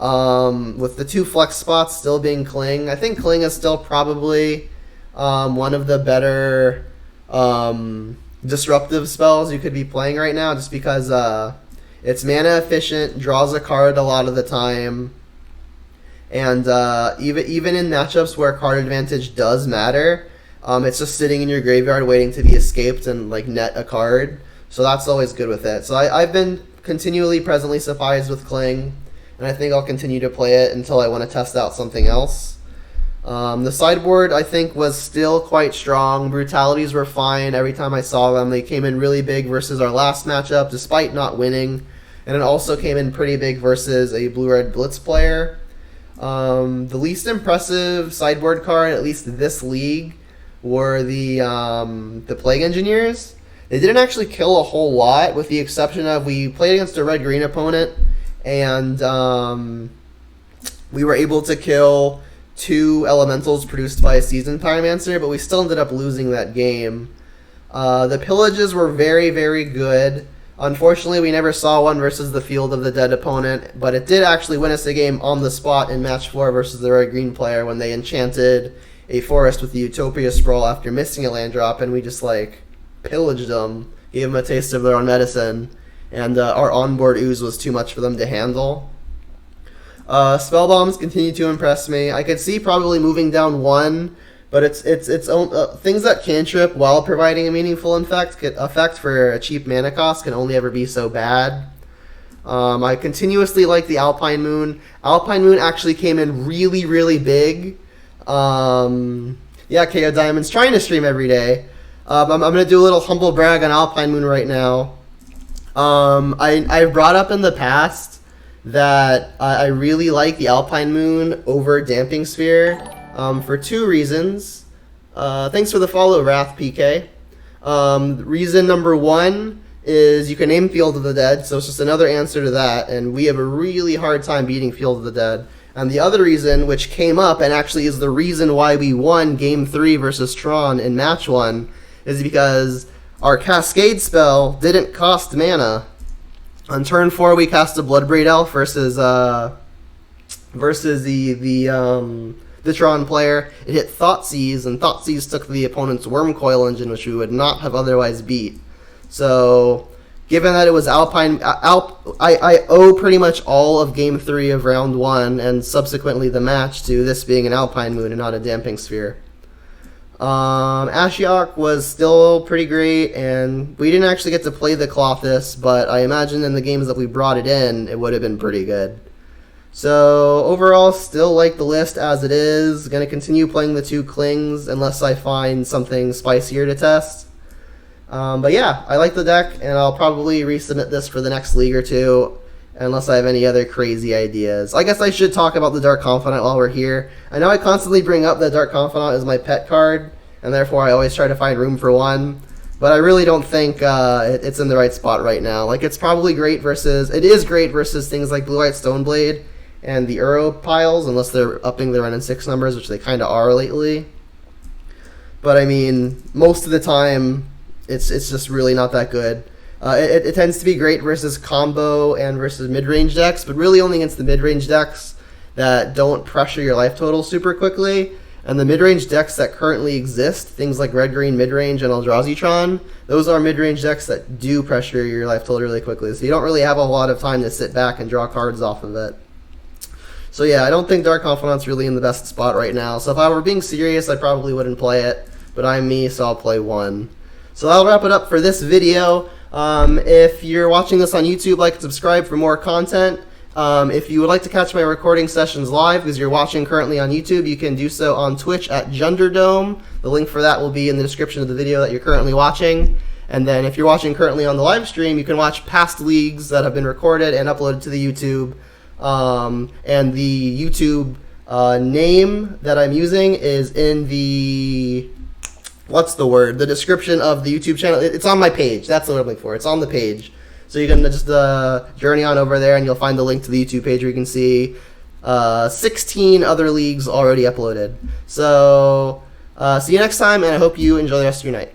with the 2 flex spots still being Cling. I think Cling is still probably one of the better disruptive spells you could be playing right now, just because it's mana efficient, draws a card a lot of the time, and even in matchups where card advantage does matter, it's just sitting in your graveyard waiting to be escaped and like net a card. So that's always good with it. So I've been continually presently surprised with Kling, and I think I'll continue to play it until I want to test out something else. The sideboard, I think, was still quite strong. Brutalities were fine every time I saw them. They came in really big versus our last matchup, despite not winning. And it also came in pretty big versus a Blue-Red Blitz player. The least impressive sideboard card, at least this league, were the Plague Engineers. They didn't actually kill a whole lot, with the exception of we played against a red-green opponent, and we were able to kill 2 elementals produced by a Seasoned Pyromancer, but we still ended up losing that game. The Pillages were very, very good. Unfortunately, we never saw one versus the Field of the Dead opponent, but it did actually win us a game on the spot in match 4 versus the red-green player when they enchanted a forest with the Utopia Sprawl after missing a land drop, and we just like pillaged them, gave them a taste of their own medicine, and our onboard ooze was too much for them to handle. Spell bombs continue to impress me. I could see probably moving down 1, but its own things that cantrip while providing a meaningful effect for a cheap mana cost can only ever be so bad. I continuously like the Alpine Moon. Alpine Moon actually came in really, really big. Yeah, KO Diamond's trying to stream every day. I'm going to do a little humble brag on Alpine Moon right now. I've brought up in the past that I really like the Alpine Moon over Damping Sphere for 2 reasons. Thanks for the follow, Wrath PK. Reason number 1 is you can name Field of the Dead, so it's just another answer to that, and we have a really hard time beating Field of the Dead. And the other reason, which came up and actually is the reason why we won Game 3 versus Tron in Match 1, is because our Cascade spell didn't cost mana. On turn 4, we cast a Bloodbraid Elf versus the Tron player. It hit Thoughtseize, and Thoughtseize took the opponent's Wormcoil Engine, which we would not have otherwise beat. So, given that it was Alpine, I owe pretty much all of Game 3 of Round 1, and subsequently the match, to this being an Alpine Moon and not a Damping Sphere. Ashiok was still pretty great, and we didn't actually get to play the Clothis, but I imagine in the games that we brought it in, it would have been pretty good. So, overall, still like the list as it is. Gonna continue playing the 2 Klings unless I find something spicier to test. But yeah, I like the deck, and I'll probably resubmit this for the next league or 2, unless I have any other crazy ideas. I guess I should talk about the Dark Confidant while we're here. I know I constantly bring up that Dark Confidant is my pet card, and therefore I always try to find room for one, but I really don't think it's in the right spot right now. Like, it's probably great versus... It is great versus things like Blue-White Stoneblade and the Uro piles, unless they're upping their run and 6 numbers, which they kind of are lately. But, I mean, most of the time, it's just really not that good. It tends to be great versus combo and versus mid-range decks, but really only against the mid-range decks that don't pressure your life total super quickly. And the mid-range decks that currently exist, things like Red-Green Midrange and Eldrazi Tron, those are mid-range decks that do pressure your life total really quickly. So you don't really have a lot of time to sit back and draw cards off of it. So yeah, I don't think Dark Confidant's really in the best spot right now. So if I were being serious, I probably wouldn't play it. But I'm me, so I'll play one. So that'll wrap it up for this video. If you're watching this on YouTube, like and subscribe for more content. If you would like to catch my recording sessions live, because you're watching currently on YouTube, you can do so on Twitch at Junderdome. The link for that will be in the description of the video that you're currently watching. And then if you're watching currently on the live stream, you can watch past leagues that have been recorded and uploaded to the YouTube. And the YouTube name that I'm using is in the... What's the word? The description of the YouTube channel. It's on my page. That's the word I'm looking for. It's on the page. So you can just journey on over there, and you'll find the link to the YouTube page where you can see 16 other leagues already uploaded. So see you next time, and I hope you enjoy the rest of your night.